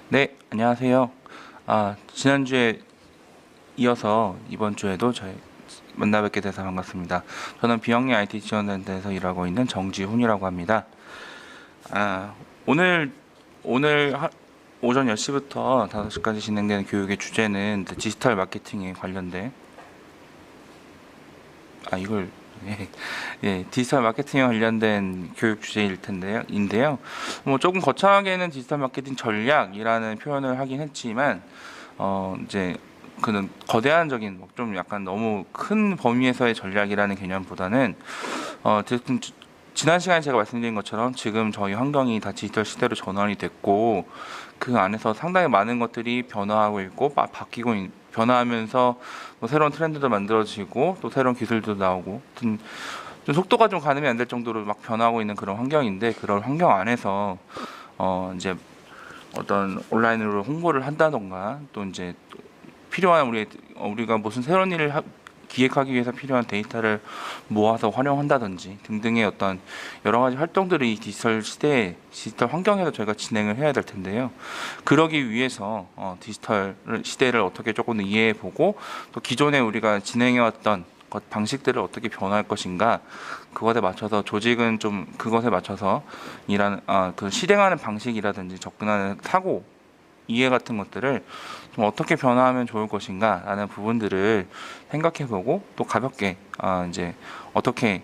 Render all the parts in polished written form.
네, 안녕하세요. 지난주에 이어서 이번 주에도 저희 만나 뵙게 돼서 반갑습니다. 저는 비영리 IT 지원센터에서 일하고 있는 정지훈이라고 합니다. 아, 오늘 오전 10시부터 5시까지 진행되는 교육의 주제는 디지털 마케팅에 관련된 이걸 예, 디지털 마케팅에 관련된 교육 주제일 텐데요. 뭐 조금 거창하게는 디지털 마케팅 전략이라는 표현을 하긴 했지만, 이제 그는 거대한적인 좀 약간 너무 큰 범위에서의 전략이라는 개념보다는 어쨌든 지난 시간에 제가 말씀드린 것처럼 지금 저희 환경이 다 디지털 시대로 전환이 됐고 그 안에서 상당히 많은 것들이 변화하고 있고 변화하면서 뭐 새로운 트렌드도 만들어지고 또 새로운 기술도 나오고 좀 속도가 좀 가늠이 안 될 정도로 막 변하고 있는 그런 환경인데, 그런 환경 안에서 이제 어떤 온라인으로 홍보를 한다던가 또 이제 필요한 우리가 무슨 새로운 일을 기획하기 위해서 필요한 데이터를 모아서 활용한다든지 등등의 어떤 여러 가지 활동들을 이 디지털 환경에서 저희가 진행을 해야 될 텐데요. 그러기 위해서 디지털 시대를 어떻게 조금 더 이해해보고 또 기존에 우리가 진행해왔던 방식들을 어떻게 변화할 것인가, 그것에 맞춰서 조직은 좀 그것에 맞춰서 그 실행하는 방식이라든지 접근하는 사고 이해 같은 것들을 좀 어떻게 변화하면 좋을 것인가라는 부분들을 생각해보고 또 가볍게 이제 어떻게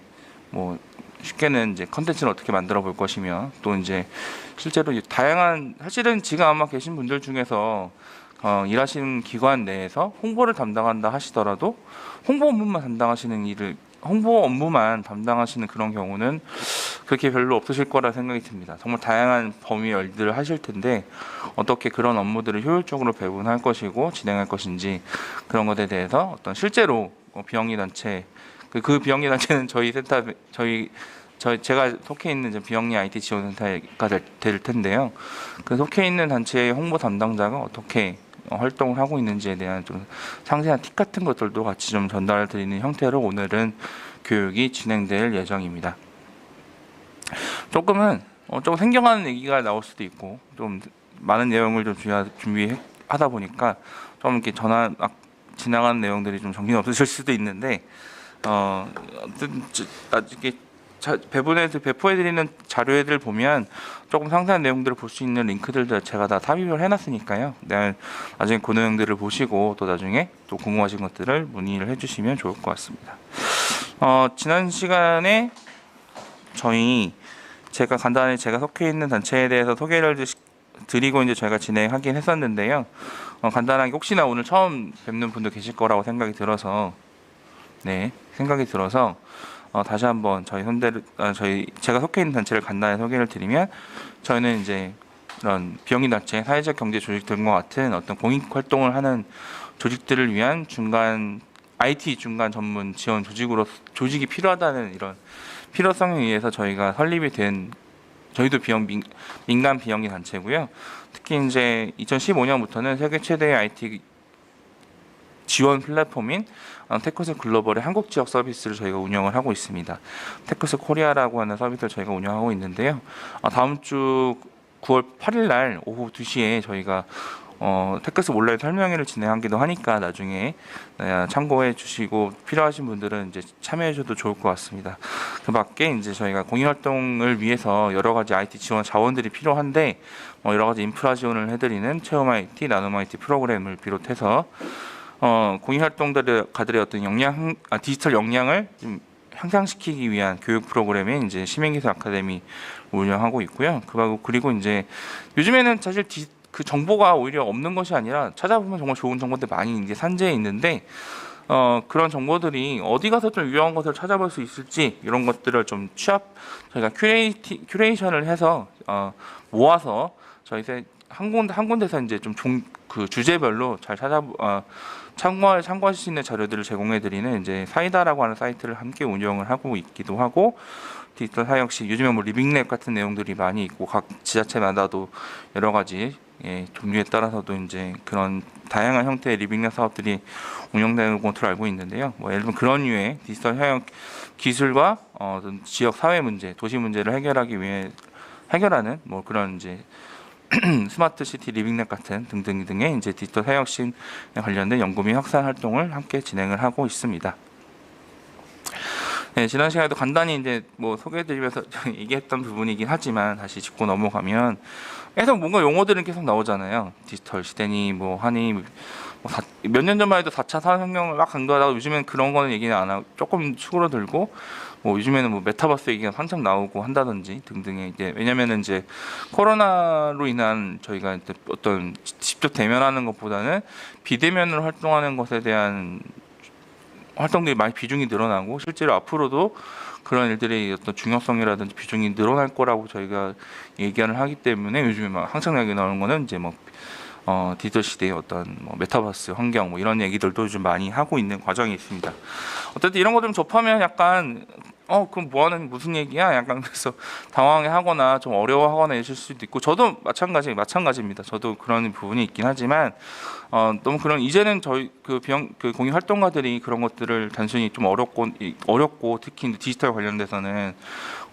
뭐 쉽게는 이제 컨텐츠를 어떻게 만들어 볼 것이며 또 이제 실제로 다양한 사실은 지금 아마 계신 분들 중에서 일하시는 기관 내에서 홍보를 담당한다 하시더라도 홍보 업무만 담당하시는 그런 경우는 그렇게 별로 없으실 거라 생각이 듭니다. 정말 다양한 범위의 일들을 하실 텐데 어떻게 그런 업무들을 효율적으로 배분할 것이고 진행할 것인지, 그런 것에 대해서 어떤 실제로 비영리 단체 그 비영리 단체는 제가 속해 있는 이제 비영리 IT 지원센터가 될 텐데요. 그 속해 있는 단체의 홍보 담당자가 어떻게 활동을 하고 있는지에 대한 좀 상세한 팁 같은 것들도 같이 좀 전달 드리는 형태로 오늘은 교육이 진행될 예정입니다. 조금 생경한 얘기가 나올 수도 있고 좀 많은 내용을 좀 준비하다 보니까 좀 이렇게 지나가는 내용들이 좀 정신 없으실 수도 있는데, 이렇게 배포해드리는 자료들 보면 조금 상세한 내용들을 볼 수 있는 링크들도 제가 다 삽입을 해놨으니까요. 나중에 그 내용들을 보시고 또 나중에 또 궁금하신 것들을 문의를 해주시면 좋을 것 같습니다. 지난 시간에 간단히 제가 속해 있는 단체에 대해서 소개를 드리고 이제 저희가 진행하긴 했었는데요. 간단하게 혹시나 오늘 처음 뵙는 분도 계실 거라고 생각이 들어서 다시 한번 제가 속해 있는 단체를 간단히 소개를 드리면, 저희는 이제 이런 비영리 단체, 사회적 경제 조직들과 같은 어떤 공익 활동을 하는 조직들을 위한 IT 중간 전문 지원 조직이 필요하다는 이런 필요성에 의해서 저희가 설립이 된, 저희도 민간 비영리 단체고요. 특히 이제 2015년부터는 세계 최대의 IT 지원 플랫폼인 테크스 글로벌의 한국 지역 서비스를 저희가 운영을 하고 있습니다. 테크스 코리아라고 하는 서비스를 저희가 운영하고 있는데요. 다음 주 9월 8일 날 오후 2시에 저희가 테크스 온라인 설명회를 진행하기도 하니까 나중에 참고해 주시고 필요하신 분들은 이제 참여해 주셔도 좋을 것 같습니다. 그 밖에 이제 저희가 공익 활동을 위해서 여러 가지 IT 지원 자원들이 필요한데 여러 가지 인프라 지원을 해드리는 체험 IT, 나눔 IT 프로그램을 비롯해서 공익 활동가들의 어떤 디지털 역량을 좀 향상시키기 위한 교육 프로그램에 이제 시민기술 아카데미 운영하고 있고요. 그리고 이제 요즘에는 사실 그 정보가 오히려 없는 것이 아니라 찾아보면 정말 좋은 정보들 많이 이제 산재해 있는데, 그런 정보들이 어디 가서 좀 유용한 것을 찾아볼 수 있을지 이런 것들을 좀 저희가 큐레이션을 해서 모아서 저희 한 군데서 이제 그 주제별로 잘 참고할 수 있는 자료들을 제공해드리는 이제 사이다라고 하는 사이트를 함께 운영을 하고 있기도 하고, 디지털 사회 역시 요즘에 뭐 리빙랩 같은 내용들이 많이 있고 각 지자체마다도 여러 가지 종류에 따라서도 이제 그런 다양한 형태의 리빙랩 사업들이 운영되는 것으로 알고 있는데요. 뭐 예를 들면 그런 류의 디지털 사회 기술과 지역 사회 문제, 도시 문제를 해결하는 뭐 그런 이제 스마트 시티 리빙랩 같은 등등의 이제 디지털 사회혁신에 관련된 연구 및 확산 활동을 함께 진행을 하고 있습니다. 네, 지난 시간에도 간단히 이제 뭐 소개해드리면서 얘기했던 부분이긴 하지만 다시 짚고 넘어가면 계속 뭔가 용어들은 계속 나오잖아요. 디지털 시대니 뭐 하니 몇 년 전만 해도 4차 산업혁명을 막 강조하다가 요즘엔 그런 거는 얘기는 안 하고 조금 수그러들고 뭐 요즘에는 뭐 메타버스 얘기가 한참 나오고 한다든지 등등의 이제 왜냐면은 이제 코로나로 인한 저희가 이제 어떤 직접 대면하는 것보다는 비대면으로 활동하는 것에 대한 활동들이 많이 비중이 늘어나고 실제로 앞으로도 그런 일들의 어떤 중요성이라든지 비중이 늘어날 거라고 저희가 얘기를 하기 때문에 요즘에 막 항상 얘기 나오는 거는 이제 뭐 디지털 시대의 어떤 뭐 메타버스 환경 뭐 이런 얘기들도 좀 많이 하고 있는 과정이 있습니다. 어쨌든 이런 거 좀 접하면 약간 그럼 뭐하는 무슨 얘기야? 약간 그래서 당황해하거나 좀 어려워하거나 이실 수도 있고 저도 마찬가지입니다. 저도 그런 부분이 있긴 하지만 너무 그런 이제는 저희 그 공익 활동가들이 그런 것들을 단순히 좀 어렵고 특히 디지털 관련돼서는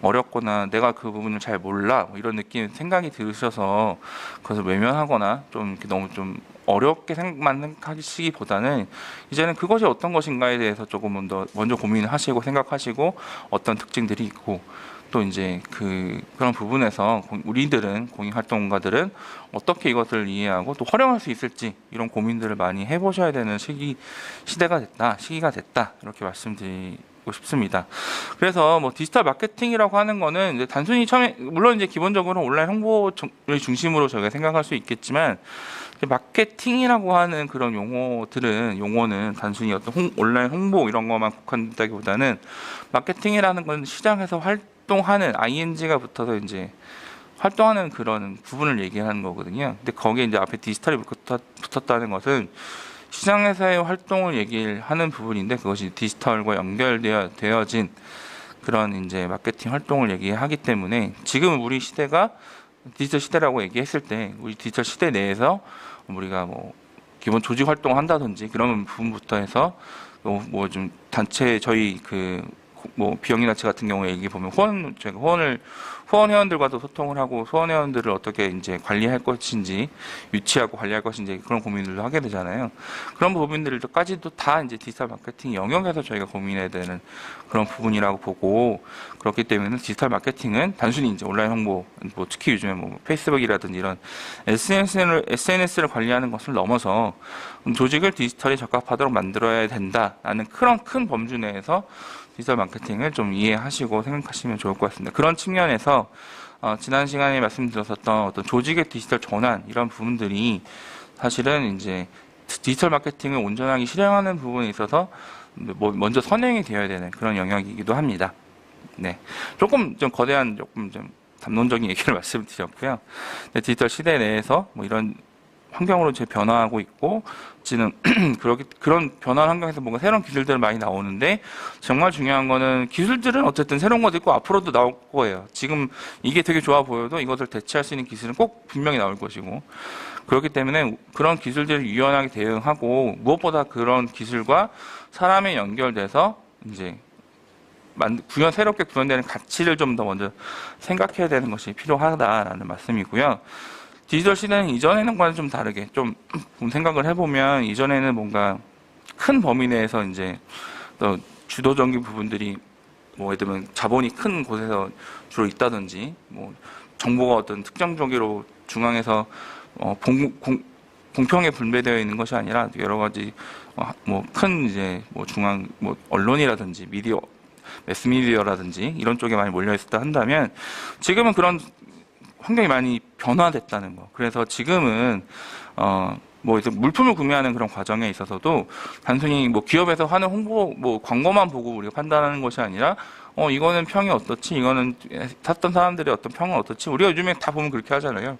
어렵거나 내가 그 부분을 잘 몰라 뭐 이런 느낌 생각이 들으셔서 그래서 외면하거나 좀 이렇게 너무 좀 어렵게 생각하시기보다는 이제는 그것이 어떤 것인가에 대해서 조금 먼저 고민을 하시고 생각하시고 어떤 특징들이 있고 또 이제 그런 부분에서 우리들은 공익활동가들은 어떻게 이것을 이해하고 또 활용할 수 있을지 이런 고민들을 많이 해보셔야 되는 시기가 됐다 이렇게 말씀드리고 싶습니다. 그래서 뭐 디지털 마케팅이라고 하는 거는 이제 단순히 처음에 물론 이제 기본적으로 온라인 홍보를 중심으로 저희가 생각할 수 있겠지만 마케팅이라고 하는 그런 용어는 단순히 어떤 온라인 홍보 이런 것만 국한된다기보다는 마케팅이라는 건 시장에서 활동하는 ing가 붙어서 이제 활동하는 그런 부분을 얘기하는 거거든요. 근데 거기에 이제 앞에 디지털이 붙었다는 것은 시장에서의 활동을 얘기하는 부분인데 그것이 디지털과 연결되어진 그런 이제 마케팅 활동을 얘기하기 때문에 지금 우리 시대가 디지털 시대라고 얘기했을 때 우리 디지털 시대 내에서 우리가 뭐 기본 조직 활동을 한다든지 그런 부분부터 해서 뭐 좀 단체 저희 뭐 비영리단체 같은 경우에 얘기 보면 후원 회원들과도 소통을 하고 후원 회원들을 어떻게 이제 관리할 것인지 유치하고 관리할 것인지 그런 고민들도 하게 되잖아요. 그런 부분들까지도 다 이제 디지털 마케팅 영역에서 저희가 고민해야 되는 그런 부분이라고 보고 그렇기 때문에 디지털 마케팅은 단순히 이제 온라인 홍보 뭐 특히 요즘에 뭐 페이스북이라든지 이런 SNS를 관리하는 것을 넘어서 조직을 디지털에 적합하도록 만들어야 된다라는 그런 큰 범주 내에서 디지털 마케팅을 좀 이해하시고 생각하시면 좋을 것 같습니다. 그런 측면에서 지난 시간에 말씀드렸었던 어떤 조직의 디지털 전환 이런 부분들이 사실은 이제 디지털 마케팅을 온전하게 실행하는 부분에 있어서 먼저 선행이 되어야 되는 그런 영역이기도 합니다. 네, 조금 좀 담론적인 얘기를 말씀드렸고요. 디지털 시대 내에서 뭐 이런 환경으로 변화하고 있고 지금 그런 변화 환경에서 뭔가 새로운 기술들 많이 나오는데 정말 중요한 거는 기술들은 어쨌든 새로운 것도 있고 앞으로도 나올 거예요. 지금 이게 되게 좋아 보여도 이것을 대체할 수 있는 기술은 꼭 분명히 나올 것이고 그렇기 때문에 그런 기술들을 유연하게 대응하고 무엇보다 그런 기술과 사람이 연결돼서 이제 새롭게 구현되는 가치를 좀 더 먼저 생각해야 되는 것이 필요하다라는 말씀이고요. 디지털 시대는 이전에는과는 좀 다르게 좀 생각을 해보면 이전에는 뭔가 큰 범위 내에서 이제 또 주도적인 부분들이 뭐 예를 들면 자본이 큰 곳에서 주로 있다든지 뭐 정보가 어떤 특정 쪽으로 중앙에서 공평하게 분배되어 있는 것이 아니라 여러 가지 뭐 큰 이제 뭐 중앙 뭐 언론이라든지 매스미디어라든지 이런 쪽에 많이 몰려 있었다 한다면 지금은 그런 환경이 많이 변화됐다는 거. 그래서 지금은 뭐 이제 물품을 구매하는 그런 과정에 있어서도 단순히 뭐 기업에서 하는 홍보 뭐 광고만 보고 우리가 판단하는 것이 아니라 이거는 평이 어떻지, 이거는 샀던 사람들의 어떤 평은 어떻지. 우리가 요즘에 다 보면 그렇게 하잖아요.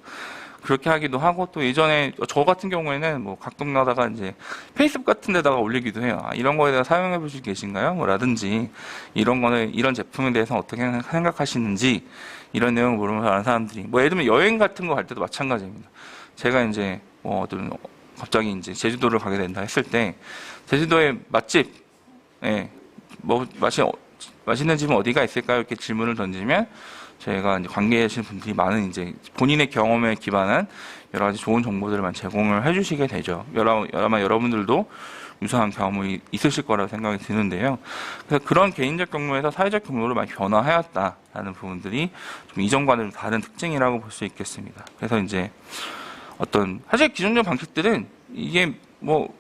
그렇게 하기도 하고 또 예전에 저 같은 경우에는 뭐 가끔 가다가 이제 페이스북 같은 데다가 올리기도 해요. 이런 거에 대해서 사용해 보실 계신가요? 뭐 라든지 이런 제품에 대해서 어떻게 생각하시는지 이런 내용을 물으면서 아는 사람들이 뭐 예를 들면 여행 같은 거 갈 때도 마찬가지입니다. 제가 이제 갑자기 이제 제주도를 가게 된다 했을 때 제주도의 맛집 뭐 맛있는 집은 어디가 있을까요? 이렇게 질문을 던지면 저희가 이제 관계에 계신 분들이 많은 이제 본인의 경험에 기반한 여러 가지 좋은 정보들을 많이 제공을 해주시게 되죠. 아마 여러분들도 유사한 경험이 있으실 거라고 생각이 드는데요. 그래서 그런 개인적 경로에서 사회적 경로로 많이 변화하였다라는 부분들이 좀 이전과는 다른 특징이라고 볼 수 있겠습니다. 그래서 이제 사실 기존적 방식들은 이게 뭐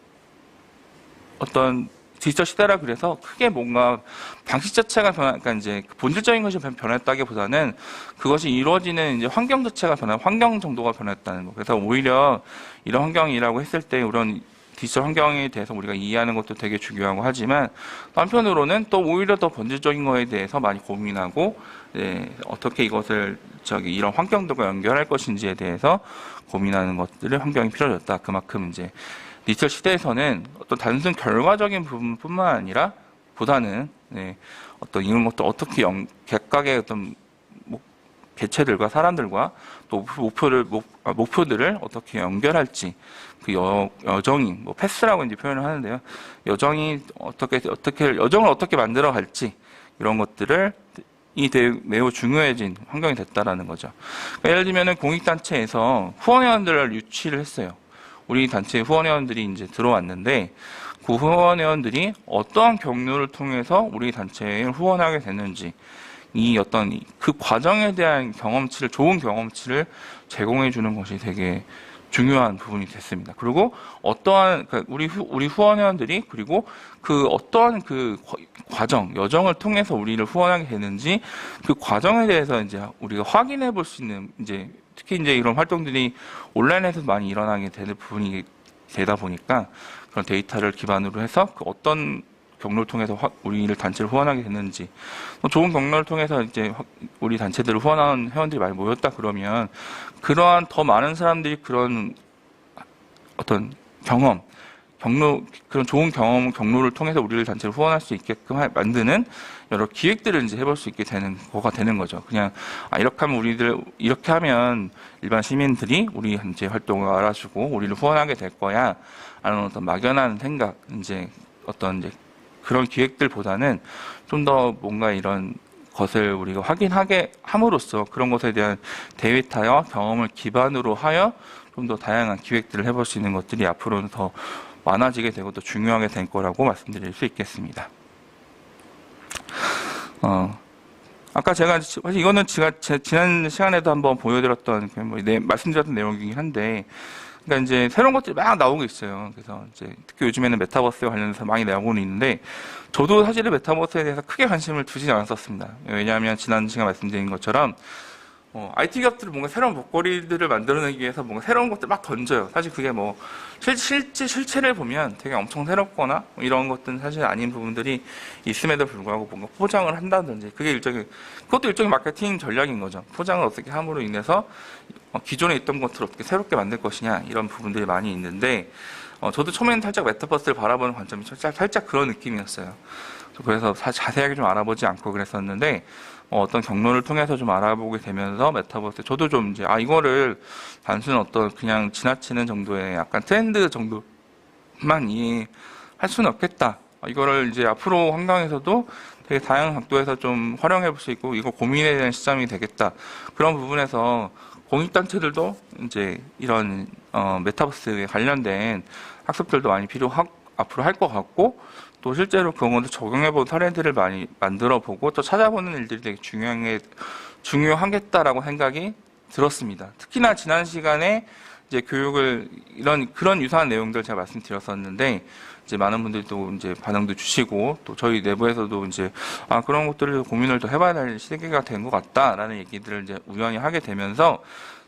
어떤 디지털 시대라 그래서 크게 뭔가 방식 자체가 그러니까 이제 본질적인 것이 변했다기보다는 그것이 이루어지는 이제 환경 자체가 환경 정도가 변했다는 거. 그래서 오히려 이런 환경이라고 했을 때 이런 디지털 환경에 대해서 우리가 이해하는 것도 되게 중요하고 하지만 한편으로는 또 오히려 더 본질적인 거에 대해서 많이 고민하고 어떻게 이것을 이런 환경들과 연결할 것인지에 대해서 고민하는 것들을 환경이 필요해졌다. 그만큼 이제 디지털 시대에서는 어떤 단순 결과적인 부분뿐만 아니라 보다는 이런 것도 어떻게 각각의 어떤 개체들과 사람들과 또 목표들을 어떻게 연결할지 그 여정이 패스라고 이제 표현을 하는데요. 여정을 어떻게 만들어 갈지 이런 것들을 매우 중요해진 환경이 됐다라는 거죠. 그러니까 예를 들면은 공익단체에서 후원회원들을 유치를 했어요. 우리 단체 후원회원들이 이제 들어왔는데 그 후원회원들이 어떠한 경로를 통해서 우리 단체에 후원하게 됐는지 그 과정에 대한 좋은 경험치를 제공해 주는 것이 되게 중요한 부분이 됐습니다. 그리고 우리 후원회원들이 그리고 그 어떠한 그 여정을 통해서 우리를 후원하게 되는지 그 과정에 대해서 이제 우리가 확인해 볼 수 있는 특히 이제 이런 활동들이 온라인에서 많이 일어나게 되는 부분이 되다 보니까 그런 데이터를 기반으로 해서 그 어떤 경로를 통해서 우리를 단체를 후원하게 됐는지 좋은 경로를 통해서 이제 우리 단체들을 후원하는 회원들이 많이 모였다 그러면 그러한 더 많은 사람들이 그런 어떤 그런 좋은 경로를 통해서 우리를 단체를 후원할 수 있게끔 만드는 여러 기획들을 이제 해볼 수 있게 되는 거죠. 그냥 이렇게 하면 일반 시민들이 우리 단체 활동을 알아주고 우리를 후원하게 될 거야. 라는 어떤 막연한 생각, 그런 기획들보다는 좀 더 뭔가 이런 것을 우리가 확인하게 함으로써 그런 것에 대한 데이터와 경험을 기반으로 하여 좀 더 다양한 기획들을 해볼 수 있는 것들이 앞으로는 더 많아지게 되고 또 중요하게 될 거라고 말씀드릴 수 있겠습니다. 아까 사실 이거는 제가 지난 시간에도 한번 보여드렸던, 말씀드렸던 내용이긴 한데, 그러니까 이제 새로운 것들이 막 나오고 있어요. 그래서 이제 특히 요즘에는 메타버스에 관련해서 많이 나오고는 있는데, 저도 사실은 메타버스에 대해서 크게 관심을 두지 않았었습니다. 왜냐하면 지난 시간 말씀드린 것처럼, IT 기업들이 뭔가 새로운 먹거리들을 만들어내기 위해서 뭔가 새로운 것들 막 던져요. 사실 그게 실체를 보면 되게 엄청 새롭거나 이런 것들은 사실 아닌 부분들이 있음에도 불구하고 뭔가 포장을 한다든지 그것도 일종의 마케팅 전략인 거죠. 포장을 어떻게 함으로 인해서 기존에 있던 것들을 어떻게 새롭게 만들 것이냐 이런 부분들이 많이 있는데 저도 처음에는 살짝 메타버스를 바라보는 관점이 살짝 그런 느낌이었어요. 그래서 자세하게 좀 알아보지 않고 그랬었는데 어떤 경로를 통해서 좀 알아보게 되면서 메타버스 저도 좀 이제 이거를 단순 그냥 지나치는 정도의 약간 트렌드 정도만 이해할 수는 없겠다. 이거를 이제 앞으로 환경에서도 되게 다양한 각도에서 좀 활용해 볼 수 있고 이거 고민에 대한 시점이 되겠다. 그런 부분에서 공익단체들도 이제 이런 메타버스에 관련된 학습들도 많이 앞으로 할 것 같고 또 실제로 그런 것을 적용해본 사례들을 많이 만들어보고 또 찾아보는 일들이 되게 중요하겠다라고 생각이 들었습니다. 특히나 지난 시간에 이제 교육을 그런 유사한 내용들 제가 말씀드렸었는데 이제 많은 분들이 또 이제 반응도 주시고 또 저희 내부에서도 이제 그런 것들을 고민을 더 해봐야 할 시기가 된 것 같다라는 얘기들을 이제 우연히 하게 되면서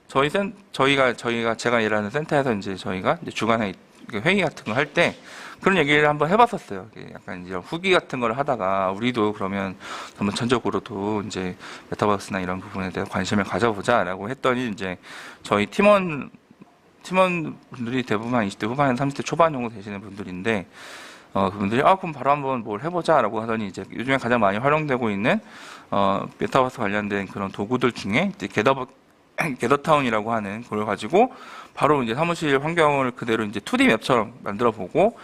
제가 일하는 센터에서 이제 저희가 이제 주간에 회의 같은 거 할 때 그런 얘기를 한번 해봤었어요. 약간 이제 후기 같은 걸 하다가 우리도 그러면 전반적으로도 이제 메타버스나 이런 부분에 대해 관심을 가져보자라고 했더니 이제 저희 팀원분들이 대부분 한 20대 후반, 30대 초반 정도 되시는 분들인데 그분들이 그럼 바로 한번 뭘 해보자라고 하더니 이제 요즘에 가장 많이 활용되고 있는 메타버스 관련된 그런 도구들 중에 이제 게더타운이라고 하는 그걸 가지고 바로 이제 사무실 환경을 그대로 이제 2D 맵처럼 만들어 보고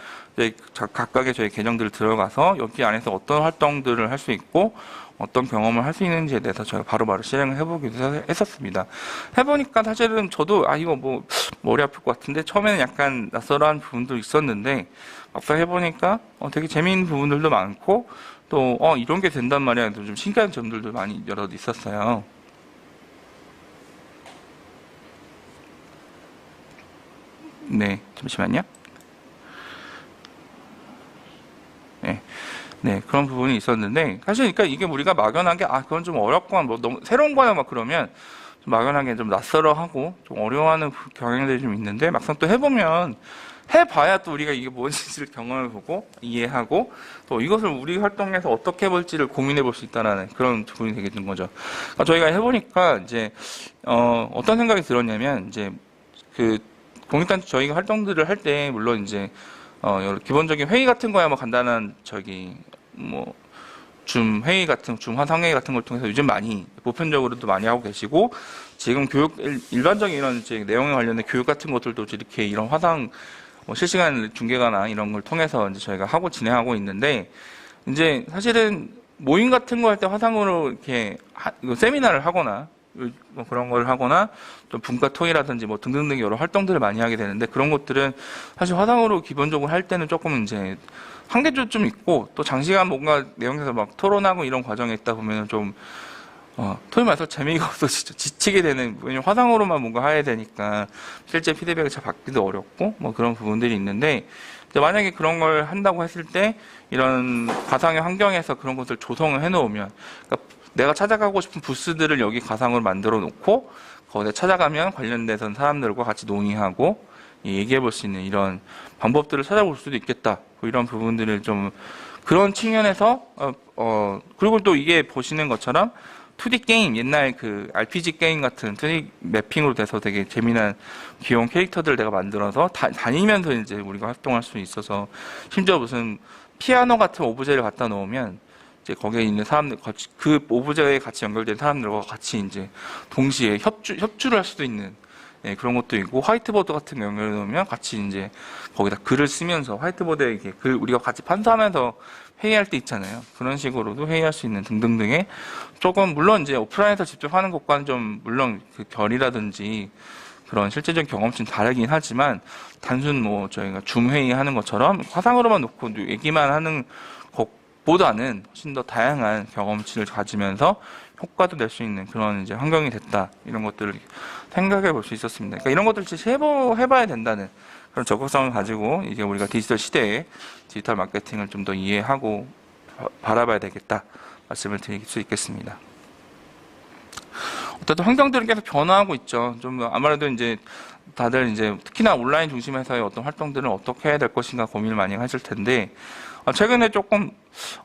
각각의 저희 계정들을 들어가서 여기 안에서 어떤 활동들을 할 수 있고 어떤 경험을 할 수 있는지에 대해서 저희가 바로바로 실행을 해보기도 했었습니다. 해보니까 사실은 저도 이거 뭐 머리 아플 것 같은데 처음에는 약간 낯설어한 부분도 있었는데 막상 해보니까 되게 재미있는 부분들도 많고 또 이런 게 된단 말이야 좀 신기한 점들도 많이 여러 있었어요. 네, 잠시만요. 네. 네, 그런 부분이 있었는데, 사실, 그러니까 이게 우리가 막연하게, 그건 좀 어렵거나, 뭐, 너무 새로운 거야, 막 그러면, 좀 막연하게 좀 낯설어 하고, 좀 어려워하는 경향들이 좀 있는데, 막상 또 해보면, 해봐야 또 우리가 이게 무엇인지를 경험해보고, 이해하고, 또 이것을 우리 활동에서 어떻게 해볼지를 고민해 볼 수 있다라는 그런 부분이 되게 된 거죠. 그러니까 저희가 해보니까, 이제, 어떤 생각이 들었냐면, 이제, 그, 공익단체 저희가 활동들을 할 때, 물론 이제, 여러 기본적인 회의 같은 거야, 뭐 간단한, 뭐, 줌 회의 같은, 줌 화상회의 같은 걸 통해서 요즘 많이, 보편적으로도 많이 하고 계시고, 지금 일반적인 이런 이제 내용에 관련된 교육 같은 것들도 이렇게 이런 화상, 뭐 실시간 중계가나 이런 걸 통해서 이제 저희가 하고 진행하고 있는데, 이제 사실은 모임 같은 거 할 때 화상으로 이렇게 세미나를 하거나, 뭐 그런 걸 하거나 또 분과 토의라든지 뭐 등등등 여러 활동들을 많이 하게 되는데 그런 것들은 사실 화상으로 기본적으로 할 때는 조금 이제 한계도 좀 있고 또 장시간 뭔가 내용에서 막 토론하고 이런 과정에 있다 보면은 좀 토의 말해서 재미가 없어지죠. 지치게 되는, 왜냐면 화상으로만 뭔가 해야 되니까 실제 피드백을 잘 받기도 어렵고 뭐 그런 부분들이 있는데 만약에 그런 걸 한다고 했을 때 이런 가상의 환경에서 그런 것을 조성을 해 놓으면 그러니까 내가 찾아가고 싶은 부스들을 여기 가상으로 만들어 놓고 거기에 찾아가면 관련된 사람들과 같이 논의하고 얘기해 볼 수 있는 이런 방법들을 찾아볼 수도 있겠다. 뭐 이런 부분들을 좀 그런 측면에서 그리고 또 이게 보시는 것처럼 2D 게임, 옛날 그 RPG 게임 같은 2D 매핑으로 돼서 되게 재미난 귀여운 캐릭터들을 내가 만들어서 다니면서 이제 우리가 활동할 수 있어서 심지어 무슨 피아노 같은 오브제를 갖다 놓으면 이제 거기에 있는 사람들, 그 오브제에 같이 연결된 사람들과 같이 이제 동시에 협주를 할 수도 있는 그런 것도 있고, 화이트보드 같은 거 연결해 놓으면 같이 이제 거기다 글을 쓰면서 화이트보드에 이렇게 우리가 같이 판사하면서 회의할 때 있잖아요. 그런 식으로도 회의할 수 있는 등등등의 조금, 물론 이제 오프라인에서 직접 하는 것과는 좀, 물론 그 결이라든지 그런 실제적인 경험치는 다르긴 하지만, 단순 뭐 저희가 줌 회의 하는 것처럼 화상으로만 놓고 얘기만 하는 보다는 훨씬 더 다양한 경험치를 가지면서 효과도 낼 수 있는 그런 이제 환경이 됐다. 이런 것들을 생각해 볼 수 있었습니다. 그러니까 이런 것들을 진짜 해봐야 된다는 그런 적극성을 가지고 이제 우리가 디지털 시대에 디지털 마케팅을 좀 더 이해하고 바라봐야 되겠다. 말씀을 드릴 수 있겠습니다. 어쨌든 환경들은 계속 변화하고 있죠. 좀 아무래도 이제 다들 이제 특히나 온라인 중심에서의 어떤 활동들을 어떻게 해야 될 것인가 고민을 많이 하실 텐데, 최근에 조금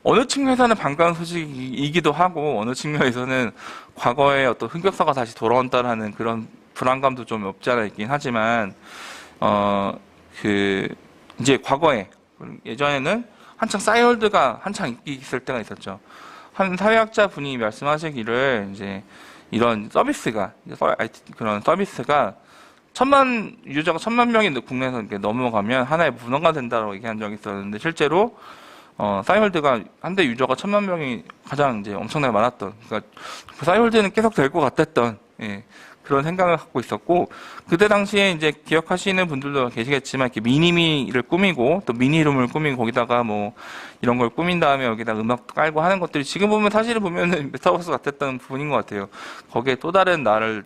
어느 측면에서는 반가운 소식이기도 하고 어느 측면에서는 과거의 어떤 흑역사가 다시 돌아온다라는 그런 불안감도 좀 없지 않아 있긴 하지만 이제 과거에 예전에는 한창 싸이월드가 한창 인기 있을 때가 있었죠. 한 사회학자 분이 말씀하시기를 이제 이런 서비스가 그런 서비스가 유저가 1000만 명이 국내에서 이렇게 넘어가면 하나의 문화가 된다고 얘기한 적이 있었는데, 실제로 싸이월드가 한때 유저가 1000만 명이 가장 이제 엄청나게 많았던, 그러니까 그 싸이월드는 계속 될 것 같았던 그런 생각을 갖고 있었고, 그때 당시에 이제 기억하시는 분들도 계시겠지만 이렇게 미니미를 꾸미고 또 미니룸을 꾸미고 거기다가 뭐 이런 걸 꾸민 다음에 여기다 음악 깔고 하는 것들이 지금 보면 사실은 보면은 메타버스 같았던 부분인 것 같아요. 거기에 또 다른 나를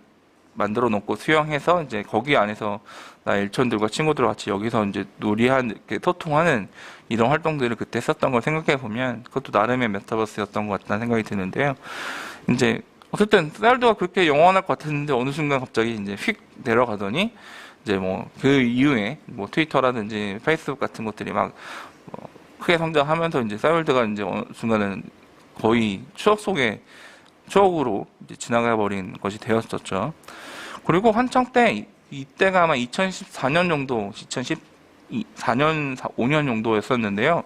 만들어 놓고 수용해서 이제 거기 안에서 나 일촌들과 친구들과 같이 여기서 이제 이렇게 소통하는 이런 활동들을 그때 했었던 걸 생각해 보면 그것도 나름의 메타버스였던 것 같다는 생각이 드는데요. 이제 어쨌든 싸이월드가 그렇게 영원할 것 같았는데 어느 순간 갑자기 이제 휙 내려가더니 이제 뭐 그 이후에 뭐 트위터라든지 페이스북 같은 것들이 막 크게 성장하면서 이제 싸이월드가 이제 어느 순간은 거의 추억으로 이제 지나가 버린 것이 되었었죠. 그리고 한창 때 이때가 아마 2014년 정도, 2014년, 5년 정도였었는데요.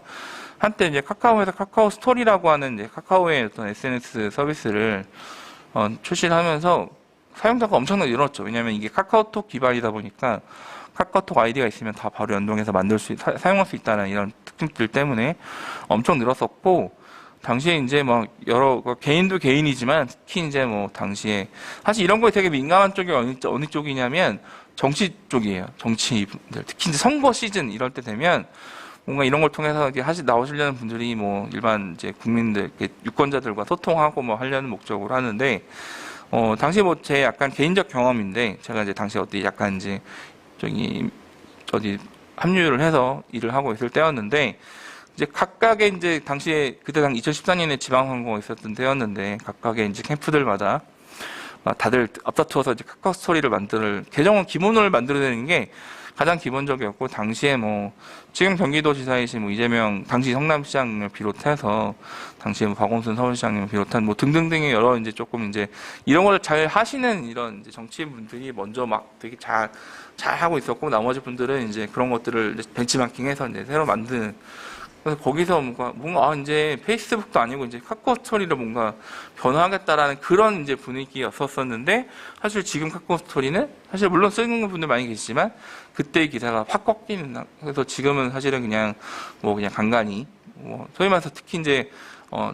한때 이제 카카오에서 카카오 스토리라고 하는 이제 카카오의 어떤 SNS 서비스를 출시를 하면서 사용자가 엄청나게 늘었죠. 왜냐하면 이게 카카오톡 기반이다 보니까 카카오톡 아이디가 있으면 다 바로 연동해서 사용할 수 있다는 이런 특징들 때문에 엄청 늘었었고, 당시에 이제 뭐 여러 개인도 개인이지만 특히 이제 뭐 당시에 사실 이런 거에 되게 민감한 쪽이 어느 쪽이냐면 정치 쪽이에요. 정치인들 특히 이제 선거 시즌 이럴 때 되면 뭔가 이런 걸 통해서 나오시려는 분들이 뭐 일반 이제 국민들 유권자들과 소통하고 뭐 하려는 목적으로 하는데 당시 뭐 제 약간 개인적 경험인데 제가 이제 당시 어디 약간 이제 저기 어디 합류를 해서 일을 하고 있을 때였는데 이제 각각의 이제 당시에 그때 당 2014년에 지방선거가 있었던 때였는데 각각의 이제 캠프들마다 다들 앞다투어서 이제 카카오 스토리를 계정은 기본을 만들어내는 게 가장 기본적이었고 당시에 뭐 지금 경기도지사이신 뭐 이재명 당시 성남시장을 비롯해서 당시에 뭐 박원순 서울시장을 비롯한 뭐 등등등의 여러 이제 조금 이제 이런 걸 잘 하시는 이런 이제 정치인분들이 먼저 막 되게 잘 하고 있었고 나머지 분들은 이제 그런 것들을 벤치마킹해서 이제 새로 만드는 그래서 거기서 뭔가 이제 페이스북도 아니고 이제 카카오 스토리를 뭔가 변화하겠다라는 그런 이제 분위기였었는데 사실 지금 카카오 스토리는 사실 물론 쓰는 분들 많이 계시지만 그때의 기사가 확 꺾이는 그래서 지금은 사실은 그냥 뭐 그냥 간간히 뭐 소위 말해서 특히 이제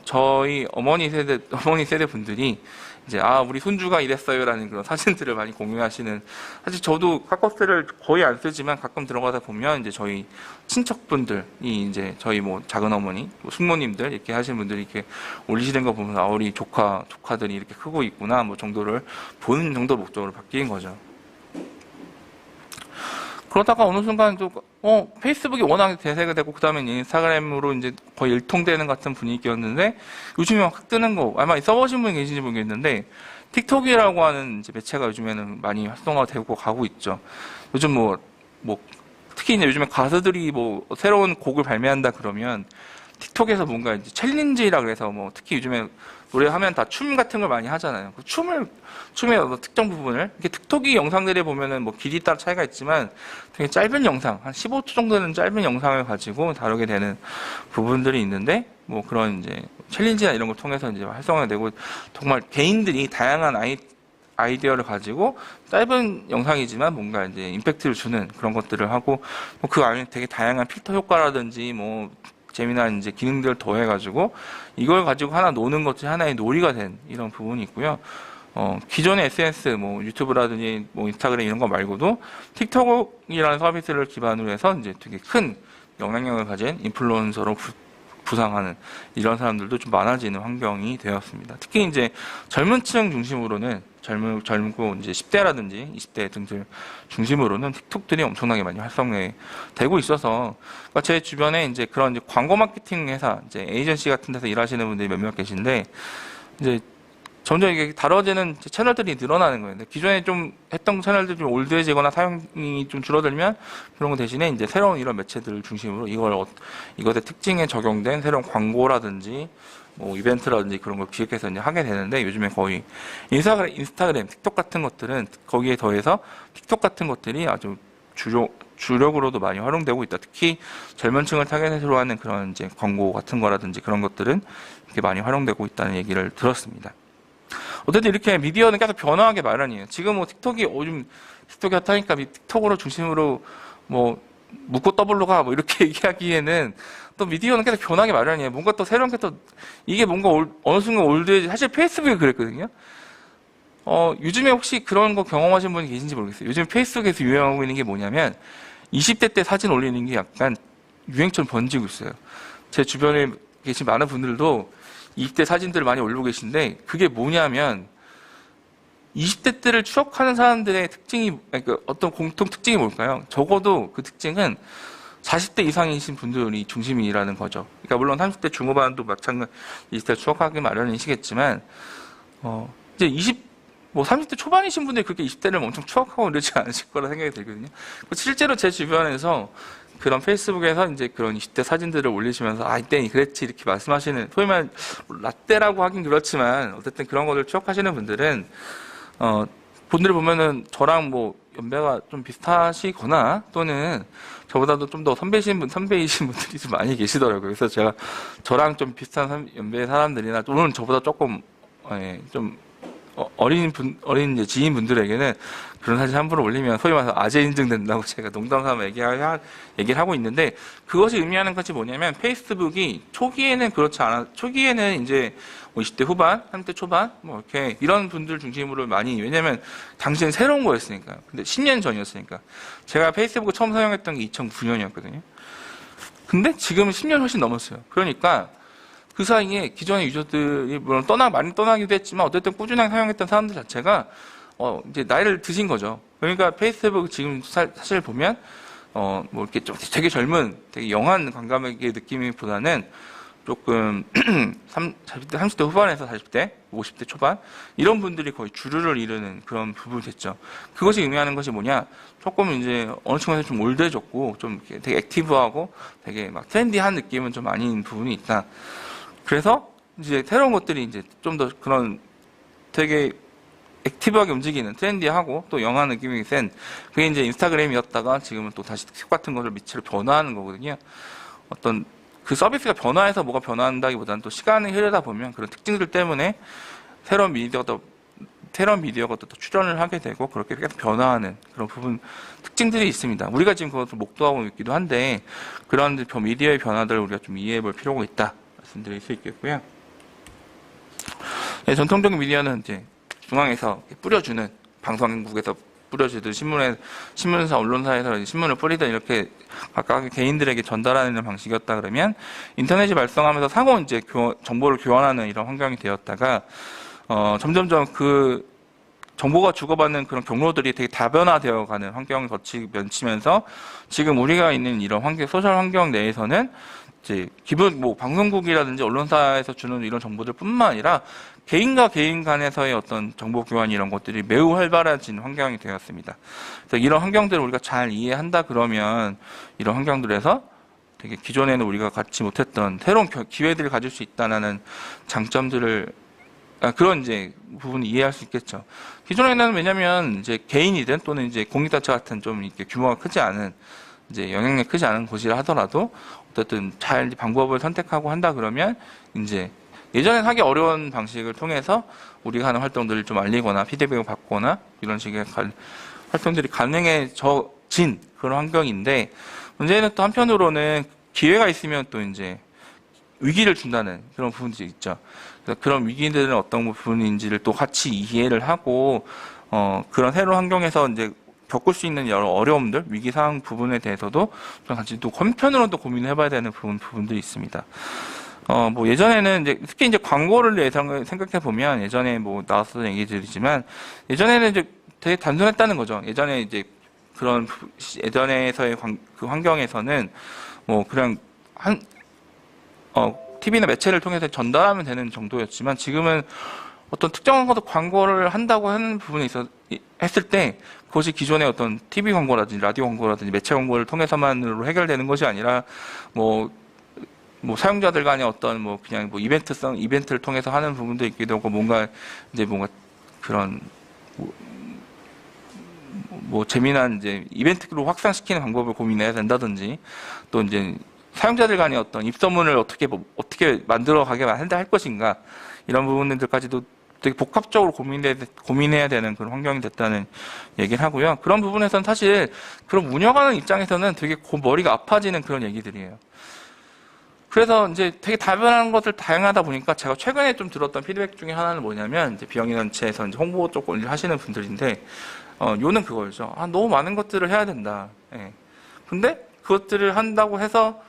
저희 어머니 세대 분들이 이제 우리 손주가 이랬어요라는 그런 사진들을 많이 공유하시는 사실 저도 카카오스를 거의 안 쓰지만 가끔 들어가다 보면 이제 저희 친척분들이 이제 저희 뭐 작은 어머니, 뭐 숙모님들 이렇게 하시는 분들이 이렇게 올리시는 거 보면 우리 조카들이 이렇게 크고 있구나 뭐 정도를 보는 정도 목적으로 바뀐 거죠. 그러다가 어느 순간 또 페이스북이 워낙 대세가 되고 그다음에 인스타그램으로 이제 거의 일통되는 같은 분위기였는데 요즘에 막 뜨는 거 아마 써보신 분 계신지 모르겠는데 틱톡이라고 하는 이제 매체가 요즘에는 많이 활성화되고 가고 있죠. 요즘 뭐 특히 이제 요즘에 가수들이 뭐 새로운 곡을 발매한다 그러면 틱톡에서 뭔가 이제 챌린지라 그래서 뭐 특히 요즘에 노래하면 다 춤 같은 걸 많이 하잖아요. 그 춤의 특정 부분을 이렇게 틱톡이 영상들에 보면은 뭐 길이 따라 차이가 있지만 되게 짧은 영상 한 15초 정도 되는 짧은 영상을 가지고 다루게 되는 부분들이 있는데 뭐 그런 이제 챌린지나 이런 걸 통해서 이제 활성화되고 정말 개인들이 다양한 아이디어를 가지고 짧은 영상이지만 뭔가 이제 임팩트를 주는 그런 것들을 하고 뭐 그 안에 되게 다양한 필터 효과라든지 뭐 재미난 이제 기능들을 더해가지고 이걸 가지고 하나 노는 것이 하나의 놀이가 된 이런 부분이 있고요. 기존의 SNS, 뭐 유튜브라든지 뭐 인스타그램 이런 거 말고도 틱톡이라는 서비스를 기반으로 해서 이제 되게 큰 영향력을 가진 인플루언서로 부상하는 이런 사람들도 좀 많아지는 환경이 되었습니다. 특히 이제 젊은 층 중심으로는 젊고 이제 10대라든지 20대 등들 중심으로는 틱톡들이 엄청나게 많이 활성화되고 있어서 그러니까 제 주변에 이제 그런 이제 광고 마케팅 회사, 이제 에이전시 같은 데서 일하시는 분들이 몇몇 계신데 이제 점점 이게 다뤄지는 채널들이 늘어나는 거예요. 기존에 좀 했던 채널들이 좀 올드해지거나 사용이 좀 줄어들면 그런 거 대신에 이제 새로운 이런 매체들을 중심으로 이것의 특징에 적용된 새로운 광고라든지 뭐 이벤트라든지 그런 걸 기획해서 이제 하게 되는데 요즘에 거의 인스타그램, 틱톡 같은 것들은 거기에 더해서 틱톡 같은 것들이 아주 주력으로도 많이 활용되고 있다. 특히 젊은 층을 타겟으로 하는 그런 이제 광고 같은 거라든지 그런 것들은 이렇게 많이 활용되고 있다는 얘기를 들었습니다. 어쨌든 이렇게 미디어는 계속 변화하게 마련이에요. 지금 뭐 요즘 틱톡이 핫하니까 틱톡으로 중심으로 뭐 묻고 더블로 가 뭐 이렇게 얘기하기에는 또 미디어는 계속 변하게 마련이에요. 뭔가 또 새로운 게 또 이게 뭔가 어느 순간 올드해지 사실 페이스북이 그랬거든요. 요즘에 혹시 그런 거 경험하신 분이 계신지 모르겠어요. 요즘 페이스북에서 유행하고 있는 게 뭐냐면 20대 때 사진 올리는 게 약간 유행처럼 번지고 있어요. 제 주변에 계신 많은 분들도 20대 사진들을 많이 올리고 계신데 그게 뭐냐면 20대 때를 추억하는 사람들의 그러니까 어떤 공통 특징이 뭘까요? 적어도 그 특징은 40대 이상이신 분들이 중심이라는 거죠. 그러니까 물론 30대 중후반도 마찬가지 20대 추억하기 마련이시겠지만 이제 30대 초반이신 분들이 그렇게 20대를 엄청 추억하고 이러지 않으실 거라 생각이 들거든요. 실제로 제 주변에서 그런 페이스북에서 이제 그런 20대 사진들을 올리시면서 이때 그랬지 이렇게 말씀하시는 소위 말 라떼라고 하긴 그렇지만 어쨌든 그런 것을 추억하시는 분들은 분들을 보면은 저랑 뭐 연배가 좀 비슷하시거나 또는 저보다도 좀 더 선배이신 분들이 좀 많이 계시더라고요. 그래서 제가 저랑 좀 비슷한 연배의 사람들이나 또는 저보다 조금 좀 어린 이제 지인분들에게는 그런 사진 함부로 올리면 소위 말해서 아재 인증된다고 제가 농담삼아 얘기를 하고 있는데, 그것이 의미하는 것이 뭐냐면, 페이스북이 초기에는 그렇지 않아, 초기에는 이제 뭐 20대 후반, 30대 초반, 뭐 이렇게 이런 분들 중심으로 많이, 왜냐면 당시엔 새로운 거였으니까. 근데 10년 전이었으니까. 제가 페이스북을 처음 사용했던 게 2009년이었거든요. 근데 지금은 10년 훨씬 넘었어요. 그러니까 그 사이에 기존의 유저들이 물론 많이 떠나기도 했지만 어쨌든 꾸준하게 사용했던 사람들 자체가 이제 나이를 드신 거죠. 그러니까 페이스북 지금 사실 보면 뭐 이렇게 좀 되게 젊은, 되게 영한 관광객의 느낌보다는 조금 30대 후반에서 40대, 50대 초반 이런 분들이 거의 주류를 이루는 그런 부분이 됐죠. 그것이 의미하는 것이 뭐냐? 조금 이제 어느 층에서 좀 올드해졌고 좀 되게 액티브하고 되게 막 트렌디한 느낌은 좀 아닌 부분이 있다. 그래서 이제 새로운 것들이 이제 좀 더 그런 되게 액티브하게 움직이는, 트렌디하고 또 영한 느낌이 센, 그게 이제 인스타그램이었다가 지금은 또 다시 똑같은 것을 밑으로 변화하는 거거든요. 어떤 그 서비스가 변화해서 뭐가 변화한다기보다는 또 시간이 흐르다 보면 그런 특징들 때문에 새로운 미디어가 또 출연을 하게 되고 그렇게 계속 변화하는 그런 부분, 특징들이 있습니다. 우리가 지금 그것을 목도하고 있기도 한데, 그런 미디어의 변화들을 우리가 좀 이해해 볼 필요가 있다 말씀드릴 수 있겠고요. 네, 전통적인 미디어는 이제 중앙에서 뿌려주는, 방송국에서 뿌려주듯 신문사, 언론사에서 신문을 뿌리든 이렇게 각각의 개인들에게 전달하는 방식이었다 그러면, 인터넷이 발성하면서 상호 이제 정보를 교환하는 이런 환경이 되었다가 점점점 그 정보가 주고받는 그런 경로들이 되게 다변화되어 가는 환경을 거치면서 지금 우리가 있는 이런 소셜 환경 내에서는 이제 기본 뭐 방송국이라든지 언론사에서 주는 이런 정보들 뿐만 아니라 개인과 개인 간에서의 어떤 정보 교환 이런 것들이 매우 활발해진 환경이 되었습니다. 그래서 이런 환경들을 우리가 잘 이해한다 그러면 이런 환경들에서 되게 기존에는 우리가 갖지 못했던 새로운 기회들을 가질 수 있다는 장점들을, 그런 이제 부분을 이해할 수 있겠죠. 기존에는 왜냐면 이제 개인이든 또는 이제 공익단체 같은 좀 이렇게 규모가 크지 않은, 이제 영향력이 크지 않은 곳이라 하더라도 어쨌든 잘 방법을 선택하고 한다 그러면 이제 예전엔 하기 어려운 방식을 통해서 우리가 하는 활동들을 좀 알리거나 피드백을 받거나 이런 식의 활동들이 가능해진 그런 환경인데, 문제는 또 한편으로는 기회가 있으면 또 이제 위기를 준다는 그런 부분들이 있죠. 그래서 그런 위기들은 어떤 부분인지를 또 같이 이해를 하고 그런 새로운 환경에서 이제 겪을 수 있는 여러 어려움들, 위기 상황 부분에 대해서도 좀 같이 또 한편으로는 또 고민을 해봐야 되는 부분들이 있습니다. 뭐 예전에는 이제 특히 이제 광고를 생각해 보면 예전에 뭐 나왔었던 얘기들이지만 예전에는 이제 되게 단순했다는 거죠. 예전에 이제 그런 예전에서의 그 환경에서는 뭐 그냥 TV나 매체를 통해서 전달하면 되는 정도였지만 지금은 어떤 특정한 것도 광고를 한다고 하는 부분에 했을 때 그것이 기존의 어떤 TV 광고라든지 라디오 광고라든지 매체 광고를 통해서만으로 해결되는 것이 아니라 뭐 사용자들 간의 어떤 뭐 그냥 뭐 이벤트를 통해서 하는 부분도 있기도 하고 뭔가 그런 뭐 재미난 이제 이벤트로 확산시키는 방법을 고민해야 된다든지 또 이제 사용자들 간의 어떤 입소문을 어떻게 만들어 가게 할 것인가 이런 부분들까지도 되게 복합적으로 고민해야 되는 그런 환경이 됐다는 얘기를 하고요. 그런 부분에서는 사실 그런 운영하는 입장에서는 되게 머리가 아파지는 그런 얘기들이에요. 그래서 이제 되게 다변한 것들 다양하다 보니까 제가 최근에 좀 들었던 피드백 중에 하나는 뭐냐면 이제 비영리단체에서 이제 홍보 쪽 일을 하시는 분들인데 요는 그거죠. 너무 많은 것들을 해야 된다. 예. 근데 그것들을 한다고 해서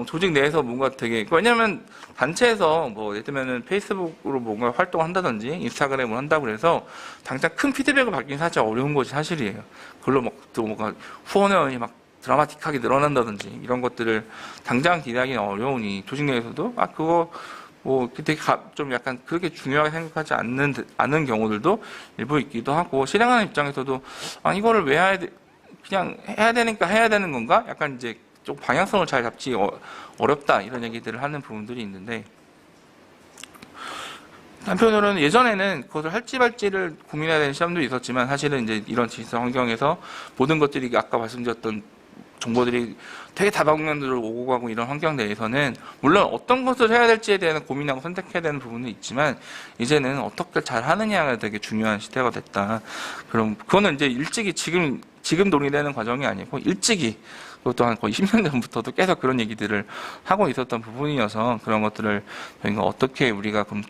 조직 내에서 뭔가 되게, 왜냐면 단체에서 뭐 예를 들면은 페이스북으로 뭔가 활동을 한다든지 인스타그램을 한다고 해서 당장 큰 피드백을 받기는 사실 어려운 것이 사실이에요. 그걸로 또 뭔가 후원회원이 막 드라마틱하게 늘어난다든지 이런 것들을 당장 기대하기는 어려우니 조직 내에서도 그거 뭐 되게 좀 약간 그렇게 중요하게 생각하지 않는 경우들도 일부 있기도 하고, 실행하는 입장에서도 이거를 왜 해야 돼? 그냥 해야 되니까 해야 되는 건가? 약간 이제 좀 방향성을 잘 잡지 어렵다 이런 얘기들을 하는 부분들이 있는데, 한편으로는 예전에는 그것을 할지 말지를 고민해야 되는 시험도 있었지만 사실은 이제 이런 디지털 환경에서 모든 것들이 아까 말씀드렸던 정보들이 되게 다방면으로 오고 가고 이런 환경 내에서는 물론 어떤 것을 해야 될지에 대한 고민하고 선택해야 되는 부분은 있지만 이제는 어떻게 잘 하느냐가 되게 중요한 시대가 됐다. 그럼 그거는 이제 일찍이 지금 논의되는 과정이 아니고 일찍이 그것도 한 거의 10년 전부터도 계속 그런 얘기들을 하고 있었던 부분이어서 그런 것들을 저희가 어떻게 우리가 그럼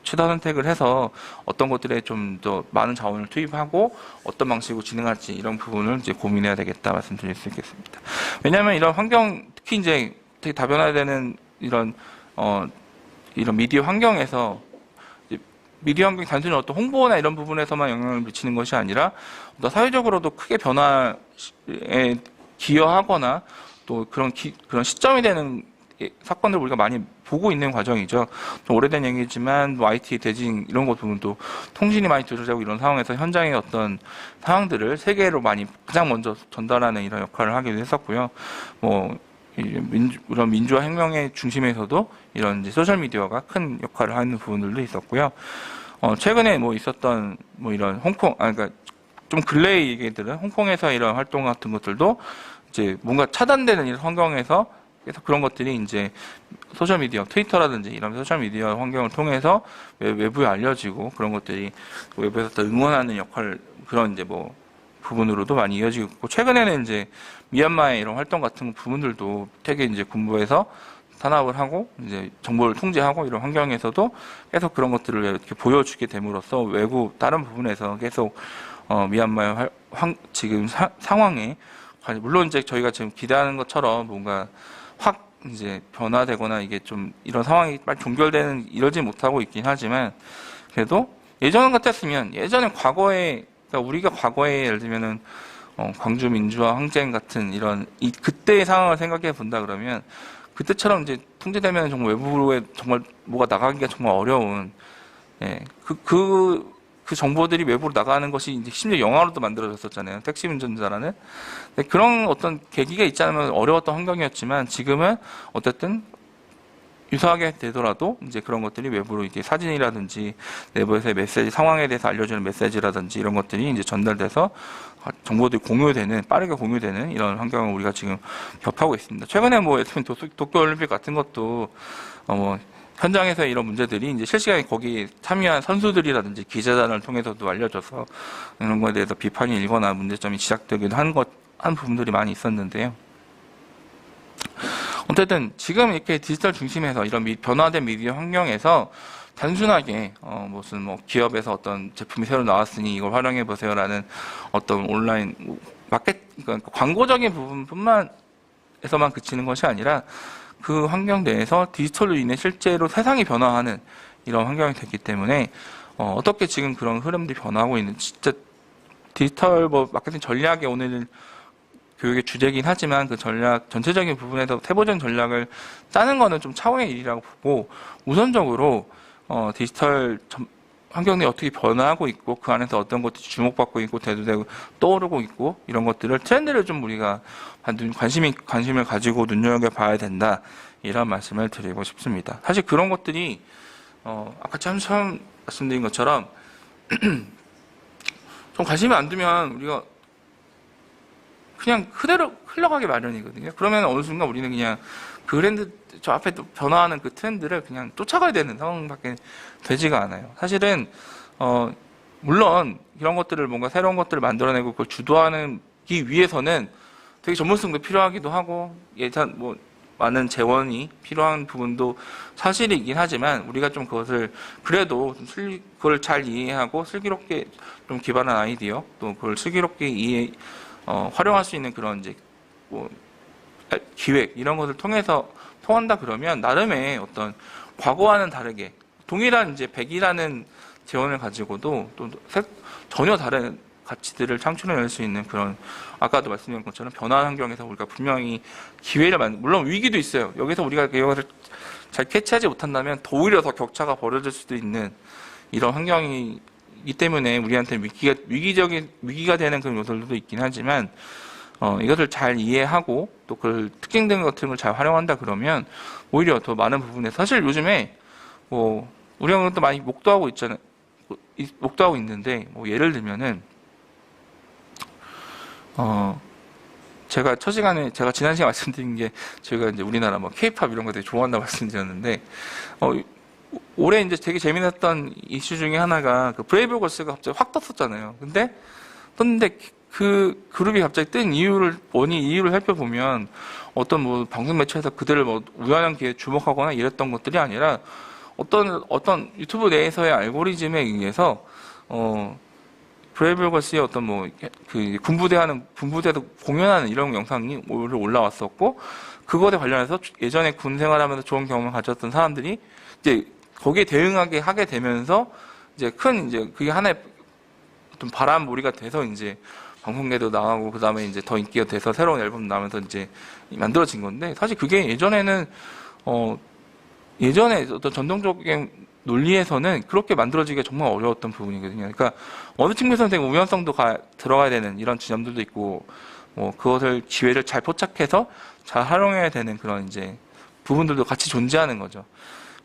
최다 선택을 해서 어떤 것들에 좀 더 많은 자원을 투입하고 어떤 방식으로 진행할지 이런 부분을 이제 고민해야 되겠다 말씀드릴 수 있겠습니다. 왜냐하면 이런 환경 특히 이제 되게 다변화되는 이런 미디어 환경에서 미디어 환경이 단순히 어떤 홍보나 이런 부분에서만 영향을 미치는 것이 아니라 또 사회적으로도 크게 변화에 기여하거나 또 그런 시점이 되는 사건들을 우리가 많이 보고 있는 과정이죠. 좀 오래된 얘기지만 뭐 IT 대진 이런 것 부분도 통신이 많이 두드러지고 이런 상황에서 현장의 어떤 상황들을 세계로 많이 가장 먼저 전달하는 이런 역할을 하기도 했었고요. 뭐 이런 민주화 혁명의 중심에서도 이런 이제 소셜 미디어가 큰 역할을 하는 부분들도 있었고요. 최근에 뭐 있었던 뭐 이런 그러니까 좀 근래의 얘기들은 홍콩에서 이런 활동 같은 것들도 이제 뭔가 차단되는 이런 환경에서 그래서 그런 것들이 이제 소셜미디어, 트위터라든지 이런 소셜미디어 환경을 통해서 외부에 알려지고 그런 것들이 외부에서 또 응원하는 역할, 그런 이제 뭐 부분으로도 많이 이어지고 있고, 최근에는 이제 미얀마의 이런 활동 같은 부분들도 되게 이제 군부에서 탄압을 하고 이제 정보를 통제하고 이런 환경에서도 계속 그런 것들을 이렇게 보여주게 됨으로써 외부 다른 부분에서 계속 미얀마의 지금 상황에 물론 이제 저희가 지금 기대하는 것처럼 뭔가 확 이제 변화되거나 이게 좀 이런 상황이 빨리 종결되는 이러지 못하고 있긴 하지만 그래도 예전 같았으면 예전에 과거에 그러니까 우리가 과거에 예를 들면은 광주 민주화 항쟁 같은 이런 그때의 상황을 생각해 본다 그러면 그때처럼 이제 통제되면 정말 외부에 정말 뭐가 나가기가 정말 어려운 그 정보들이 외부로 나가는 것이 이제 심지어 영화로도 만들어졌었잖아요. 택시 운전자라는. 그런 어떤 계기가 있지 않으면 어려웠던 환경이었지만 지금은 어쨌든 유사하게 되더라도 이제 그런 것들이 외부로 이제 사진이라든지 내부에서의 메시지, 상황에 대해서 알려주는 메시지라든지 이런 것들이 이제 전달돼서 정보들이 빠르게 공유되는 이런 환경을 우리가 지금 접하고 있습니다. 최근에 뭐 도쿄올림픽 같은 것도 현장에서 이런 문제들이 이제 실시간에 거기 참여한 선수들이라든지 기자단을 통해서도 알려져서 이런 거에 대해서 비판이 일거나 문제점이 지적되기도 한 부분들이 많이 있었는데요. 어쨌든 지금 이렇게 디지털 중심에서 이런 변화된 미디어 환경에서 단순하게 무슨 뭐 기업에서 어떤 제품이 새로 나왔으니 이걸 활용해 보세요라는 어떤 온라인 그러니까 광고적인 부분뿐만 에서만 그치는 것이 아니라 그 환경 내에서 디지털로 인해 실제로 세상이 변화하는 이런 환경이 됐기 때문에 어떻게 지금 그런 흐름들이 변화하고 있는 진짜 디지털 마케팅 전략이 오늘 교육의 주제이긴 하지만 그 전략 전체적인 부분에서 세부적인 전략을 짜는 거는 좀 차후의 일이라고 보고 우선적으로 디지털 환경 내에 어떻게 변화하고 있고 그 안에서 어떤 것들이 주목받고 있고 대두되고 떠오르고 있고 이런 것들을 트렌드를 좀 우리가 관심을 가지고 눈여겨봐야 된다 이런 말씀을 드리고 싶습니다. 사실 그런 것들이 아까 처음 말씀드린 것처럼 좀 관심이 안 두면 우리가 그냥 그대로 흘러가기 마련이거든요. 그러면 어느 순간 우리는 그냥 그 저 앞에 또 변화하는 그 트렌드를 그냥 쫓아가야 되는 상황밖에 되지가 않아요. 사실은 물론 이런 것들을 뭔가 새로운 것들을 만들어내고 그걸 주도하기 위해서는 되게 전문성도 필요하기도 하고 예산 많은 재원이 필요한 부분도 사실이긴 하지만 우리가 좀 그것을 그래도 그걸 잘 이해하고 슬기롭게 좀 기반한 아이디어 또 그걸 슬기롭게 활용할 수 있는 그런 이제 기획 이런 것을 통한다 그러면 나름의 어떤 과거와는 다르게 동일한 이제 100이라는 재원을 가지고도 또 전혀 다른 가치들을 창출해낼 수 있는 그런 아까도 말씀드린 것처럼 변화한 환경에서 우리가 분명히 기회를 물론 위기도 있어요. 여기서 우리가 이것을 잘 캐치하지 못한다면 오히려 더 격차가 벌어질 수도 있는 이런 환경이기 때문에 우리한테 위기가 되는 그런 요소들도 있긴 하지만 이것을 잘 이해하고 또 그 특징들 같은 걸 잘 활용한다 그러면 오히려 더 많은 부분에 사실 요즘에 우리가 그것도 많이 목도하고 있는데 예를 들면은 제가 제가 지난 시간에 말씀드린 게 저희가 이제 우리나라 뭐 케이팝 이런 거 되게 좋아한다고 말씀드렸는데 올해 이제 되게 재미났던 이슈 중에 하나가 그 브레이브 걸스가 갑자기 확 떴었잖아요. 떴는데 그 그룹이 갑자기 뜬 이유를 살펴보면 어떤 뭐 방송 매체에서 그들을 뭐 우연한 기회에 주목하거나 이랬던 것들이 아니라 어떤 유튜브 내에서의 알고리즘에 의해서 브레이브 걸스의 어떤 뭐 그 군부대에서 공연하는 이런 영상이 올라왔었고 그것에 관련해서 예전에 군 생활하면서 좋은 경험을 가졌던 사람들이 이제 거기에 대응하게 하게 되면서 이제 그게 하나의 어떤 바람몰이가 돼서 이제 방송계도 나가고 그 다음에 이제 더 인기가 돼서 새로운 앨범 나오면서 이제 만들어진 건데 사실 그게 예전에 어떤 전통적인 논리에서는 그렇게 만들어지기가 정말 어려웠던 부분이거든요. 그러니까 어느 측면에서는 되게 우연성도 들어가야 되는 이런 지점들도 있고 뭐 그것을 기회를 잘 포착해서 잘 활용해야 되는 그런 이제 부분들도 같이 존재하는 거죠.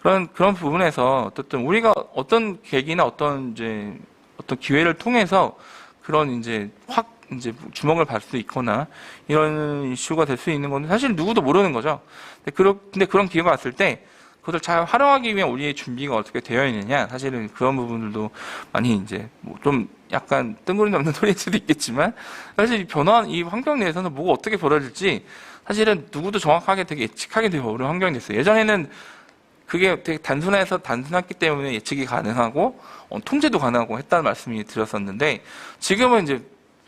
그런 부분에서 어쨌든 우리가 어떤 계기나 어떤 기회를 통해서 그런 이제 주목을 받을 수 있거나 이런 이슈가 될 수 있는 건 사실 누구도 모르는 거죠. 근데 그런 기회가 왔을 때 그것을 잘 활용하기 위한 우리의 준비가 어떻게 되어 있느냐 사실은 그런 부분들도 많이 이제 뭐 좀 약간 뜬구름 잡는 소리일 수도 있겠지만 사실 변화한 이 환경 내에서는 뭐가 어떻게 벌어질지 사실은 누구도 정확하게 되게 예측하기 되게 어려운 환경이 됐어요. 예전에는 그게 되게 단순했기 때문에 예측이 가능하고 통제도 가능하고 했다는 말씀이 드렸었는데 지금은 이제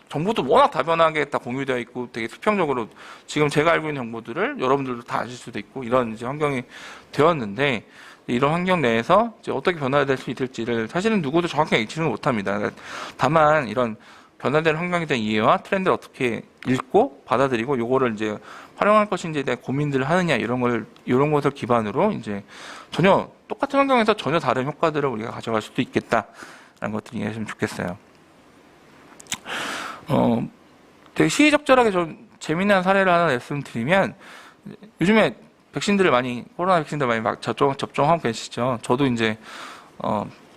정보도 워낙 다변하게 다 공유되어 있고 되게 수평적으로 지금 제가 알고 있는 정보들을 여러분들도 다 아실 수도 있고 이런 이제 환경이 되었는데 이런 환경 내에서 이제 어떻게 변화될 수 있을지를 사실은 누구도 정확하게 예측을 못합니다. 다만 이런 변화되는 환경에 대한 이해와 트렌드를 어떻게 읽고 받아들이고 요거를 이제 활용할 것인지에 대한 고민들을 하느냐 이런 것을 기반으로 이제 전혀 똑같은 환경에서 전혀 다른 효과들을 우리가 가져갈 수도 있겠다라는 것들을 이해했으면 좋겠어요. 되게 시의적절하게 좀 재미난 사례를 하나 말씀드리면 요즘에 코로나 백신들 많이 막 접종하고 계시죠. 저도 이제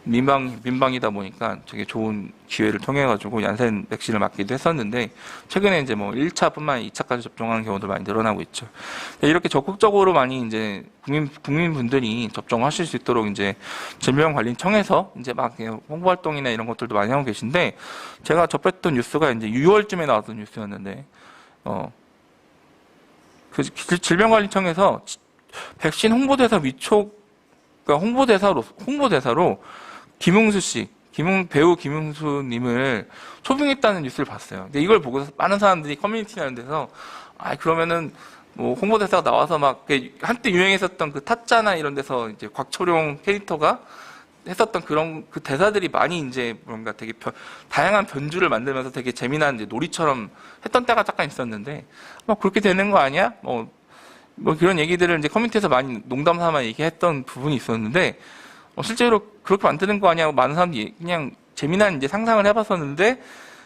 민방이다 보니까 되게 좋은 기회를 통해 가지고 얀센 백신을 맞기도 했었는데 최근에 이제 뭐 1차뿐만 아니라 2차까지 접종하는 경우도 많이 늘어나고 있죠. 이렇게 적극적으로 많이 이제 국민분들이 접종하실 수 있도록 이제 질병관리청에서 이제 막 홍보 활동이나 이런 것들도 많이 하고 계신데 제가 접했던 뉴스가 이제 6월쯤에 나왔던 뉴스였는데 그 질병관리청에서 백신 홍보대사 그러니까 홍보대사로 배우 김웅수님을 초빙했다는 뉴스를 봤어요. 근데 이걸 보고서 많은 사람들이 커뮤니티나 이런 데서 그러면은 뭐 홍보대사가 나와서 막 한때 유행했었던 그 타짜나 이런 데서 이제 곽철용 캐릭터가 했었던 그런 그 대사들이 많이 이제 뭔가 되게 다양한 변주를 만들면서 되게 재미난 이제 놀이처럼 했던 때가 잠깐 있었는데 뭐 그렇게 되는 거 아니야? 뭐 그런 얘기들을 이제 커뮤니티에서 많이 농담 삼아 얘기했던 부분이 있었는데 실제로 그렇게 만드는 거 아니냐고 많은 사람들이 그냥 재미난 이제 상상을 해봤었는데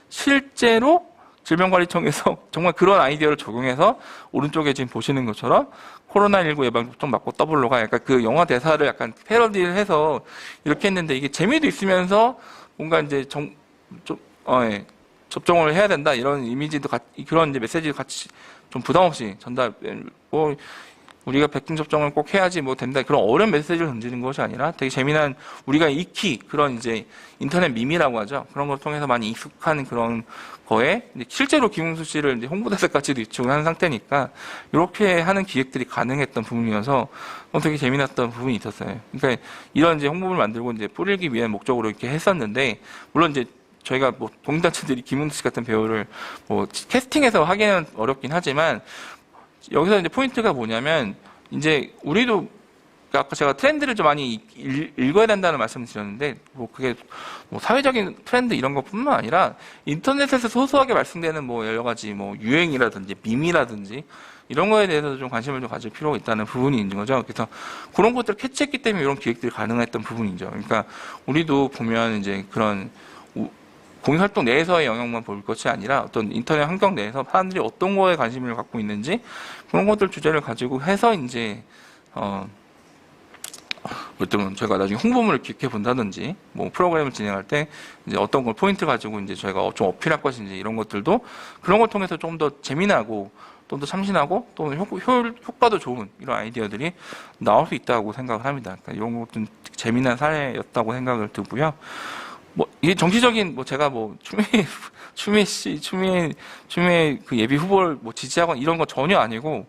실제로 질병관리청에서 정말 그런 아이디어를 적용해서 오른쪽에 지금 보시는 것처럼 코로나19 예방접종 맞고 더블로가 약간 그 영화 대사를 약간 패러디를 해서 이렇게 했는데 이게 재미도 있으면서 뭔가 이제 접종을 해야 된다 이런 이미지도 그런 이제 메시지도 같이 좀 부담 없이 우리가 백신 접종을 꼭 해야지 뭐 된다 그런 어려운 메시지를 던지는 것이 아니라 되게 재미난 우리가 익히 그런 이제 인터넷 밈이라고 하죠. 그런 걸 통해서 많이 익숙한 그런 거에 실제로 김웅수 씨를 이제 홍보대사까지도 유축을 하는 상태니까 이렇게 하는 기획들이 가능했던 부분이어서 되게 재미났던 부분이 있었어요. 그러니까 이런 이제 홍보를 만들고 이제 뿌리기 위한 목적으로 이렇게 했었는데 물론 이제 저희가 뭐 동단체들이 김웅수 씨 같은 배우를 뭐 캐스팅해서 하기는 어렵긴 하지만 여기서 이제 포인트가 뭐냐면 이제 우리도 아까 제가 트렌드를 좀 많이 읽어야 된다는 말씀을 드렸는데 뭐 그게 뭐 사회적인 트렌드 이런 것뿐만 아니라 인터넷에서 소소하게 말씀되는 뭐 여러 가지 뭐 유행이라든지 밈이라든지 이런 거에 대해서도 좀 관심을 좀 가질 필요가 있다는 부분이 있는 거죠. 그래서 그런 것들을 캐치했기 때문에 이런 기획들이 가능했던 부분이죠. 그러니까 우리도 보면 이제 그런 공익활동 내에서의 영역만 볼 것이 아니라 어떤 인터넷 환경 내에서 사람들이 어떤 거에 관심을 갖고 있는지 그런 것들 주제를 가지고 해서 이제 보통은 제가 나중에 홍보물을 기획해 본다든지, 뭐 프로그램을 진행할 때 이제 어떤 걸 포인트 가지고 이제 저희가 좀 어필할 것인지 이런 것들도 그런 걸 통해서 좀 더 재미나고 좀 더 참신하고 또 효과도 좋은 이런 아이디어들이 나올 수 있다고 생각을 합니다. 그러니까 이런 것도 재미난 사례였다고 생각을 들고요. 뭐 이게 정치적인 뭐 제가 뭐 추미애 그 예비 후보를 뭐 지지하거나 이런 거 전혀 아니고,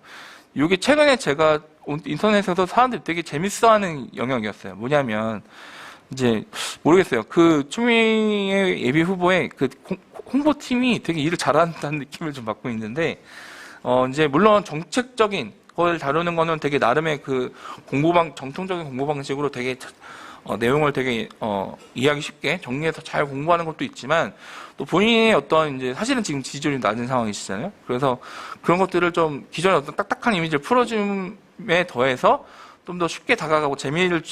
이게 최근에 제가 인터넷에서 사람들이 되게 재밌어하는 영역이었어요. 뭐냐면 이제 모르겠어요. 그 추미애 예비 후보의 그 홍보팀이 되게 일을 잘한다는 느낌을 좀 받고 있는데, 이제 물론 정책적인 걸 다루는 거는 되게 나름의 그 정통적인 공부 방식으로 되게 내용을 되게 이해하기 쉽게 정리해서 잘 공부하는 것도 있지만, 또 본인의 어떤 이제 사실은 지금 지지율이 낮은 상황이시잖아요. 그래서 그런 것들을 좀 기존의 어떤 딱딱한 이미지를 풀어줌에 더해서 좀 더 쉽게 다가가고 재미를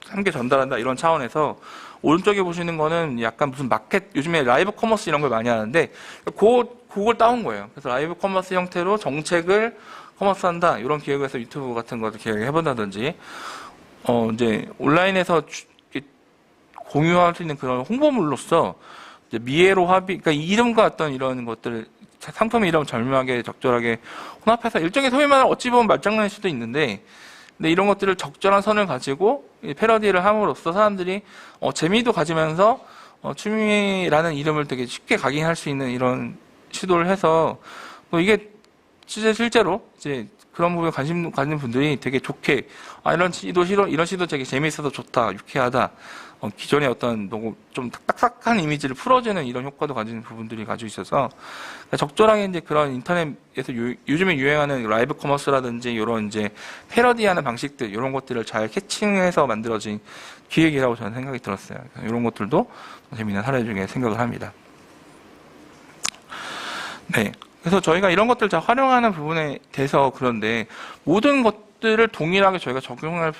함께 전달한다 이런 차원에서 오른쪽에 보시는 거는 약간 무슨 마켓, 요즘에 라이브 커머스 이런 걸 많이 하는데 그걸 따온 거예요. 그래서 라이브 커머스 형태로 정책을 커머스한다 이런 기획을 해서 유튜브 같은 것도 기획을 해본다든지, 이제 온라인에서 공유할 수 있는 그런 홍보물로서 이제 미에로 합의, 그러니까 이름과 어떤 이런 것들, 상품의 이름 절묘하게 적절하게 혼합해서 일종의 소위 말하는 어찌 보면 말장난일 수도 있는데, 근데 이런 것들을 적절한 선을 가지고 패러디를 함으로써 사람들이 재미도 가지면서 추미애라는 이름을 되게 쉽게 각인할 수 있는 이런 시도를 해서, 또 이게 실제로 이제 그런 부분에 관심 가진 분들이 되게 좋게, 이런 시도 되게 재미있어서 좋다, 유쾌하다, 기존의 어떤 좀 딱딱한 이미지를 풀어주는 이런 효과도 가진 부분들이 가지고 있어서, 적절하게 이제 그런 인터넷에서 요즘에 유행하는 라이브 커머스라든지 이런 이제 패러디하는 방식들, 이런 것들을 잘 캐칭해서 만들어진 기획이라고 저는 생각이 들었어요. 이런 것들도 재미있는 사례 중에 생각을 합니다. 네. 그래서 저희가 이런 것들을 잘 활용하는 부분에 대해서, 그런데 모든 것들을 동일하게 저희가 적용할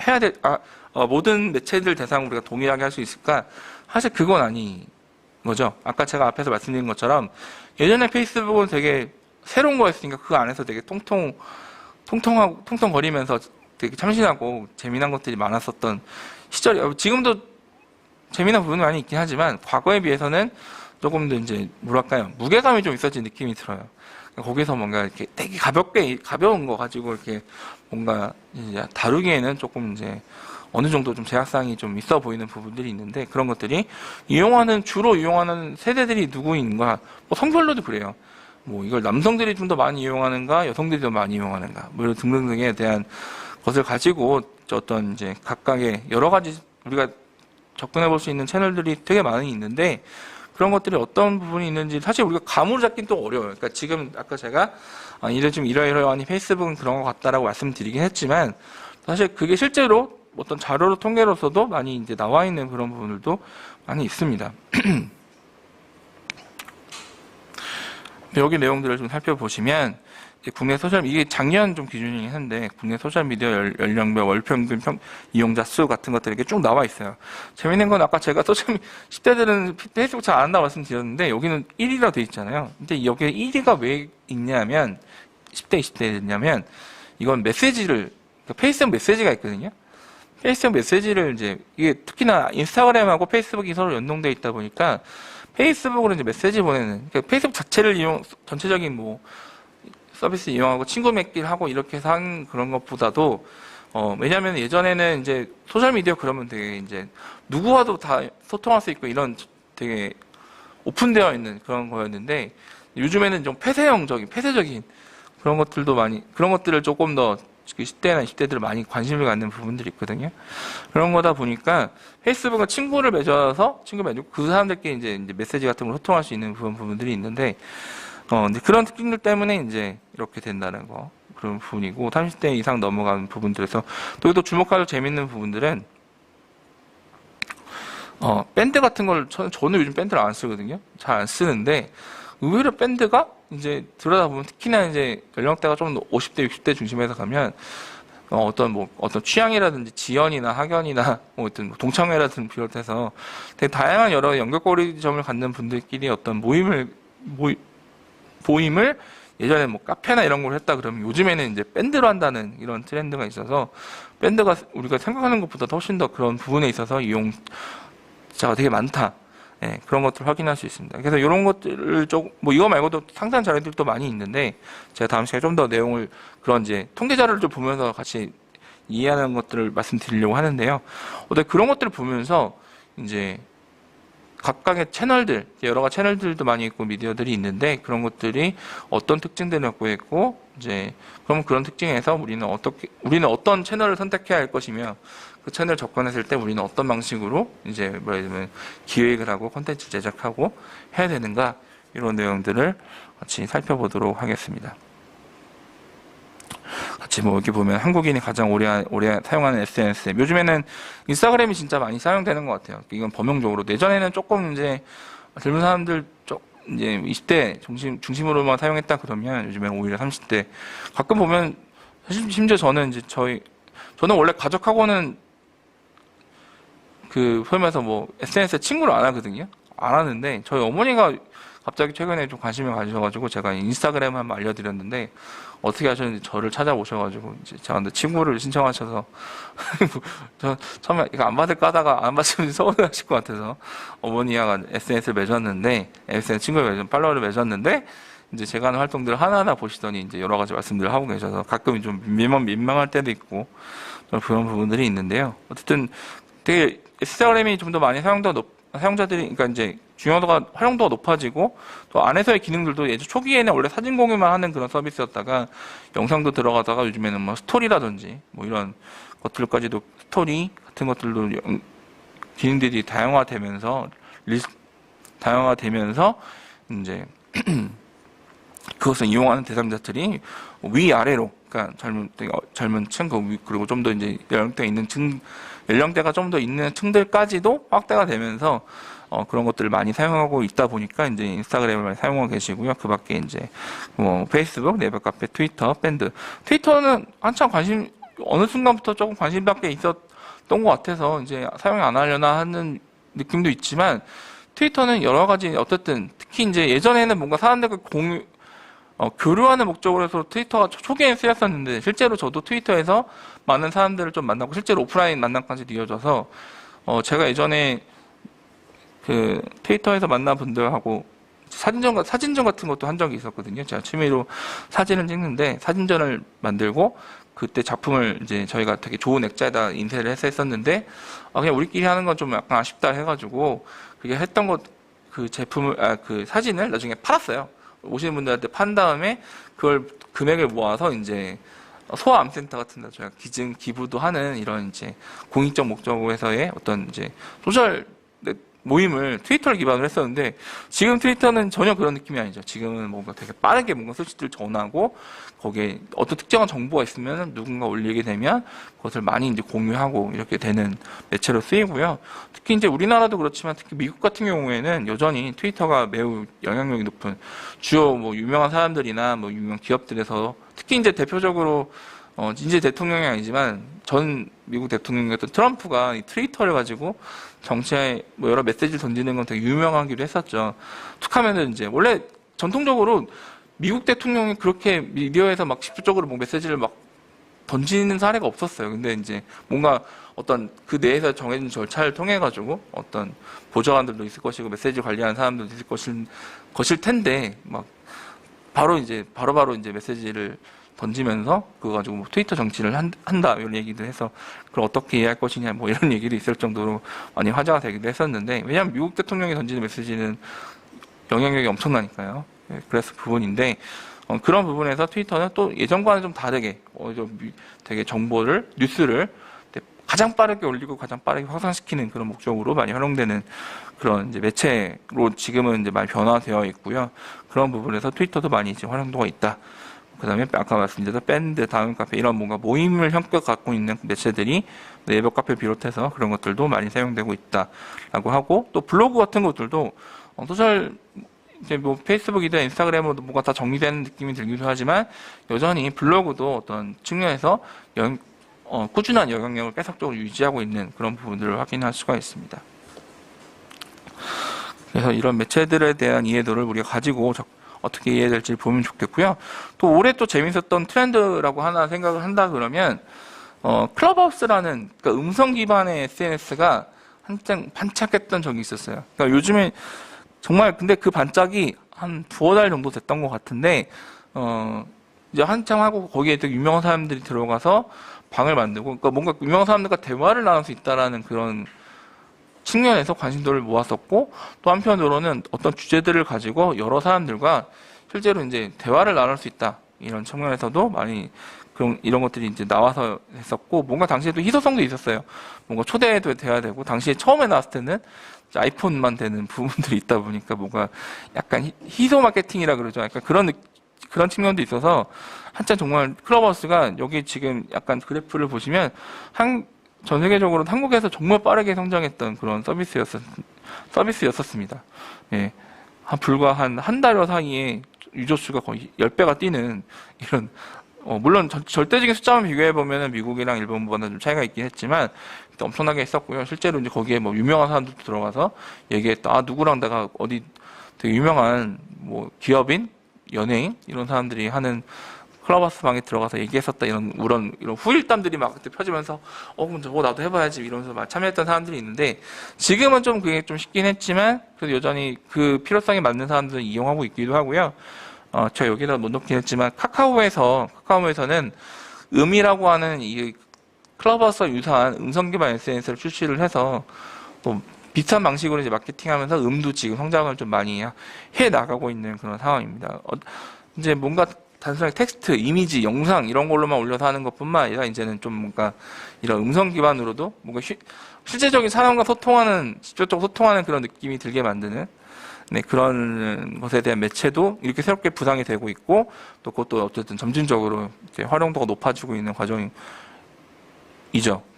해야 될, 모든 매체들 대상으로 우리가 동일하게 할 수 있을까? 사실 그건 아닌 거죠. 아까 제가 앞에서 말씀드린 것처럼 예전에 페이스북은 되게 새로운 거였으니까 그 안에서 되게 통통거리면서 되게 참신하고 재미난 것들이 많았었던 시절이, 지금도 재미난 부분이 많이 있긴 하지만 과거에 비해서는 조금 더 이제 뭐랄까요, 무게감이 좀 있어진 느낌이 들어요. 거기서 뭔가 이렇게 되게 가벼운 거 가지고 이렇게 뭔가 이제 다루기에는 조금 이제 어느 정도 좀 제약사항이 좀 있어 보이는 부분들이 있는데, 그런 것들이 주로 이용하는 세대들이 누구인가, 뭐 성별로도 그래요. 뭐 이걸 남성들이 좀 더 많이 이용하는가, 여성들이 더 많이 이용하는가, 뭐 이런 등등등에 대한 것을 가지고 어떤 이제 각각의 여러 가지 우리가 접근해 볼 수 있는 채널들이 되게 많이 있는데, 그런 것들이 어떤 부분이 있는지 사실 우리가 감으로 잡긴 또 어려워요. 그러니까 지금 아까 제가 이러이러하니 페이스북은 그런 것 같다라고 말씀드리긴 했지만, 사실 그게 실제로 어떤 자료로 통계로서도 많이 이제 나와 있는 그런 부분들도 많이 있습니다. 여기 내용들을 좀 살펴보시면, 국내 이게 작년 좀 기준이긴 한데, 국내 소셜미디어 연령별 월평균 이용자 수 같은 것들이 이렇게 쭉 나와 있어요. 재밌는 건 아까 제가 10대들은 페이스북 잘 안 한다고 말씀드렸는데, 여기는 1위라 돼 있잖아요. 근데 여기에 1위가 왜 있냐면, 10대, 20대에 있냐면, 이건 그러니까 페이스북 메시지가 있거든요. 페이스북 메시지를 이게 특히나 인스타그램하고 페이스북이 서로 연동되어 있다 보니까, 페이스북으로 이제 메시지 보내는, 그러니까 페이스북 자체를 전체적인 뭐, 서비스 이용하고 친구 맺기를 하고 이렇게 해서 한 그런 것보다도, 왜냐면 예전에는 이제 소셜미디어 그러면 되게 이제 누구와도 다 소통할 수 있고 이런 되게 오픈되어 있는 그런 거였는데, 요즘에는 좀 폐쇄적인 그런 것들을 조금 더 10대나 20대들 많이 관심을 갖는 부분들이 있거든요. 그런 거다 보니까 페이스북은 친구 맺고 그 사람들끼리 이제 메시지 같은 걸 소통할 수 있는 부분들이 있는데, 그런 특징들 때문에 이제 이렇게 된다는 거, 그런 부분이고, 30대 이상 넘어가는 부분들에서 또 주목할 재밌는 부분들은, 밴드 같은 걸, 저는 요즘 밴드를 안 쓰거든요. 잘 안 쓰는데, 의외로 밴드가 이제 들여다보면 특히나 이제 연령대가 좀 50대, 60대 중심에서 가면, 어떤 취향이라든지 지연이나 학연이나 어떤 동창회라든지 비롯해서 되게 다양한 여러 연결고리점을 갖는 분들끼리 어떤 모임을 예전에 뭐 카페나 이런 걸 했다 그러면 요즘에는 이제 밴드로 한다는 이런 트렌드가 있어서 밴드가 우리가 생각하는 것보다 훨씬 더 그런 부분에 있어서 이용자가 되게 많다. 예, 그런 것들을 확인할 수 있습니다. 그래서 이런 것들을 뭐 이거 말고도 상세한 자료들도 많이 있는데 제가 다음 시간에 좀 더 내용을 그런 이제 통계 자료를 좀 보면서 같이 이해하는 것들을 말씀드리려고 하는데요. 그런 것들을 보면서 이제 각각의 채널들, 여러 가지 채널들도 많이 있고 미디어들이 있는데 그런 것들이 어떤 특징들을 갖고 있고 이제 그럼 그런 특징에서 우리는 어떤 채널을 선택해야 할 것이며 그 채널을 접근했을 때 우리는 어떤 방식으로 이제 뭐 예를 들면 기획을 하고 콘텐츠 제작하고 해야 되는가 이런 내용들을 같이 살펴보도록 하겠습니다. 같이 뭐 이렇게 보면 한국인이 가장 오래 사용하는 SNS. 요즘에는 인스타그램이 진짜 많이 사용되는 것 같아요. 이건 범용적으로. 예전에는 조금 이제 젊은 사람들 이제 20대 중심으로만 사용했다 그러면 요즘에는 오히려 30대. 가끔 보면 심지어 저는 이제 저는 원래 가족하고는 소위 말해서 뭐 SNS에 친구를 안 하거든요. 안 하는데 저희 어머니가 갑자기 최근에 좀 관심을 가지셔가지고 제가 인스타그램 한번 알려드렸는데 어떻게 하셨는지 저를 찾아오셔가지고 이제 저한테 친구를 신청하셔서 저 처음에 이거 안 받을까 하다가 안 받으면 서운하실 것 같아서 어머니와 SNS를 맺었는데 SNS 친구를 팔로워를 맺었는데 이제 제가 하는 활동들을 하나하나 보시더니 이제 여러 가지 말씀들을 하고 계셔서 가끔 좀 민망할 때도 있고 그런 부분들이 있는데요. 어쨌든 되게 인스타그램이 좀 더 많이 사용자들이 그러니까 이제 활용도가 높아지고 또 안에서의 기능들도 예전 초기에는 원래 사진 공유만 하는 그런 서비스였다가 영상도 들어가다가 요즘에는 뭐 스토리라든지 뭐 이런 것들까지도 스토리 같은 것들도 기능들이 다양화되면서 이제 그것을 이용하는 대상자들이 위아래로 그러니까 젊은 층 그리고 좀 더 이제 연령대가 좀 더 있는 층들까지도 확대가 되면서 그런 것들을 많이 사용하고 있다 보니까 이제 인스타그램을 많이 사용하고 계시고요. 그 밖에 이제 뭐 페이스북, 네이버 카페, 트위터, 밴드. 트위터는 한참 어느 순간부터 조금 관심 밖에 있었던 것 같아서 이제 사용 안 하려나 하는 느낌도 있지만 트위터는 여러 가지 어쨌든 특히 이제 예전에는 뭔가 사람들과 교류하는 목적으로 해서 트위터가 초기에는 쓰였었는데 실제로 저도 트위터에서 많은 사람들을 좀 만나고 실제로 오프라인 만남까지도 이어져서 제가 예전에 그 트위터에서 만난 분들하고 사진전 같은 것도 한 적이 있었거든요. 제가 취미로 사진을 찍는데 사진전을 만들고 그때 작품을 이제 저희가 되게 좋은 액자에다 인쇄를 해서 했었는데 그냥 우리끼리 하는 건 좀 약간 아쉽다 해가지고 그게 했던 그 사진을 나중에 팔았어요. 오시는 분들한테 판 다음에 그걸 금액을 모아서 이제 소아암센터 같은 데 저희가 기부도 하는 이런 이제 공익적 목적으로 해서의 어떤 이제 소셜 모임을 트위터를 기반으로 했었는데 지금 트위터는 전혀 그런 느낌이 아니죠. 지금은 뭔가 되게 빠르게 뭔가 소식들을 전하고 거기에 어떤 특정한 정보가 있으면 누군가 올리게 되면 그것을 많이 이제 공유하고 이렇게 되는 매체로 쓰이고요. 특히 이제 우리나라도 그렇지만 특히 미국 같은 경우에는 여전히 트위터가 매우 영향력이 높은 주요 뭐 유명한 사람들이나 뭐 유명 기업들에서 특히 이제 대표적으로 이제 대통령이 아니지만 전 미국 대통령이었던 트럼프가 이 트위터를 가지고 정치에 뭐 여러 메시지를 던지는 건 되게 유명하기도 했었죠. 툭하면은 이제 원래 전통적으로 미국 대통령이 그렇게 미디어에서 막 직접적으로 뭐 메시지를 막 던지는 사례가 없었어요. 근데 이제 뭔가 어떤 그 내에서 정해진 절차를 통해 가지고 어떤 보좌관들도 있을 것이고 메시지 관리하는 사람들도 있을 것일 텐데 막 바로 이제 메시지를 던지면서 그거 가지고 뭐 트위터 정치를 한다 이런 얘기도 해서 그걸 어떻게 이해할 것이냐 뭐 이런 얘기도 있을 정도로 많이 화제가 되기도 했었는데 왜냐하면 미국 대통령이 던지는 메시지는 영향력이 엄청나니까요. 그래서 부분인데 그런 부분에서 트위터는 또 예전과는 좀 다르게 되게 뉴스를 가장 빠르게 올리고 가장 빠르게 확산시키는 그런 목적으로 많이 활용되는 그런 이제 매체로 지금은 이제 많이 변화되어 있고요. 그런 부분에서 트위터도 많이 이제 활용도가 있다. 그 다음에 아까 말씀드렸던 밴드, 다음 카페 이런 뭔가 모임을 형격 갖고 있는 매체들이 네이버 카페를 비롯해서 그런 것들도 많이 사용되고 있다라고 하고 또 블로그 같은 것들도 소셜 이제 뭐 페이스북이든 인스타그램으로 뭔가 다 정리되는 느낌이 들기도 하지만 여전히 블로그도 어떤 측면에서 꾸준한 영향력을 계속적으로 유지하고 있는 그런 부분들을 확인할 수가 있습니다. 그래서 이런 매체들에 대한 이해도를 우리가 가지고 어떻게 이해해야 될지 보면 좋겠고요. 또 올해 또 재밌었던 트렌드라고 하나 생각을 한다 그러면 클럽하우스라는 그러니까 음성 기반의 SNS가 한창 반짝했던 적이 있었어요. 그러니까 요즘에 정말 근데 그 반짝이 한 두어 달 정도 됐던 것 같은데 이제 한창 하고 거기에 되게 유명한 사람들이 들어가서 방을 만들고 그러니까 뭔가 유명한 사람들과 대화를 나눌 수 있다라는 그런 측면에서 관심도를 모았었고 또 한편으로는 어떤 주제들을 가지고 여러 사람들과 실제로 이제 대화를 나눌 수 있다 이런 측면에서도 많이 그런 이런 것들이 이제 나와서 했었고 뭔가 당시에도 희소성도 있었어요. 뭔가 초대도 돼야 되고 당시에 처음에 나왔을 때는 이제 아이폰만 되는 부분들이 있다 보니까 뭔가 약간 희소 마케팅이라 그러죠. 약간 그런 측면도 있어서 한참 정말 클럽하우스가 여기 지금 약간 그래프를 보시면 전 세계적으로 한국에서 정말 빠르게 성장했던 그런 서비스였었습니다. 예. 불과 한 달여 사이에 유저 수가 거의 10배가 뛰는 이런 물론 절대적인 숫자만 비교해 보면은 미국이랑 일본보다는 좀 차이가 있긴 했지만 엄청나게 했었고요. 실제로 이제 거기에 뭐 유명한 사람들도 들어가서 얘기했다. 아 누구랑 내가 어디 되게 유명한 뭐 기업인, 연예인 이런 사람들이 하는 클럽하우스 방에 들어가서 얘기했었다 이런 후일담들이 막 그때 펴지면서 그럼 저거 나도 해봐야지 이러면서 막 참여했던 사람들이 있는데 지금은 좀 그게 좀 쉽긴 했지만 그래도 여전히 그 필요성에 맞는 사람들은 이용하고 있기도 하고요. 제가 여기다 못 넣긴 했지만 카카오에서는 음이라고 하는 이 클럽하우스와 유사한 음성 기반 SNS를 출시를 해서 또 비슷한 방식으로 이제 마케팅하면서 음도 지금 성장을 좀 많이 해 나가고 있는 그런 상황입니다. 이제 뭔가 단순하게 텍스트, 이미지, 영상 이런 걸로만 올려서 하는 것뿐만 아니라 이제는 좀 뭔가 이런 음성 기반으로도 뭔가 실제적인 사람과 직접적으로 소통하는 그런 느낌이 들게 만드는 네, 그런 것에 대한 매체도 이렇게 새롭게 부상이 되고 있고 또 그것도 어쨌든 점진적으로 이제 활용도가 높아지고 있는 과정이죠.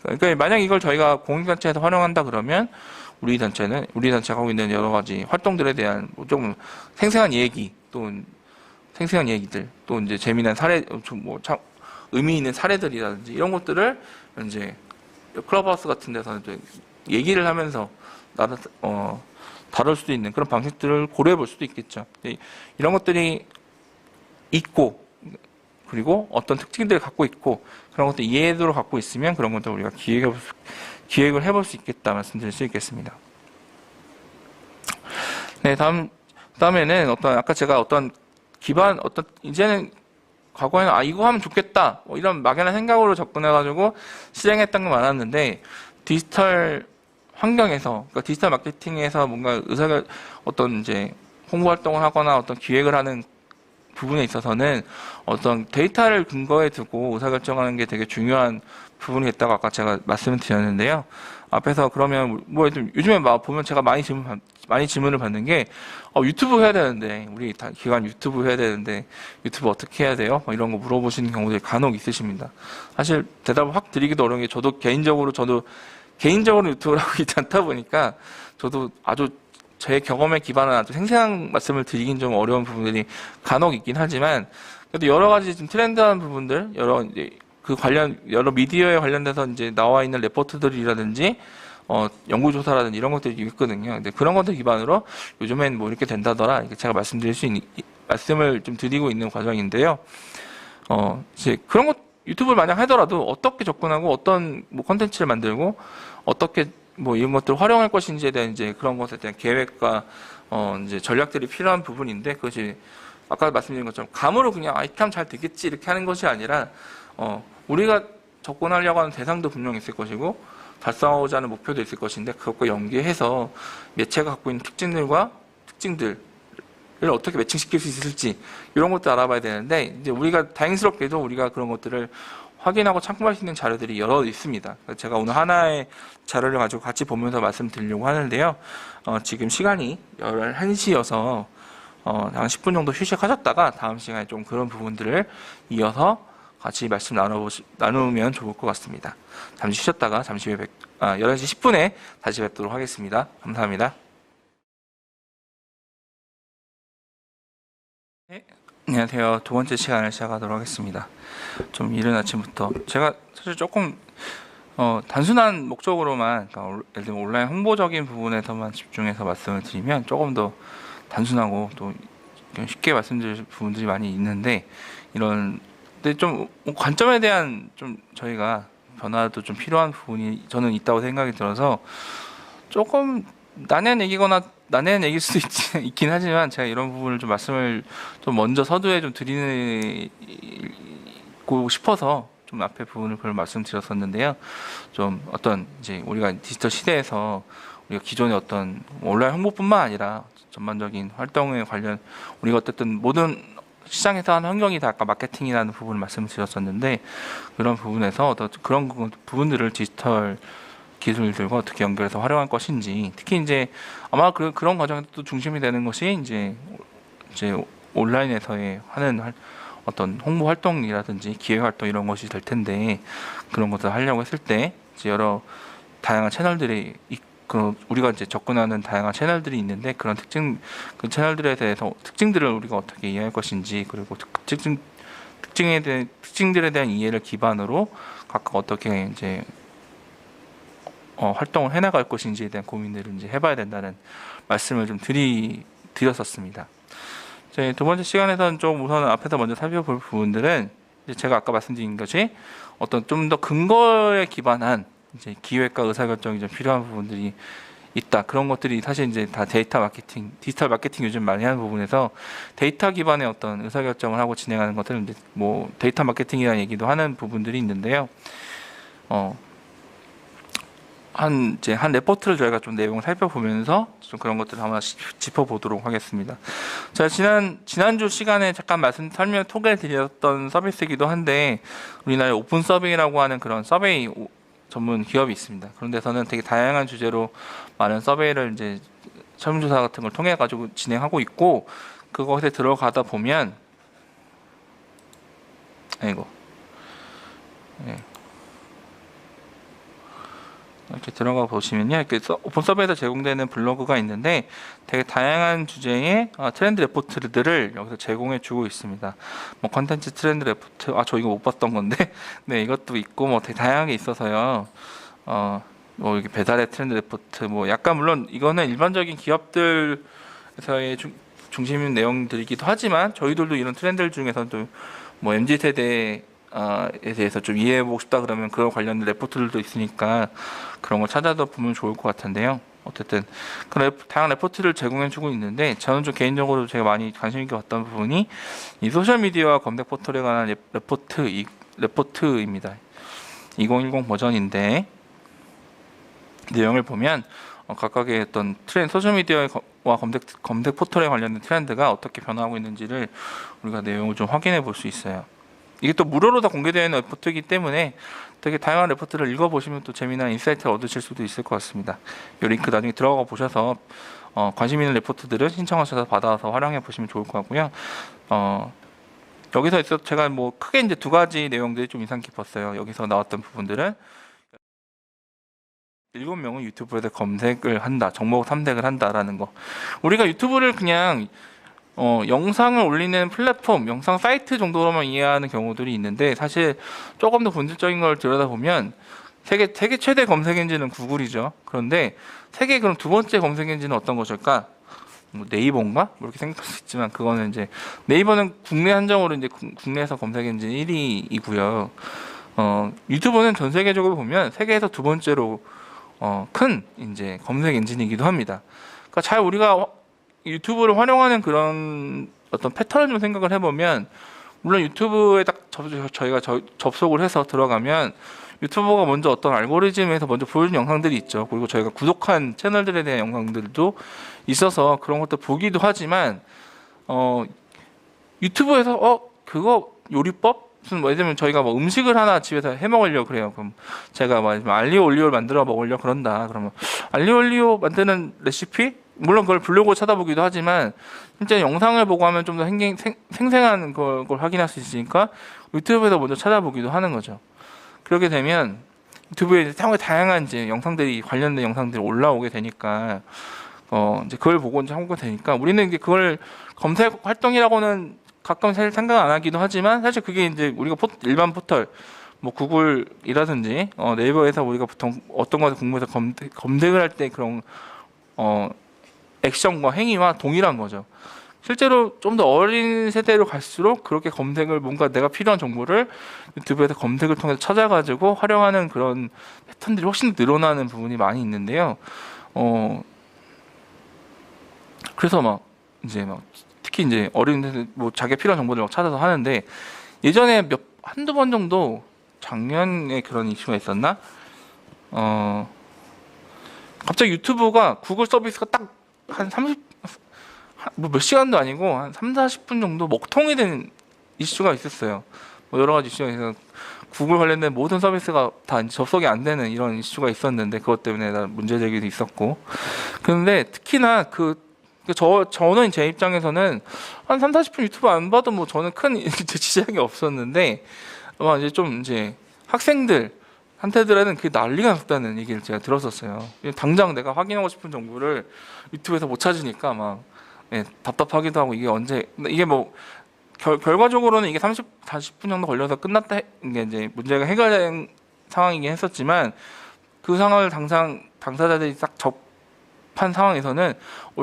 그러니까 만약 이걸 저희가 공익단체에서 활용한다 그러면 우리 단체가 하고 있는 여러 가지 활동들에 대한 좀 생생한 얘기들, 또 이제 재미난 사례, 의미 있는 사례들이라든지 이런 것들을 이제 클럽하우스 같은 데서 이제 얘기를 하면서 다룰 수도 있는 그런 방식들을 고려해 볼 수도 있겠죠. 이런 것들이 있고, 그리고 어떤 특징들을 갖고 있고, 그런 것들 이해도를 갖고 있으면 그런 것들 우리가 기획을 해볼 수 있겠다 말씀드릴 수 있겠습니다. 네, 다음에는 아까 제가 이제는 과거에는 이거 하면 좋겠다 이런 막연한 생각으로 접근해가지고 실행했던 건 많았는데 디지털 환경에서 그러니까 디지털 마케팅에서 뭔가 어떤 이제 홍보 활동을 하거나 어떤 기획을 하는 부분에 있어서는 어떤 데이터를 근거에 두고 의사결정하는 게 되게 중요한 부분이 있다고 아까 제가 말씀을 드렸는데요. 앞에서 그러면 요즘에 보면 제가 많이 질문을 받는 게 유튜브 해야 되는데 우리 기관 유튜브 해야 되는데 유튜브 어떻게 해야 돼요? 이런 거 물어보시는 경우들이 간혹 있으십니다. 사실 대답을 확 드리기도 어려운 게 저도 개인적으로 유튜브를 하고 있지 않다 보니까 저도 아주 제 경험에 기반한 아주 생생한 말씀을 드리긴 좀 어려운 부분들이 간혹 있긴 하지만 그래도 여러 가지 좀 트렌드한 부분들 여러 미디어에 관련돼서 이제 나와 있는 레포트들이라든지 연구조사라든지 이런 것들이 있거든요. 근데 그런 것들 기반으로 요즘엔 뭐 이렇게 된다더라 이렇게 제가 말씀을 좀 드리고 있는 과정인데요. 이제 그런 것 유튜브를 만약 하더라도 어떻게 접근하고 어떤 뭐 컨텐츠를 만들고 어떻게 뭐 이런 것들을 활용할 것인지에 대한 이제 그런 것에 대한 계획과 이제 전략들이 필요한 부분인데 그것이 아까 말씀드린 것처럼 감으로 그냥 이렇게 하면 잘 되겠지 이렇게 하는 것이 아니라 우리가 접근하려고 하는 대상도 분명히 있을 것이고 달성하고자 하는 목표도 있을 것인데 그것과 연계해서 매체가 갖고 있는 특징들을 어떻게 매칭시킬 수 있을지 이런 것도 알아봐야 되는데 이제 다행스럽게도 우리가 그런 것들을 확인하고 참고할 수 있는 자료들이 여러 있습니다. 제가 오늘 하나의 자료를 가지고 같이 보면서 말씀드리려고 하는데요. 지금 시간이 11시여서 한 10분 정도 휴식하셨다가 다음 시간에 좀 그런 부분들을 이어서 같이 말씀 나누면 좋을 것 같습니다. 잠시 쉬셨다가 11시 10분에 다시 뵙도록 하겠습니다. 감사합니다. 네. 안녕하세요. 두 번째 시간을 시작하도록 하겠습니다. 좀 이른 아침부터 제가 사실 조금 단순한 목적으로만 그러니까 예를 들면 온라인 홍보적인 부분에서만 집중해서 말씀을 드리면 조금 더 단순하고 또 쉽게 말씀드릴 부분들이 많이 있는데 근데 좀 관점에 대한 좀 저희가 변화도 좀 필요한 부분이 저는 있다고 생각이 들어서 조금 난해한 얘기일 수도 있긴 하지만 제가 이런 부분을 좀 말씀을 좀 먼저 서두에 좀 드리고 싶어서 좀 앞에 부분을 그걸 말씀드렸었는데요. 좀 어떤 이제 우리가 디지털 시대에서 우리가 기존의 어떤 온라인 홍보뿐만 아니라 전반적인 활동에 관련 우리가 어쨌든 모든 시장에서 하는 환경이 다 아까 마케팅이라는 부분을 말씀드렸었는데 그런 부분에서 어떤 그런 부분들을 디지털 기술들과 어떻게 연결해서 활용할 것인지 특히 이제 아마 그런 과정에서 또 중심이 되는 것이 이제 온라인에서의 어떤 홍보 활동이라든지 기획 활동 이런 것이 될 텐데 그런 것을 하려고 했을 때 이제 여러 다양한 채널들이 우리가 이제 접근하는 다양한 채널들이 있는데 그 채널들에 대해서 특징들을 우리가 어떻게 이해할 것인지 그리고 특징들에 대한 이해를 기반으로 각각 어떻게 이제 활동을 해나갈 것인지에 대한 고민들을 이제 해봐야 된다는 말씀을 좀 드렸었습니다. 두 번째 시간에서는 좀 우선 앞에서 먼저 살펴볼 부분들은 이제 제가 아까 말씀드린 것이 어떤 좀 더 근거에 기반한 이제 기획과 의사결정이 좀 필요한 부분들이 있다. 그런 것들이 사실 이제 다 디지털 마케팅 요즘 많이 하는 부분에서 데이터 기반의 어떤 의사결정을 하고 진행하는 것들은 이제 뭐 데이터 마케팅이라는 얘기도 하는 부분들이 있는데요. 한 레포트를 저희가 좀 내용을 살펴보면서 좀 그런 것들을 한번 짚어보도록 하겠습니다. 제가 지난주 시간에 잠깐 소개해 드렸던 서비스이기도 한데 우리나라에 오픈 서베이라고 하는 그런 서베이 전문 기업이 있습니다. 그런 데서는 되게 다양한 주제로 많은 서베이를 이제 설문조사 같은 걸 통해 가지고 진행하고 있고 그것에 들어가다 보면 이렇게 들어가 보시면요, 이렇게 오픈 서베이에서 제공되는 블로그가 있는데 되게 다양한 주제의 트렌드 레포트들을 여기서 제공해 주고 있습니다. 뭐 컨텐츠 트렌드 레포트, 저 이거 못 봤던 건데, 네 이것도 있고 뭐 되게 다양하게 있어서요. 뭐 이게 배달의 트렌드 레포트, 뭐 약간 물론 이거는 일반적인 기업들에서의 중심 내용들이기도 하지만 저희들도 이런 트렌드들 중에서도 뭐 MZ 세대 에 대해서 좀 이해해보고 싶다 그러면 그런 관련된 레포트들도 있으니까 그런 걸 찾아서 보면 좋을 것 같은데요. 어쨌든 다양한 레포트를 제공해주고 있는데 저는 좀 개인적으로 제가 많이 관심 있게 봤던 부분이 이 소셜미디어와 검색 포털에 관한 레포트입니다. 2010 버전인데 내용을 보면 각각의 어떤 소셜미디어와 검색 포털에 관련된 트렌드가 어떻게 변화하고 있는지를 우리가 내용을 좀 확인해 볼 수 있어요. 이게 또 무료로 다 공개되어 있는 레포트이기 때문에 되게 다양한 레포트를 읽어보시면 또 재미난 인사이트를 얻으실 수도 있을 것 같습니다. 이 링크 나중에 들어가 보셔서 관심 있는 레포트들을 신청하셔서 받아서 활용해 보시면 좋을 것 같고요. 여기서 있어서 제가 뭐 크게 이제 두 가지 내용들이 좀 인상 깊었어요. 여기서 나왔던 부분들은 7명은 유튜브에서 검색을 한다, 정보 탐색을 한다라는 거. 우리가 유튜브를 그냥 영상을 올리는 플랫폼, 영상 사이트 정도로만 이해하는 경우들이 있는데 사실 조금 더 본질적인 걸 들여다보면 세계 최대 검색 엔진은 구글이죠. 그런데 세계 그럼 두 번째 검색 엔진은 어떤 것일까? 뭐 네이버인가? 뭐 이렇게 생각할 수 있지만 그거는 이제 네이버는 국내 한정으로 이제 국내에서 검색 엔진 1위이고요. 유튜브는 전 세계적으로 보면 세계에서 두 번째로 큰 이제 검색 엔진이기도 합니다. 그러니까 우리가 유튜브를 활용하는 그런 어떤 패턴을 좀 생각을 해보면 물론 유튜브에 딱 저희가 접속을 해서 들어가면 유튜버가 먼저 어떤 알고리즘에서 먼저 보여준 영상들이 있죠. 그리고 저희가 구독한 채널들에 대한 영상들도 있어서 그런 것도 보기도 하지만 유튜브에서 그거 요리법? 무슨 뭐 예를 들면 저희가 뭐 음식을 하나 집에서 해 먹으려고 그래요. 그럼 제가 알리오 올리오를 만들어 먹으려고 그런다. 그러면 알리오 올리오 만드는 레시피? 물론 그걸 블로그로 찾아보기도 하지만 진짜 영상을 보고 하면 좀 더 생생한 걸 확인할 수 있으니까 유튜브에서 먼저 찾아보기도 하는 거죠. 그렇게 되면 유튜브에 상당히 다양한 이제 영상들이 관련된 영상들이 올라오게 되니까 이제 그걸 보고 이제 하게 되니까 우리는 이제 그걸 검색 활동이라고는 가끔 사실 생각 안 하기도 하지만 사실 그게 이제 우리가 일반 포털 뭐 구글이라든지 네이버에서 우리가 보통 어떤 것을 궁금해서 검색을 할 때 그런 액션과 행위와 동일한 거죠. 실제로 좀 더 어린 세대로 갈수록 그렇게 검색을 뭔가 내가 필요한 정보를 유튜브에서 검색을 통해서 찾아가지고 활용하는 그런 패턴들이 훨씬 늘어나는 부분이 많이 있는데요. 그래서 막 이제 막 특히 이제 어린 세대 뭐 자기 필요한 정보를 막 찾아서 하는데 예전에 한두 번 정도 작년에 그런 이슈가 있었나? 갑자기 유튜브가 구글 서비스가 딱 한 30몇 시간도 아니고 한 3, 40분 정도 먹통이 된 이슈가 있었어요. 뭐 여러 가지 이슈가 있어서 구글 관련된 모든 서비스가 다 이제 접속이 안 되는 이런 이슈가 있었는데 그것 때문에 문제 제기도 있었고. 그런데 특히나 저는 제 입장에서는 한 3, 40분 유튜브 안 봐도 뭐 저는 큰 지장이 없었는데 아마 이제 좀 이제 학생들한테는 그게 난리가 났다는 얘기를 제가 들었었어요. 당장 내가 확인하고 싶은 정보를 유튜브에서 못 찾으니까 막 답답하기도 하고 이게 뭐 결과적으로는 이게 40분 정도 걸려서 끝났다 이게 이제 문제가 해결된 상황이긴 했었지만 그 상황을 당사자들이 딱 접한 상황에서는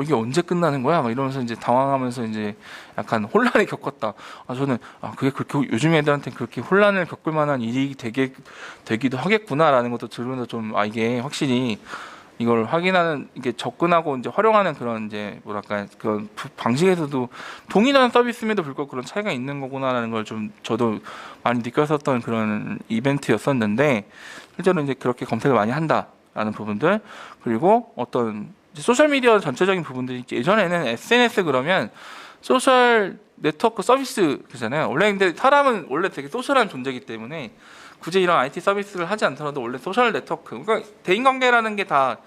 이게 언제 끝나는 거야? 막 이러면서 이제 당황하면서 이제 약간 혼란을 겪었다. 저는 그게 그렇게 요즘 애들한테 그렇게 혼란을 겪을 만한 일이 되기도 하겠구나라는 것도 들으면서 좀 이게 확실히 이걸 확인하는 이게 접근하고 이제 활용하는 그런 이제 뭐랄까 그런 방식에서도 동일한 서비스임에도 불구하고 그런 차이가 있는 거구나라는 걸 좀 저도 많이 느꼈었던 그런 이벤트였었는데 실제로 이제 그렇게 검색을 많이 한다라는 부분들 그리고 어떤 소셜 미디어 전체적인 부분들이 예전에는 SNS 그러면 소셜 네트워크 서비스잖아요. 원래 근데 사람은 원래 되게 소셜한 존재이기 때문에 굳이 이런 IT 서비스를 하지 않더라도 원래 소셜 네트워크, 그러니까 대인관계라는 게 다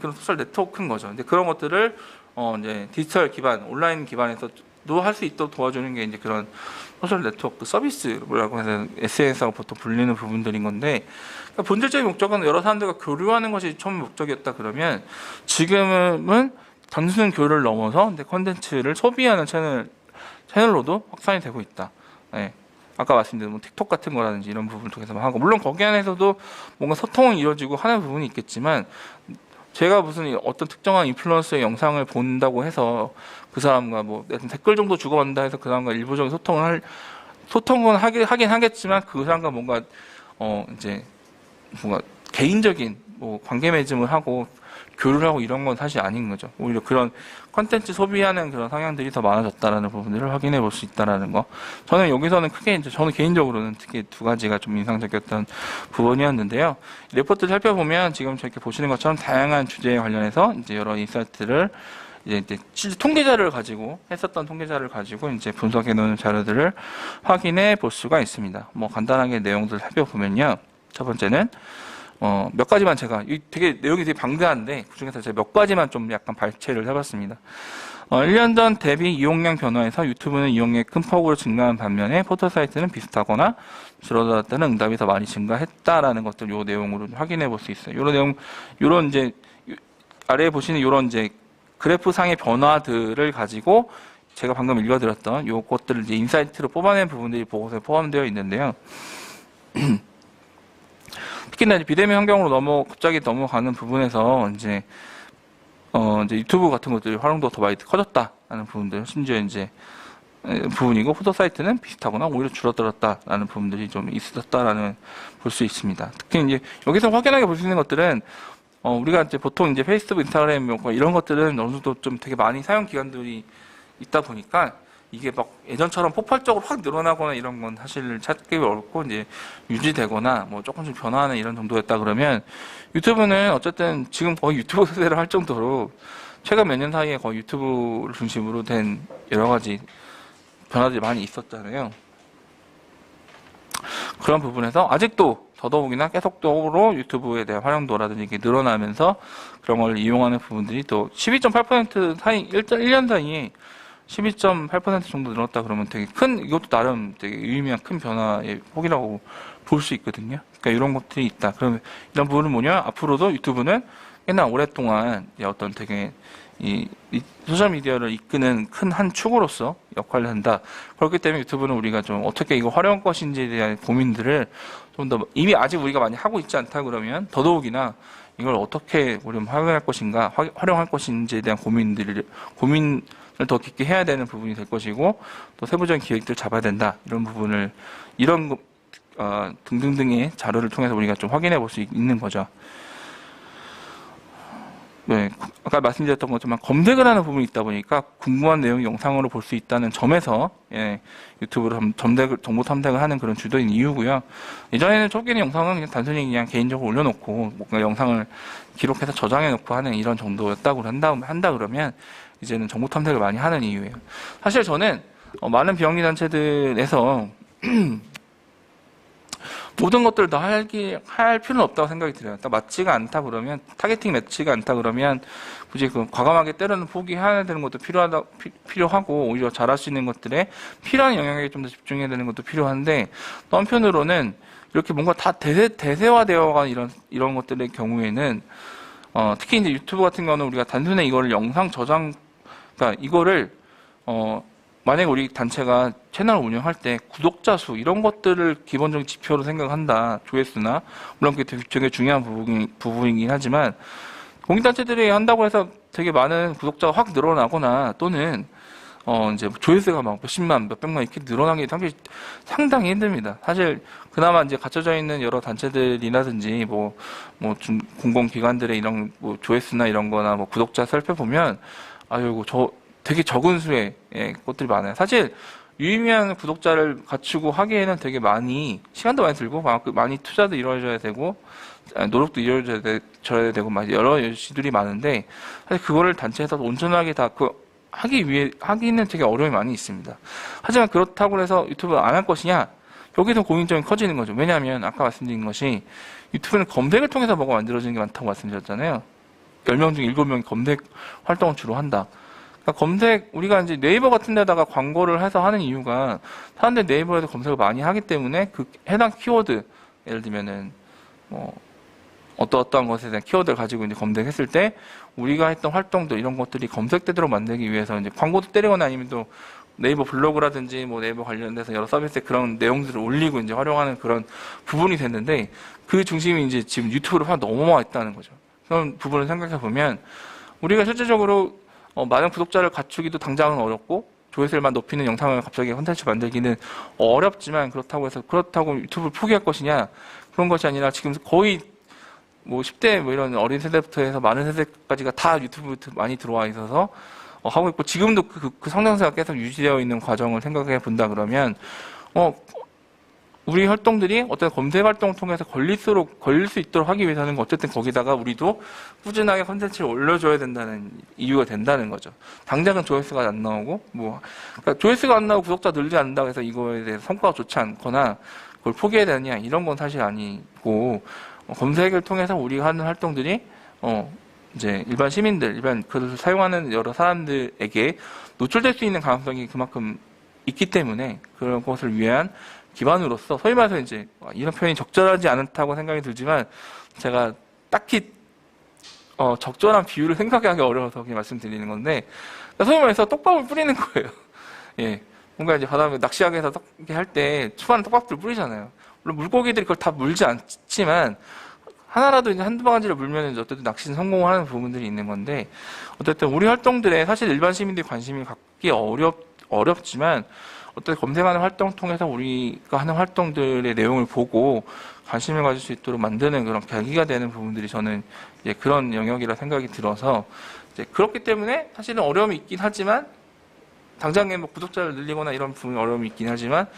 그런 소셜 네트워크인 거죠. 근데 그런 것들을 이제 디지털 기반, 온라인 기반에서도 할 수 있도록 도와주는 게 이제 그런 소셜 네트워크 서비스라고 해서 SNS라고 보통 불리는 부분들인 건데 그러니까 본질적인 목적은 여러 사람들과 교류하는 것이 처음 목적이었다 그러면 지금은 단순한 교류를 넘어서 콘텐츠를 소비하는 채널로도 확산이 되고 있다. 네. 아까 말씀드린 뭐 틱톡 같은 거라든지 이런 부분을 통해서 하고 물론 거기 안에서도 뭔가 소통이 이루어지고 하는 부분이 있겠지만 제가 무슨 어떤 특정한 인플루언서의 영상을 본다고 해서 그 사람과 뭐 댓글 정도 주고받는다 해서 그 사람과 일부적인 소통은 하긴 하겠지만 그 사람과 뭔가 이제 뭔가 개인적인 뭐 관계 맺음을 하고 교류를 하고 이런 건 사실 아닌 거죠. 오히려 그런 컨텐츠 소비하는 그런 성향들이 더 많아졌다라는 부분들을 확인해 볼 수 있다라는 거. 저는 여기서는 크게 이제 저는 개인적으로는 특히 두 가지가 좀 인상적이었던 부분이었는데요. 레포트를 살펴보면 지금 저렇게 보시는 것처럼 다양한 주제에 관련해서 이제 여러 인사이트를 이제 실제 통계자를 가지고 했었던 통계자를 가지고 이제 분석해 놓은 자료들을 확인해 볼 수가 있습니다. 뭐 간단하게 내용들 살펴보면요. 첫 번째는 몇 가지만 제가 되게 내용이 되게 방대한데 그중에서 제가 몇 가지만 좀 약간 발췌를 해봤습니다. 1년 전 대비 이용량 변화에서 유튜브는 이용량이 큰 폭으로 증가한 반면에 포털 사이트는 비슷하거나 줄어들었다는 응답이 더 많이 증가했다라는 것들 요 내용으로 확인해 볼 수 있어요. 요런 이제 아래에 보시는 요런 이제 그래프 상의 변화들을 가지고 제가 방금 읽어드렸던 요것들을 이제 인사이트로 뽑아낸 부분들이 보고서에 포함되어 있는데요. 특히나 이제 비대면 환경으로 갑자기 넘어가는 부분에서 이제 유튜브 같은 것들이 활용도가 더 많이 커졌다라는 부분들, 심지어 이제 부분이고 포털 사이트는 비슷하거나 오히려 줄어들었다라는 부분들이 좀 있었다라는 볼 수 있습니다. 특히 이제 여기서 확연하게 볼 수 있는 것들은 우리가 이제 보통 이제 페이스북, 인스타그램 뭐 이런 것들은 어느 정도 좀 되게 많이 사용 기간들이 있다 보니까 이게 막 예전처럼 폭발적으로 확 늘어나거나 이런 건 사실 찾기 어렵고 이제 유지되거나 뭐 조금씩 변화하는 이런 정도였다 그러면 유튜브는 어쨌든 지금 거의 유튜브 세대를 할 정도로 최근 몇 년 사이에 거의 유튜브를 중심으로 된 여러 가지 변화들이 많이 있었잖아요. 그런 부분에서 아직도 더더욱이나 계속적으로 유튜브에 대한 활용도라든지 이게 늘어나면서 그런 걸 이용하는 부분들이 또 12.8% 사이 1년 사이에 12.8% 정도 늘었다 그러면 되게 이것도 나름 되게 의미한 큰 변화의 폭이라고 볼 수 있거든요. 그러니까 이런 것들이 있다. 그러면 이런 부분은 뭐냐? 앞으로도 유튜브는 꽤나 오랫동안 어떤 되게 이 소셜미디어를 이끄는 큰 한 축으로서 역할을 한다. 그렇기 때문에 유튜브는 우리가 좀 어떻게 이거 활용할 것인지에 대한 고민들을 좀 더 이미 아직 우리가 많이 하고 있지 않다 그러면 더더욱이나 이걸 어떻게 우리가 활용할 것인가, 활용할 것인지에 대한 고민 더 깊게 해야 되는 부분이 될 것이고 또 세부적인 기획들을 잡아야 된다 이런 부분을 등등등의 자료를 통해서 우리가 좀 확인해 볼 수 있는 거죠. 네, 아까 말씀드렸던 것처럼 검색을 하는 부분이 있다 보니까 궁금한 내용이 영상으로 볼 수 있다는 점에서 유튜브로 정보 탐색을 하는 그런 주도인 이유고요. 예전에는 초기에는 영상은 그냥 단순히 그냥 개인적으로 올려놓고 뭔가 영상을 기록해서 저장해놓고 하는 이런 정도였다고 한다 그러면 이제는 정보 탐색을 많이 하는 이유예요. 사실 저는 많은 비영리 단체들에서 모든 것들을 다 할 필요는 없다고 생각이 들어요. 딱 맞지가 않다 그러면, 타겟팅 매치가 않다 그러면, 굳이 과감하게 때로는 포기해야 되는 것도 필요하고, 오히려 잘할 수 있는 것들에 필요한 영역에 좀 더 집중해야 되는 것도 필요한데, 또 한편으로는, 이렇게 뭔가 다 대세화되어간 이런 것들의 경우에는, 특히 이제 유튜브 같은 경우는 우리가 단순히 이거를 영상 저장, 그러니까 이거를, 만약에 우리 단체가 채널을 운영할 때 구독자 수 이런 것들을 기본적인 지표로 생각한다. 조회수나 물론 그게 되게 중요한 부분이긴 하지만 공익단체들이 한다고 해서 되게 많은 구독자가 확 늘어나거나 또는 이제 조회수가 막 몇십만, 몇백만 이렇게 늘어나는 게 상당히 힘듭니다. 사실 그나마 이제 갖춰져 있는 여러 단체들이라든지 공공기관들의 이런 조회수나 이런 거나 구독자 살펴보면 아이고 되게 적은 수의 것들이 많아요. 사실 유의미한 구독자를 갖추고 하기에는 되게 많이 시간도 많이 들고 많이 투자도 이루어져야 되고 노력도 이루어져야 되고 여러 시들이 많은데 사실 그거를 단체에서 온전하게 다 하기는 되게 어려움이 많이 있습니다. 하지만 그렇다고 해서 유튜브를 안 할 것이냐? 여기서 고민점이 커지는 거죠. 왜냐하면 아까 말씀드린 것이 유튜브는 검색을 통해서 뭐가 만들어지는 게 많다고 말씀드렸잖아요. 10명 중 7명이 검색 활동을 주로 한다. 우리가 이제 네이버 같은 데다가 광고를 해서 하는 이유가 사람들이 네이버에서 검색을 많이 하기 때문에 그 해당 키워드, 예를 들면은, 어떠한 것에 대한 키워드를 가지고 이제 검색했을 때 우리가 했던 활동들 이런 것들이 검색되도록 만들기 위해서 이제 광고도 때리거나 아니면 또 네이버 블로그라든지 네이버 관련돼서 여러 서비스에 그런 내용들을 올리고 이제 활용하는 그런 부분이 됐는데 그 중심이 이제 지금 유튜브로 확 넘어와 있다는 거죠. 그런 부분을 생각해 보면 우리가 실질적으로 많은 구독자를 갖추기도 당장은 어렵고 조회수만 높이는 영상을 갑자기 콘텐츠 만들기는 어렵지만 그렇다고 유튜브를 포기할 것이냐 그런 것이 아니라 지금 거의 10대 이런 어린 세대부터 해서 많은 세대까지가 다 유튜브 많이 들어와 있어서 하고 있고 지금도 그 성장세가 계속 유지되어 있는 과정을 생각해 본다 그러면 우리 활동들이 어떤 검색 활동을 통해서 걸릴 수 있도록 하기 위해서는 어쨌든 거기다가 우리도 꾸준하게 콘텐츠를 올려줘야 된다는 이유가 된다는 거죠. 당장은 조회수가 안 나오고, 그러니까 조회수가 안 나오고 구독자 늘지 않는다고 해서 이거에 대해서 성과가 좋지 않거나 그걸 포기해야 되느냐, 이런 건 사실 아니고, 검색을 통해서 우리가 하는 활동들이, 이제 일반 시민들, 그것을 사용하는 여러 사람들에게 노출될 수 있는 가능성이 그만큼 있기 때문에 그런 것을 위한 기반으로서 소위 말해서 이제 이런 표현이 적절하지 않다고 생각이 들지만 제가 딱히 적절한 비유를 생각하기 어려워서 그냥 말씀드리는 건데 소위 말해서 떡밥을 뿌리는 거예요. 예, 뭔가 이제 바다에 낚시하기에서 할 때 수많은 떡밥들 뿌리잖아요. 물론 물고기들이 그걸 다 물지 않지만 하나라도 이제 한두 바가지를 물면 이제 어쨌든 낚시는 성공하는 부분들이 있는 건데 어쨌든 우리 활동들에 사실 일반 시민들이 관심을 갖기 어렵지만 어떤 검색하는 활동 통해서 우리가 하는 활동들의 내용을 보고 관심을 가질 수 있도록 만드는 그런 계기가 되는 부분들이 저는 이제 그런 영역이라 생각이 들어서 이제 그렇기 때문에 사실은 어려움이 있긴 하지만 당장에 구독자를 늘리거나 이런 부분이 어려움이 있긴 하지만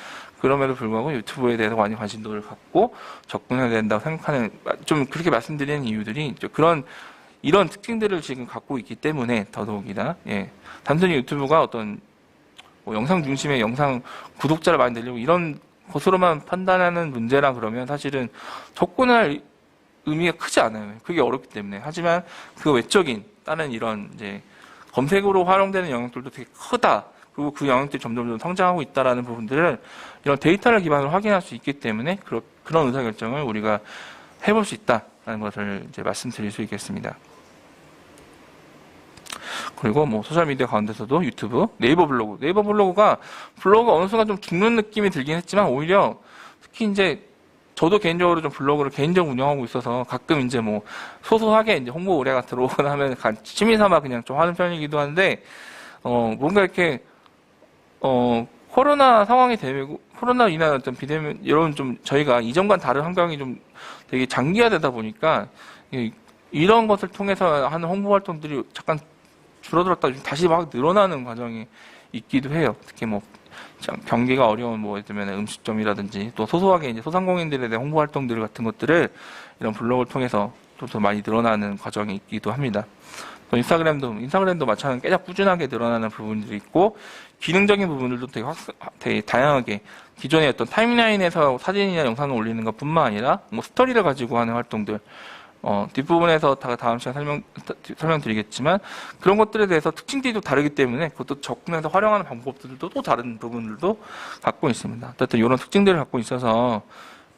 그럼에도 불구하고 유튜브에 대해서 많이 관심도를 갖고 접근해야 된다고 생각하는 좀 그렇게 말씀드리는 이유들이 이런 특징들을 지금 갖고 있기 때문에 더더욱이나 단순히 유튜브가 어떤 영상 중심의 영상 구독자를 많이 늘리고 이런 것으로만 판단하는 문제라 그러면 사실은 접근할 의미가 크지 않아요. 그게 어렵기 때문에. 하지만 그 외적인 다른 이런 이제 검색으로 활용되는 영역들도 되게 크다. 그리고 그 영역들이 점점 성장하고 있다라는 부분들을 이런 데이터를 기반으로 확인할 수 있기 때문에 그런 의사결정을 우리가 해볼 수 있다라는 것을 이제 말씀드릴 수 있겠습니다. 그리고 소셜미디어 가운데서도 유튜브, 네이버 블로그가 어느 순간 좀 죽는 느낌이 들긴 했지만 오히려 특히 이제 저도 개인적으로 좀 블로그를 개인적으로 운영하고 있어서 가끔 이제 소소하게 이제 홍보 의뢰가 들어오거나 하면 취미 삼아 그냥 좀 하는 편이기도 한데 뭔가 이렇게 코로나 상황이 되고 코로나 인한 어떤 비대면 이런 좀 저희가 이전과는 다른 환경이 좀 되게 장기화되다 보니까 이런 것을 통해서 하는 홍보 활동들이 잠깐 줄어들었다 다시 막 늘어나는 과정이 있기도 해요. 특히 뭐 경기가 어려운 뭐 예를 들면 음식점이라든지 또 소소하게 이제 소상공인들에 대한 홍보 활동들 같은 것들을 이런 블로그를 통해서 또 더 많이 늘어나는 과정이 있기도 합니다. 또 인스타그램도 마찬가지로 깨작 꾸준하게 늘어나는 부분들이 있고 기능적인 부분들도 되게 다양하게 기존의 어떤 타임라인에서 사진이나 영상을 올리는 것뿐만 아니라 뭐 스토리를 가지고 하는 활동들 뒷부분에서 다음 시간에 설명드리겠지만 그런 것들에 대해서 특징들이 또 다르기 때문에 그것도 접근해서 활용하는 방법들도 또 다른 부분들도 갖고 있습니다. 어쨌든 이런 특징들을 갖고 있어서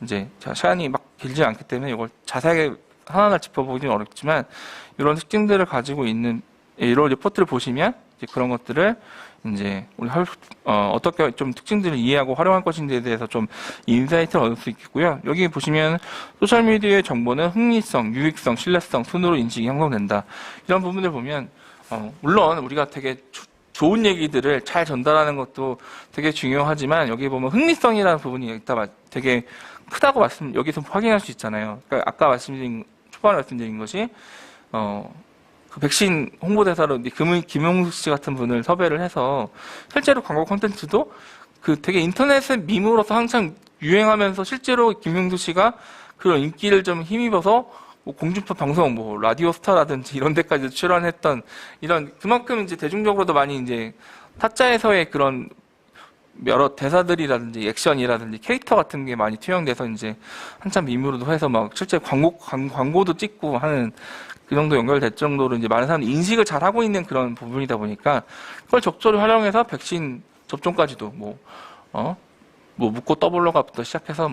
이제 시간이 막 길지 않기 때문에 이걸 자세하게 하나하나 짚어보기는 어렵지만 이런 특징들을 가지고 있는 이런 리포트를 보시면 이제 그런 것들을 이제 우리 어떻게 좀 특징들을 이해하고 활용할 것인지에 대해서 좀 인사이트를 얻을 수 있겠고요. 여기 보시면 소셜미디어의 정보는 흥미성, 유익성, 신뢰성 순으로 인식이 형성된다. 이런 부분들 보면 물론 우리가 되게 좋은 얘기들을 잘 전달하는 것도 되게 중요하지만 여기 보면 흥미성이라는 부분이 있다 되게 크다고 여기서 확인할 수 있잖아요. 그러니까 아까 초반에 말씀드린 것이 그 백신 홍보대사로 김용숙 씨 같은 분을 섭외를 해서 실제로 광고 콘텐츠도 그 되게 인터넷의 밈으로서 한창 유행하면서 실제로 김용숙 씨가 그런 인기를 좀 힘입어서 뭐 공중파 방송, 뭐 라디오 스타라든지 이런 데까지 출연했던 이런 그만큼 이제 대중적으로도 많이 이제 타짜에서의 그런 여러 대사들이라든지 액션이라든지 캐릭터 같은 게 많이 투영돼서 이제 한참 밈으로도 해서 막 실제 광고도 찍고 하는 그 정도 연결될 정도로 이제 많은 사람들이 인식을 잘 하고 있는 그런 부분이다 보니까 그걸 적절히 활용해서 백신 접종까지도 뭐 묻고 떠블러가부터 시작해서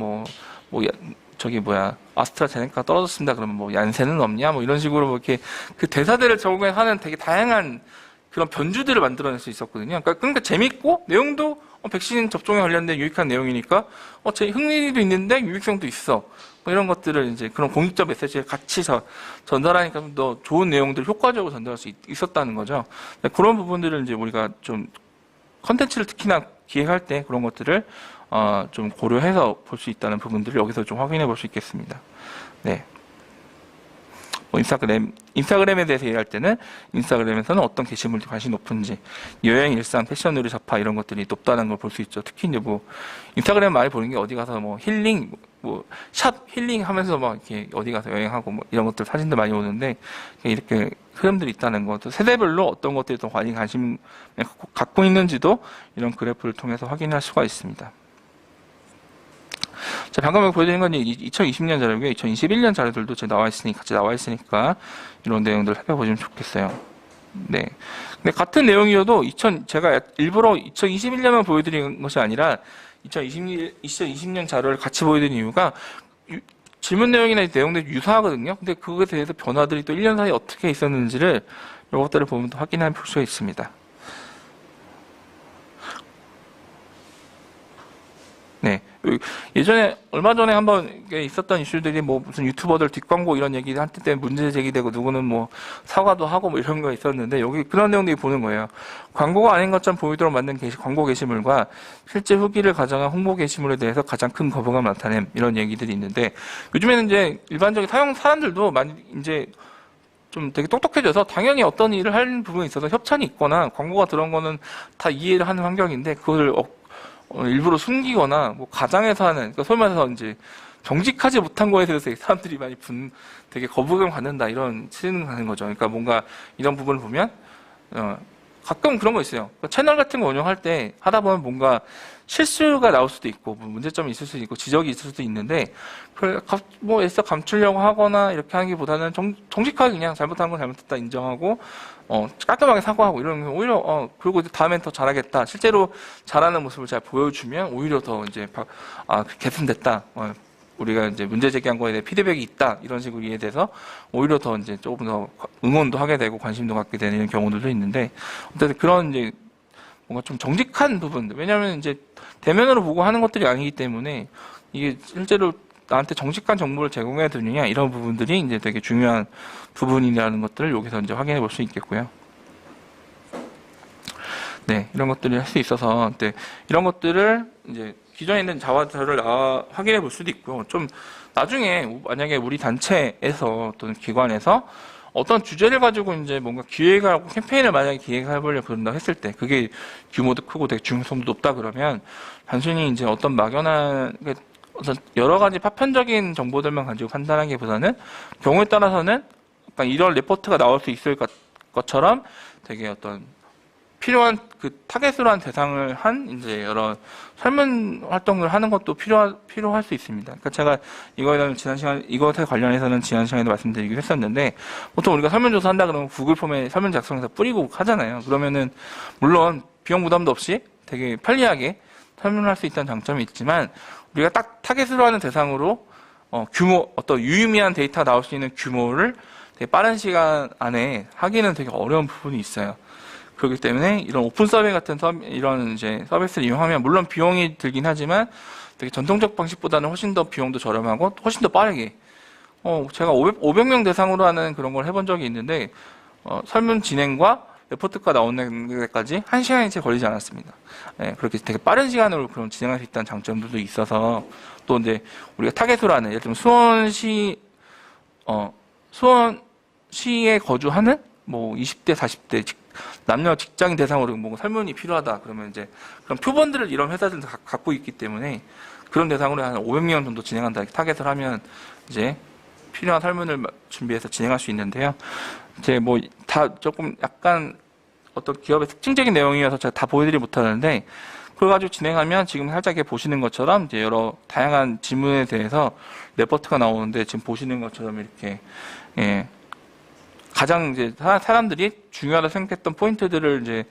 아스트라제네카 떨어졌습니다. 그러면 뭐 얀센은 없냐? 뭐 이런 식으로 뭐 이렇게 그 대사들을 적용하는 되게 다양한 그런 변주들을 만들어낼 수 있었거든요. 그러니까 재밌고 내용도 백신 접종에 관련된 유익한 내용이니까 제 흥미도 있는데 유익성도 있어. 뭐 이런 것들을 이제 그런 공익적 메시지를 같이 전달하니까 좀 더 좋은 내용들을 효과적으로 전달할 수 있었다는 거죠. 그런 부분들을 이제 우리가 좀 컨텐츠를 특히나 기획할 때 그런 것들을 좀 고려해서 볼 수 있다는 부분들을 여기서 좀 확인해 볼 수 있겠습니다. 네. 인스타그램에 대해서 얘기할 때는 인스타그램에서는 어떤 게시물이 관심이 높은지, 여행, 일상, 패션, 의류, 잡화 이런 것들이 높다는 걸 볼 수 있죠. 특히 이제 인스타그램 많이 보는 게 어디 가서 힐링, 샵 힐링 하면서 막 이렇게 어디 가서 여행하고 이런 것들 사진들 많이 오는데 이렇게 흐름들이 있다는 것, 또 세대별로 어떤 것들이 더 관심 갖고 있는지도 이런 그래프를 통해서 확인할 수가 있습니다. 자, 방금 보여드린 건 2020년 자료고요. 2021년 자료들도 같이 나와 있으니까 이런 내용들을 살펴보시면 좋겠어요. 네. 근데 같은 내용이어도 제가 일부러 2021년만 보여드린 것이 아니라 2020년 자료를 같이 보여드린 이유가 질문 내용이나 내용들이 유사하거든요. 근데 그것에 대해서 변화들이 또 1년 사이에 어떻게 있었는지를 이것들을 보면 확인해 볼 수가 있습니다. 네. 예전에, 얼마 전에 한번 있었던 이슈들이 무슨 유튜버들 뒷광고 이런 얘기 할 때 문제 제기되고 누구는 사과도 하고 이런 거 있었는데 여기 그런 내용들이 보는 거예요. 광고가 아닌 것처럼 보이도록 만든 광고 게시물과 실제 후기를 가정한 홍보 게시물에 대해서 가장 큰 거부감을 나타냄 이런 얘기들이 있는데 요즘에는 이제 일반적인 사람들도 많이 이제 좀 되게 똑똑해져서 당연히 어떤 일을 하는 부분에 있어서 협찬이 있거나 광고가 들어온 거는 다 이해를 하는 환경인데 그걸 일부러 숨기거나 가장해서 하는, 그러니까 소위 말해서 이제 정직하지 못한 거에 대해서 사람들이 많이 되게 거부감 갖는다 이런 치는 가는 거죠. 그러니까 뭔가 이런 부분을 보면 가끔 그런 거 있어요. 그러니까 채널 같은 거 운영할 때 하다 보면 뭔가 실수가 나올 수도 있고 문제점이 있을 수도 있고 지적이 있을 수도 있는데 그걸 애써 감추려고 하거나 이렇게 하기보다는 정직하게 그냥 잘못한 건 잘못했다 인정하고 깔끔하게 사과하고 이러면 오히려 그리고 다음엔 더 잘하겠다. 실제로 잘하는 모습을 잘 보여주면 오히려 더 이제 개선됐다. 우리가 이제 문제 제기한 거에 대해 피드백이 있다. 이런 식으로 이해돼서 오히려 더 이제 조금 더 응원도 하게 되고 관심도 갖게 되는 이런 경우들도 있는데 어쨌든 그런 이제 뭔가 좀 정직한 부분들. 왜냐하면 이제 대면으로 보고 하는 것들이 아니기 때문에 이게 실제로 나한테 정직한 정보를 제공해 주느냐 이런 부분들이 이제 되게 중요한 부분이라는 것들을 여기서 이제 확인해 볼 수 있겠고요. 네, 이런 것들을 할 수 있어서, 네, 이런 것들을 이제 기존에 있는 자료를 확인해 볼 수도 있고요. 좀 나중에 만약에 우리 단체에서 또는 기관에서 어떤 주제를 가지고 이제 뭔가 기획하고 캠페인을 만약에 기획해보려고 그런다 했을 때 그게 규모도 크고 되게 중요성도 높다 그러면 단순히 이제 어떤 막연한 어떤 여러 가지 파편적인 정보들만 가지고 판단하기보다는 경우에 따라서는 약간 이런 레포트가 나올 수 있을 것처럼 되게 어떤 필요한 그 타겟으로 한 대상을 한 이제 여러 설문 활동을 하는 것도 필요할 수 있습니다. 그러니까 제가 이것에 관련해서는 지난 시간에도 말씀드리기로 했었는데 보통 우리가 설문조사 한다 그러면 구글 폼에 설문 작성해서 뿌리고 하잖아요. 그러면은 물론 비용 부담도 없이 되게 편리하게 설문할 수 있다는 장점이 있지만 우리가 딱 타겟으로 하는 대상으로 어떤 유의미한 데이터가 나올 수 있는 규모를 되게 빠른 시간 안에 하기는 되게 어려운 부분이 있어요. 그렇기 때문에 이런 오픈 서베이 같은 이런 이제 서비스를 이용하면 물론 비용이 들긴 하지만 되게 전통적 방식보다는 훨씬 더 비용도 저렴하고 훨씬 더 빠르게 제가 500명 대상으로 하는 그런 걸 해본 적이 있는데 설문 진행과 레포트가 나오는 데까지 1시간이 채 걸리지 않았습니다. 네, 그렇게 되게 빠른 시간으로 그럼 진행할 수 있다는 장점들도 있어서 또 이제 우리가 타겟으로 하는 예를 들면 수원시에 거주하는 뭐 20대, 40대 남녀 직장인 대상으로 뭐 설문이 필요하다 그러면 이제 그런 표본들을 이런 회사들도 갖고 있기 때문에 그런 대상으로 한 500명 정도 진행한다 이렇게 타겟을 하면 이제 필요한 설문을 준비해서 진행할 수 있는데요. 이제 뭐 다 조금 약간 어떤 기업의 특징적인 내용이어서 제가 다 보여드리지 못하는데 그걸 가지고 진행하면 지금 살짝 이렇게 보시는 것처럼 이제 여러 다양한 질문에 대해서 레포트가 나오는데 지금 보시는 것처럼 이렇게 가장 이제 사람들이 중요하다 생각했던 포인트들을 이제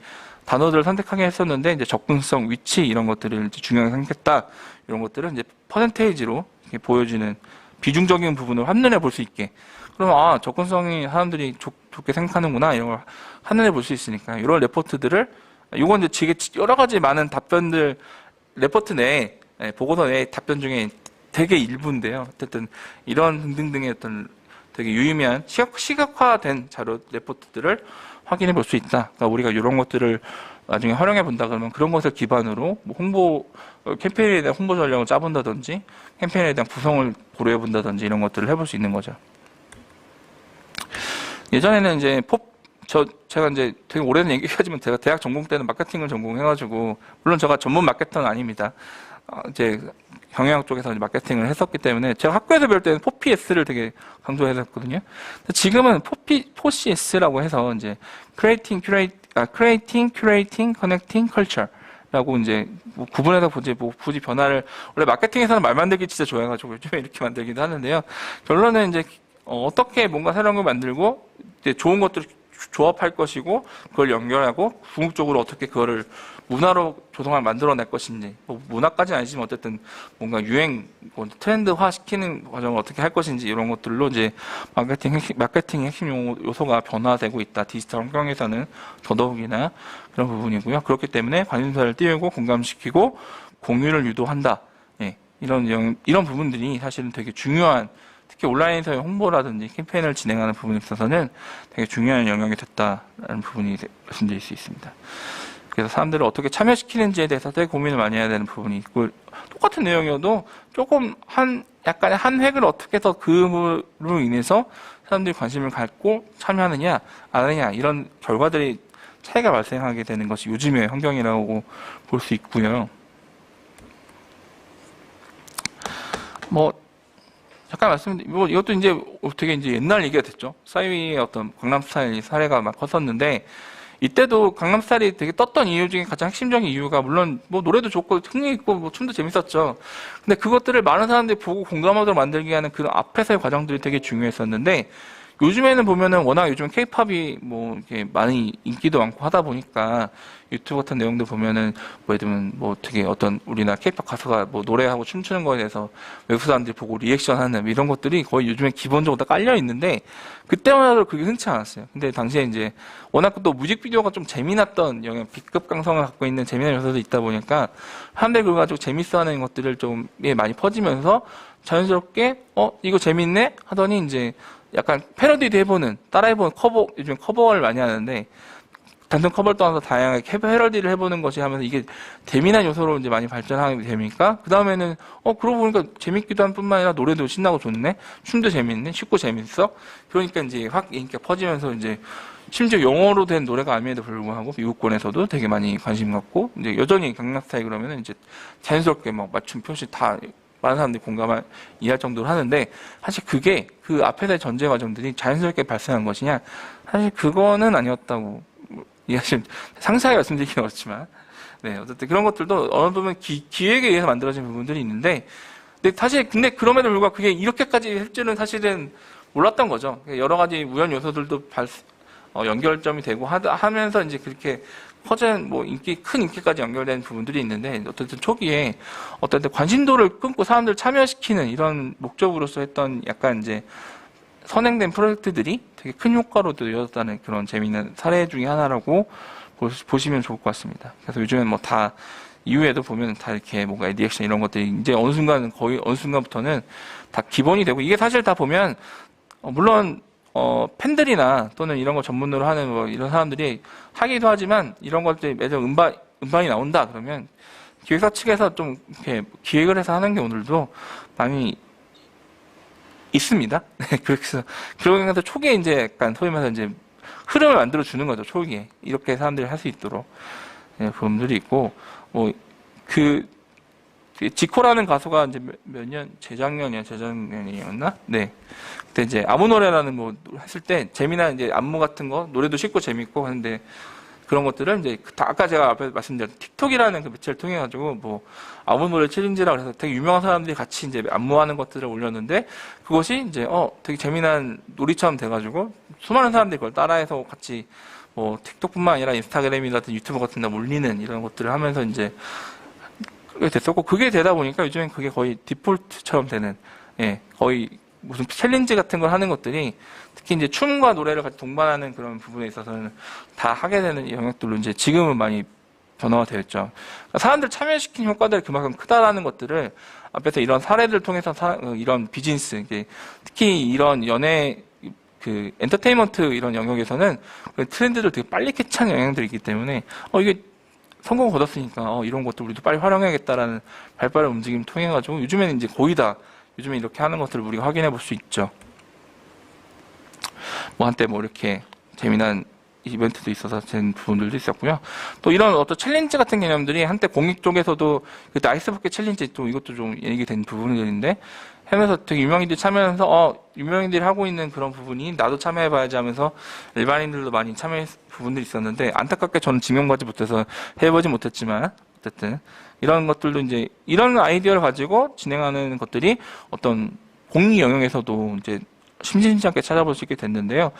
단어들을 선택하게 했었는데 이제 접근성, 위치 이런 것들을 이제 중요하게 생각했다 이런 것들은 이제 퍼센테이지로 이렇게 보여지는 비중적인 부분을 한눈에 볼 수 있게 그러면 접근성이 사람들이 좋게 생각하는구나 이런 걸 한눈에 볼 수 있으니까 이런 레포트들을 이건 이제 여러 가지 많은 답변들 레포트 내에 보고서 내에 답변 중에 되게 일부인데요. 어쨌든 이런 등등등의 어떤 되게 유의미한 시각화된 자료 레포트들을 확인해 볼 수 있다. 그러니까 우리가 이런 것들을 나중에 활용해 본다 그러면 그런 것을 기반으로 뭐 캠페인에 대한 홍보 전략을 짜본다든지 캠페인에 대한 구성을 고려해 본다든지 이런 것들을 해볼 수 있는 거죠. 예전에는 이제 제가 이제 되게 오래된 얘기하지만 제가 대학 전공 때는 마케팅을 전공해가지고 물론 제가 전문 마케터는 아닙니다. 이제 경영학 쪽에서 이제 마케팅을 했었기 때문에 제가 학교에서 배울 때는 포PS를 되게 강조했었거든요. 지금은 포CS라고 해서 이제 Creating, Curating, Connecting, Culture라고 이제 뭐 구분해서 굳이 변화를 원래 마케팅에서는 말 만들기 진짜 좋아해가지고 요즘에 이렇게 만들기도 하는데요. 결론은 이제 어떻게 뭔가 새로운 걸 만들고 이제 좋은 것들을 조합할 것이고 그걸 연결하고 궁극적으로 어떻게 그거를 문화로 조성을 만들어낼 것인지 뭐 문화까지는 아니지만 어쨌든 뭔가 유행 트렌드화 시키는 과정을 어떻게 할 것인지 이런 것들로 이제 마케팅의 핵심 요소가 변화되고 있다. 디지털 환경에서는 더더욱이나 그런 부분이고요. 그렇기 때문에 관심사를 띄우고 공감시키고 공유를 유도한다. 이런 부분들이 사실은 되게 중요한 특히 온라인에서의 홍보라든지 캠페인을 진행하는 부분에 있어서는 되게 중요한 영역이 됐다라는 부분이 말씀드릴 수 있습니다. 그래서 사람들을 어떻게 참여시키는지에 대해서 되게 고민을 많이 해야 되는 부분이 있고 똑같은 내용이어도 조금 약간의 한 획을 어떻게 해서 그로 인해서 사람들이 관심을 갖고 참여하느냐 안 하느냐 이런 결과들이 차이가 발생하게 되는 것이 요즘의 환경이라고 볼 수 있고요. 잠깐 이것도 이제 되게 이제 옛날 얘기가 됐죠. 싸이의 어떤 강남스타일 사례가 막 컸었는데, 이때도 강남스타일이 되게 떴던 이유 중에 가장 핵심적인 이유가, 물론 뭐 노래도 좋고, 흥미있고, 뭐 춤도 재밌었죠. 근데 그것들을 많은 사람들이 보고 공감하도록 만들기 위한 그런 앞에서의 과정들이 되게 중요했었는데, 요즘에는 보면은 워낙 요즘 케이팝이 뭐 이렇게 많이 인기도 많고 하다 보니까 유튜브 같은 내용들 보면은 뭐 예를 들면 뭐 되게 어떤 우리나라 케이팝 가수가 뭐 노래하고 춤추는 거에 대해서 외국 사람들이 보고 리액션하는 이런 것들이 거의 요즘에 기본적으로 다 깔려 있는데 그때만 해도 그게 흔치 않았어요. 근데 당시에 이제 워낙 또 뮤직비디오가 좀 재미났던 영역, B급 감성을 갖고 있는 재미난 요소도 있다 보니까 사람들이 그걸 가지고 재밌어하는 것들을 좀 많이 퍼지면서 자연스럽게 이거 재밌네 하더니 이제 약간 패러디도 해보는, 따라해보는 요즘 커버를 많이 하는데, 단순 커버를 떠나서 다양하게 패러디를 해보는 것이 하면서 이게 재미난 요소로 이제 많이 발전하게 되니까 그 다음에는 그러고 보니까 재밌기도 한 뿐만 아니라 노래도 신나고 좋네, 춤도 재밌네, 쉽고 재밌어. 그러니까 이제 확 인기가 퍼지면서 이제 심지어 영어로 된 노래가 아님에도 불구하고 미국권에서도 되게 많이 관심 갖고 이제 여전히 강남스타일 그러면은 이제 자연스럽게 막 맞춤 표시 다 많은 사람들이 이해할 정도로 하는데, 사실 그게 그 앞에서의 전제 과정들이 자연스럽게 발생한 것이냐, 사실 그거는 아니었다고 이해하시면, 상세하게 말씀드리긴 어렵지만, 네, 어쨌든 그런 것들도 어느 부분 기획에 의해서 만들어진 부분들이 있는데, 근데 그럼에도 불구하고 그게 이렇게까지 할 줄은 사실은 몰랐던 거죠. 여러 가지 우연 요소들도 연결점이 되고 하면서 이제 그렇게 커진 큰 인기까지 연결된 부분들이 있는데, 어쨌든 초기에 어떤 관심도를 끊고 사람들을 참여시키는 이런 목적으로서 했던 약간 이제 선행된 프로젝트들이 되게 큰 효과로도 이어졌다는 그런 재미있는 사례 중에 하나라고 보시면 좋을 것 같습니다. 그래서 요즘엔 다 이후에도 보면 다 이렇게 뭔가 리액션 이런 것들이 이제 어느 순간부터는 다 기본이 되고, 이게 사실 다 보면 물론 팬들이나 또는 이런 거 전문으로 하는 이런 사람들이 하기도 하지만, 이런 것들이 매번 음반이 나온다 그러면 기획사 측에서 좀 이렇게 기획을 해서 하는 경우들도 많이 있습니다. 네, 그래서 그러면서 초기에 이제 약간 소위 말해서 이제 흐름을 만들어 주는 거죠. 초기에 이렇게 사람들이 할 수 있도록. 네, 부분들이 있고, 그 지코라는 가수가 이제 몇 년, 재작년이었나? 네. 그때 이제 아무 노래라는 했을 때 재미난 이제 안무 같은 거, 노래도 쉽고 재밌고 하는데, 그런 것들을 이제 아까 제가 앞에 말씀드린 틱톡이라는 그 매체를 통해 가지고 아무 노래 챌린지라고 해서 되게 유명한 사람들이 같이 이제 안무하는 것들을 올렸는데, 그것이 이제 되게 재미난 놀이처럼 돼가지고 수많은 사람들이 그걸 따라해서 같이 틱톡뿐만 아니라 인스타그램이라든 유튜브 같은 데 올리는 이런 것들을 하면서 이제 그게 됐었고, 그게 되다 보니까 요즘엔 그게 거의 디폴트처럼 되는, 거의 무슨 챌린지 같은 걸 하는 것들이, 특히 이제 춤과 노래를 같이 동반하는 그런 부분에 있어서는 다 하게 되는 영역들로 이제 지금은 많이 변화가 되었죠. 그러니까 사람들 참여시킨 효과들이 그만큼 크다라는 것들을 앞에서 이런 사례들을 통해서 이런 비즈니스, 특히 이런 엔터테인먼트 이런 영역에서는 트렌드를 되게 빨리 캐치하는 영향들이 있기 때문에, 이게 성공을 거뒀으니까 이런 것도 우리도 빨리 활용해야겠다라는 발빠른 움직임 통해가지고 요즘에는 이제 거의 다 요즘에 이렇게 하는 것들을 우리가 확인해 볼 수 있죠. 한때 이렇게 재미난 이벤트도 있어서 된 부분들도 있었고요. 또 이런 어떤 챌린지 같은 개념들이 한때 공익 쪽에서도 그때 아이스버킷 챌린지 또 이것도 좀 얘기된 부분들인데, 하면서 되게 유명인들이 참여하면서 유명인들이 하고 있는 그런 부분이 나도 참여해봐야지 하면서 일반인들도 많이 참여한 부분들이 있었는데, 안타깝게 저는 증명받지 못해서 해보지 못했지만, 어쨌든 이런 것들도 이제 이런 아이디어를 가지고 진행하는 것들이 어떤 공익 영역에서도 이제 심심치 않게 찾아볼 수 있게 됐는데요.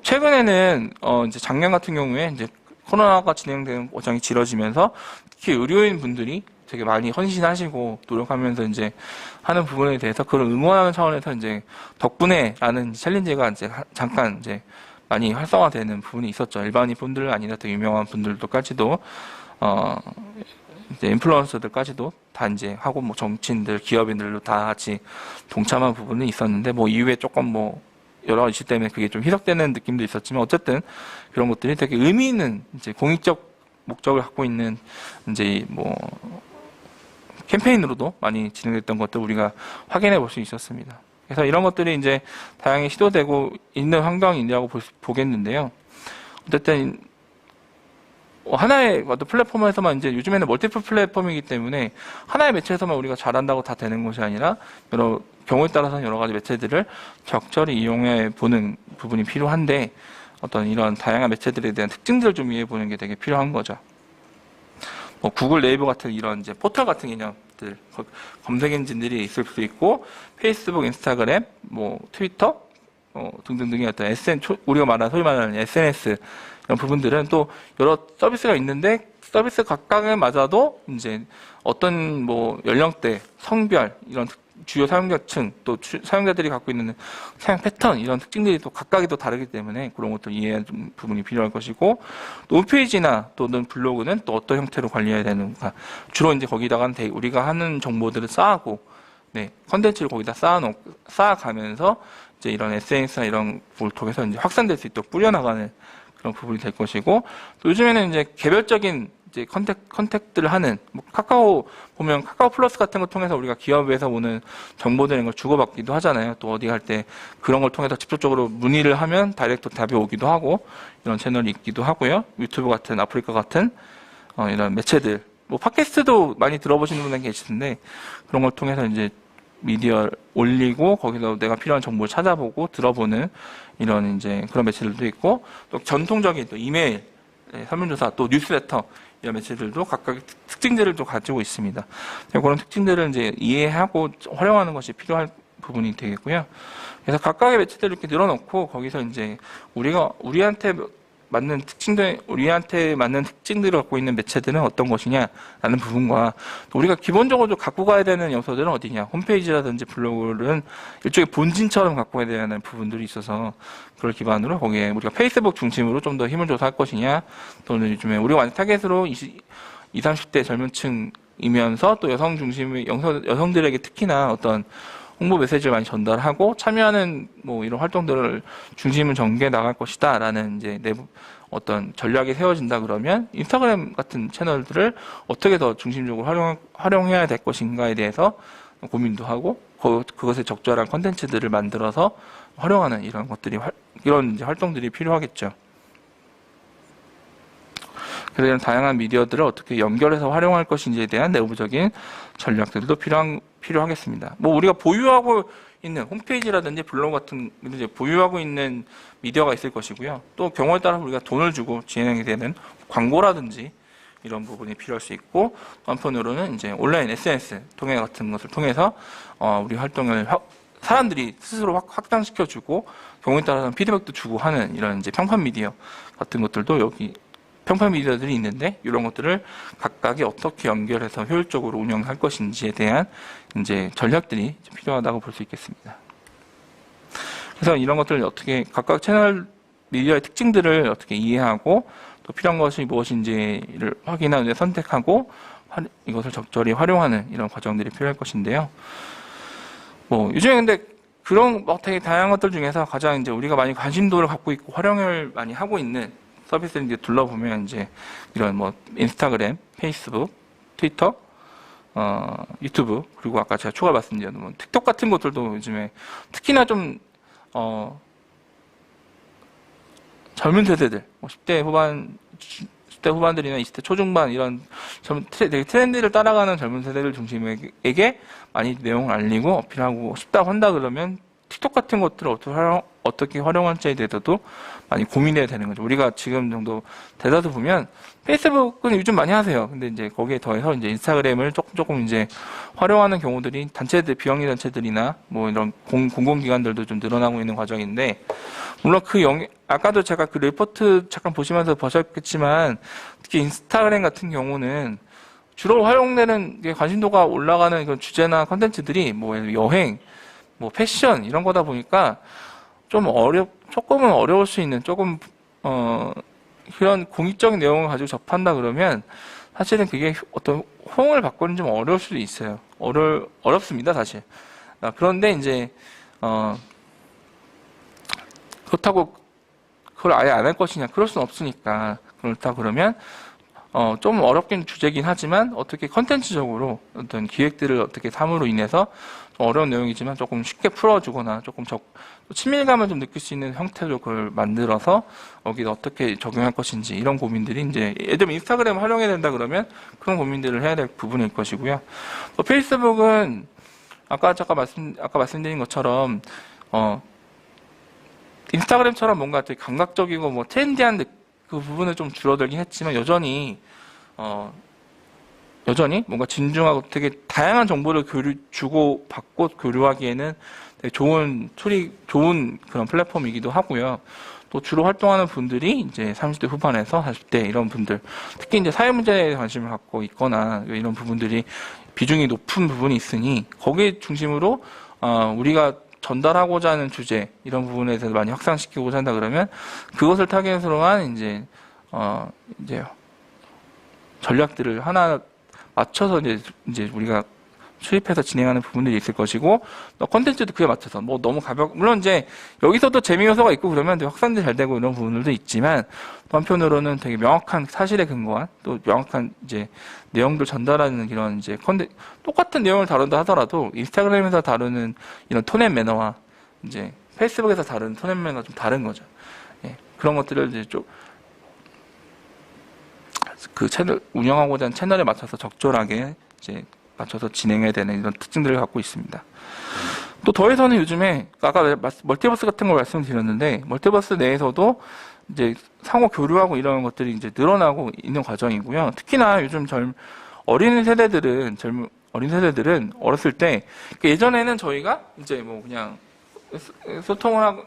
최근에는 이제 작년 같은 경우에 이제 코로나가 진행되는 과정이 길어지면서 특히 의료인 분들이 되게 많이 헌신하시고 노력하면서 이제 하는 부분에 대해서 그걸 응원하는 차원에서 이제 덕분에라는 챌린지가 이제 잠깐 이제 많이 활성화되는 부분이 있었죠. 일반인 분들 아니라 더 유명한 분들도까지도 이제 인플루언서들까지도 다 이제 하고 정치인들, 기업인들도 다 같이 동참한 부분이 있었는데, 이후에 조금 여러 가지 이슈 때문에 그게 좀 희석되는 느낌도 있었지만, 어쨌든 그런 것들이 되게 의미 있는 이제 공익적 목적을 갖고 있는 이제 캠페인으로도 많이 진행됐던 것도 우리가 확인해 볼 수 있었습니다. 그래서 이런 것들이 이제 다양하게 시도되고 있는 환경이라고 보겠는데요. 어쨌든 하나의 어떤 플랫폼에서만 이제 요즘에는 멀티플 플랫폼이기 때문에 하나의 매체에서만 우리가 잘한다고 다 되는 것이 아니라 여러 경우에 따라서는 여러 가지 매체들을 적절히 이용해 보는 부분이 필요한데, 어떤 이런 다양한 매체들에 대한 특징들을 좀 이해해 보는 게 되게 필요한 거죠. 구글, 네이버 같은 이런 이제 포털 같은 개념들, 검색 엔진들이 있을 수 있고, 페이스북, 인스타그램, 트위터, 등등등의 어떤 우리가 소위 말하는 SNS, 이런 부분들은 또 여러 서비스가 있는데, 서비스 각각에 맞아도 이제 어떤 연령대, 성별, 이런 주요 사용자층, 또 사용자들이 갖고 있는 사용 패턴, 이런 특징들이 또 각각이 또 다르기 때문에 그런 것도 이해하는 부분이 필요할 것이고, 또 홈페이지나 또는 블로그는 또 어떤 형태로 관리해야 되는가. 주로 이제 거기다가 우리가 하는 정보들을 쌓고, 컨텐츠를 거기다 쌓아가면서 이제 이런 SNS나 이런 걸 통해서 이제 확산될 수 있도록 뿌려나가는 그런 부분이 될 것이고, 또 요즘에는 이제 개별적인 이제 컨택들을 하는, 뭐 카카오 보면 카카오 플러스 같은 걸 통해서 우리가 기업에서 오는 정보들인 걸 주고받기도 하잖아요. 또 어디 갈 때 그런 걸 통해서 직접적으로 문의를 하면 다이렉트 답이 오기도 하고, 이런 채널이 있기도 하고요. 유튜브 같은, 아프리카 같은 이런 매체들, 뭐 팟캐스트도 많이 들어보시는 분들 계시는데, 그런 걸 통해서 이제 미디어 올리고 거기서 내가 필요한 정보를 찾아보고 들어보는 이런 이제 그런 매체들도 있고, 또 전통적인 또 이메일, 설문조사, 또 뉴스레터 이런 매체들도 각각의 특징들을 또 가지고 있습니다. 그런 특징들을 이제 이해하고 활용하는 것이 필요한 부분이 되겠고요. 그래서 각각의 매체들을 이렇게 늘어놓고 거기서 이제 우리한테 맞는 특징들을 갖고 있는 매체들은 어떤 것이냐라는 부분과, 또 우리가 기본적으로 갖고 가야 되는 요소들은 어디냐, 홈페이지라든지 블로그는 일종의 본진처럼 갖고 가야 되는 부분들이 있어서, 그걸 기반으로 거기에 우리가 페이스북 중심으로 좀 더 힘을 줘서 할 것이냐, 또는 요즘에 우리가 완전 타겟으로 20, 30대 젊은 층이면서 또 여성 중심의 여성들에게 특히나 어떤 홍보 메시지를 많이 전달하고 참여하는 뭐 이런 활동들을 중심을 전개해 나갈 것이다라는 이제 내부 어떤 전략이 세워진다 그러면, 인스타그램 같은 채널들을 어떻게 더 중심적으로 활용해야 될 것인가에 대해서 고민도 하고, 그것에 적절한 컨텐츠들을 만들어서 활용하는 이런 이제 활동들이 필요하겠죠. 그래서 이런 다양한 미디어들을 어떻게 연결해서 활용할 것인지에 대한 내부적인 전략들도 필요하겠습니다. 뭐 우리가 보유하고 있는 홈페이지라든지 블로그 같은 이제 보유하고 있는 미디어가 있을 것이고요. 또 경우에 따라 우리가 돈을 주고 진행이 되는 광고라든지 이런 부분이 필요할 수 있고, 한편으로는 이제 온라인 SNS 통해 같은 것을 통해서 우리 활동을 사람들이 스스로 확장시켜주고, 경우에 따라서는 피드백도 주고 하는 이런 이제 평판 미디어 같은 것들도 여기 평판 미디어들이 있는데, 이런 것들을 각각이 어떻게 연결해서 효율적으로 운영할 것인지에 대한 이제 전략들이 필요하다고 볼 수 있겠습니다. 그래서 이런 것들을 어떻게 각각 채널 미디어의 특징들을 어떻게 이해하고, 또 필요한 것이 무엇인지를 확인하고 선택하고 이것을 적절히 활용하는 이런 과정들이 필요할 것인데요. 뭐 요즘에 근데 그런 되게 다양한 것들 중에서 가장 이제 우리가 많이 관심도를 갖고 있고 활용을 많이 하고 있는 서비스를 이제 둘러보면 이제 이런 뭐 인스타그램, 페이스북, 트위터, 유튜브, 그리고 아까 제가 추가 말씀드린 뭐 틱톡 같은 것들도 요즘에 특히나 좀 젊은 세대들, 뭐 10대 후반들이나 20대 초중반 이런 되게 트렌드를 따라가는 젊은 세대를 중심에게 많이 내용을 알리고 어필하고 싶다고 한다 그러면, 틱톡 같은 것들을 어떻게 활용할지에 대해서도 많이 고민해야 되는 거죠. 우리가 지금 정도 대다수 보면 페이스북은 요즘 많이 하세요. 근데 이제 거기에 더해서 이제 인스타그램을 조금 이제 활용하는 경우들이 비영리 단체들이나 뭐 이런 공공기관들도 좀 늘어나고 있는 과정인데, 물론 아까도 제가 그 리포트 잠깐 보시면서 보셨겠지만, 특히 인스타그램 같은 경우는 주로 활용되는 관심도가 올라가는 그런 주제나 컨텐츠들이 뭐 여행, 뭐 패션 이런 거다 보니까 조금은 어려울 수 있는 그런 공익적인 내용을 가지고 접한다 그러면 사실은 그게 어떤 호응을 받고는 좀 어려울 수도 있어요. 어렵습니다, 사실. 그런데 이제 그렇다고 그걸 아예 안 할 것이냐, 그럴 수는 없으니까. 그렇다 그러면 좀 어렵긴 주제긴 하지만 어떻게 컨텐츠적으로 어떤 기획들을 어떻게 삼으로 인해서 좀 어려운 내용이지만 조금 쉽게 풀어주거나 조금 친밀감을 좀 느낄 수 있는 형태로 그걸 만들어서 여기다 어떻게 적용할 것인지, 이런 고민들이 이제 예를 들면 인스타그램 활용해야 된다 그러면 그런 고민들을 해야 될 부분일 것이고요. 또 페이스북은 아까 말씀드린 것처럼 인스타그램처럼 뭔가 되게 감각적이고 뭐 트렌디한 그 부분은 좀 줄어들긴 했지만, 여전히 뭔가 진중하고 되게 다양한 정보를 주고받고 교류하기에는 되게 좋은 그런 플랫폼이기도 하고요. 또 주로 활동하는 분들이 이제 30대 후반에서 40대 이런 분들, 특히 이제 사회 문제에 관심을 갖고 있거나 이런 부분들이 비중이 높은 부분이 있으니, 거기에 중심으로 우리가 전달하고자 하는 주제, 이런 부분에 대해서 많이 확산시키고자 한다 그러면, 그것을 타겟으로 한 이제 전략들을 하나 맞춰서 이제 우리가 수립해서 진행하는 부분들이 있을 것이고, 또 컨텐츠도 그에 맞춰서 뭐 너무 물론 이제 여기서도 재미 요소가 있고 그러면 되게 확산도 잘 되고 이런 부분들도 있지만, 또 한편으로는 되게 명확한 사실에 근거한 또 명확한 이제 내용들 전달하는 이런 이제 똑같은 내용을 다룬다 하더라도 인스타그램에서 다루는 이런 톤앤 매너와 이제 페이스북에서 다루는 톤앤 매너가 좀 다른 거죠. 예, 그런 것들을 이제 좀 그 채널 운영하고자 하는 채널에 맞춰서 적절하게 이제 맞춰서 진행해야 되는 이런 특징들을 갖고 있습니다. 또 더해서는 요즘에 아까 멀티버스 같은 걸 말씀드렸는데, 멀티버스 내에서도 이제 상호 교류하고 이런 것들이 이제 늘어나고 있는 과정이고요. 특히나 요즘 어린 세대들은 어렸을 때, 예전에는 저희가 이제 뭐 그냥 소통을 하고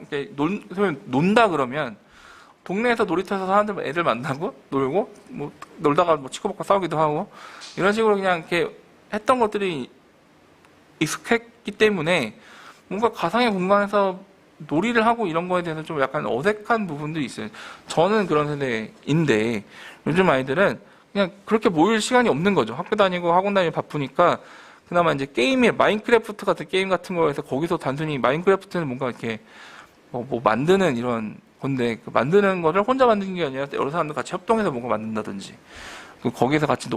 논다 그러면 동네에서 놀이터에서 사람들 애들 만나고 놀고 뭐 놀다가 뭐 치고받고 싸우기도 하고 이런 식으로 그냥 이렇게 했던 것들이 익숙했기 때문에 뭔가 가상의 공간에서 놀이를 하고 이런 거에 대해서 좀 약간 어색한 부분들이 있어요. 저는 그런 세대인데 요즘 아이들은 그냥 그렇게 모일 시간이 없는 거죠. 학교 다니고 학원 다니고 바쁘니까 그나마 이제 마인크래프트 같은 게임 같은 거에서 거기서 단순히 마인크래프트는 뭔가 이렇게 뭐 만드는 이런 건데, 그 만드는 거를 혼자 만드는 게 아니라 여러 사람들 같이 협동해서 뭔가 만든다든지, 거기에서 같이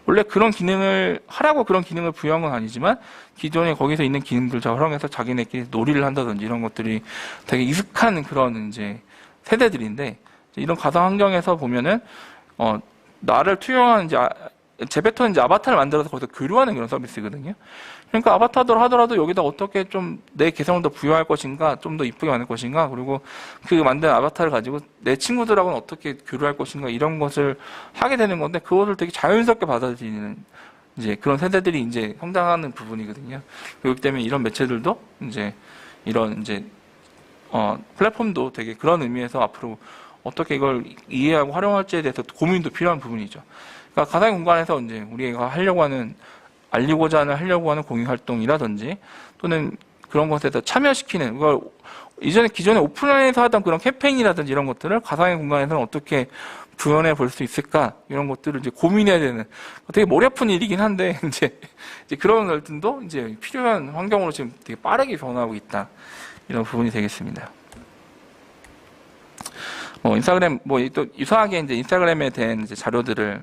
원래 그런 기능을 하라고 그런 기능을 부여한 건 아니지만 기존에 거기서 있는 기능들 잘 활용해서 자기네끼리 놀이를 한다든지 이런 것들이 되게 익숙한 그런 이제 세대들인데, 이런 가상 환경에서 보면은 나를 투영한 이제 재배터는 이제 아바타를 만들어서 거기서 교류하는 그런 서비스거든요. 그러니까 아바타들 하더라도 여기다 어떻게 좀 내 개성을 더 부여할 것인가, 좀 더 이쁘게 만들 것인가, 그리고 그 만든 아바타를 가지고 내 친구들하고는 어떻게 교류할 것인가 이런 것을 하게 되는 건데, 그것을 되게 자연스럽게 받아들이는 이제 그런 세대들이 이제 성장하는 부분이거든요. 그렇기 때문에 이런 매체들도 이제 이런 이제 플랫폼도 되게 그런 의미에서 앞으로 어떻게 이걸 이해하고 활용할지에 대해서 고민도 필요한 부분이죠. 그러니까 가상의 공간에서 이제 우리가 알리고자 하려고 하는 공익 활동이라든지 또는 그런 것에서 참여시키는, 그걸 기존에 오프라인에서 하던 그런 캠페인이라든지 이런 것들을 가상의 공간에서는 어떻게 구현해 볼 수 있을까, 이런 것들을 이제 고민해야 되는 되게 머리 아픈 일이긴 한데, 이제 그런 것들도 이제 필요한 환경으로 지금 되게 빠르게 변화하고 있다, 이런 부분이 되겠습니다. 인스타그램, 또 유사하게 이제 인스타그램에 대한 이제 자료들을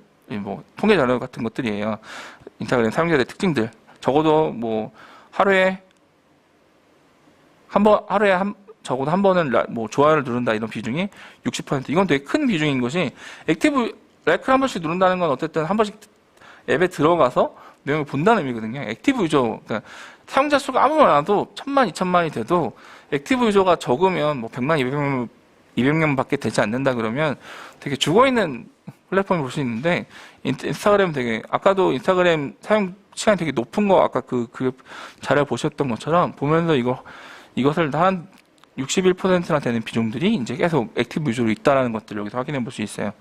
통계 자료 같은 것들이에요. 인스타그램 사용자들의 특징들. 적어도 적어도 한 번은 좋아요를 누른다, 이런 비중이 60%. 이건 되게 큰 비중인 것이, 라이크를 한 번씩 누른다는 건 어쨌든 한 번씩 앱에 들어가서 내용을 본다는 의미거든요. 액티브 유저, 그러니까 사용자 수가 아무리 많아도 1000만, 2000만이 돼도 액티브 유저가 적으면 100만, 200명 밖에 되지 않는다 그러면 되게 죽어있는 플랫폼을 볼 수 있는데, 인스타그램 아까도 인스타그램 사용 시간이 되게 높은 거, 아까 그 자료 보셨던 것처럼 보면서 이것을 한 61%나 되는 비중들이 이제 계속 액티브 유저로 있다라는 것들을 여기서 확인해 볼 수 있어요.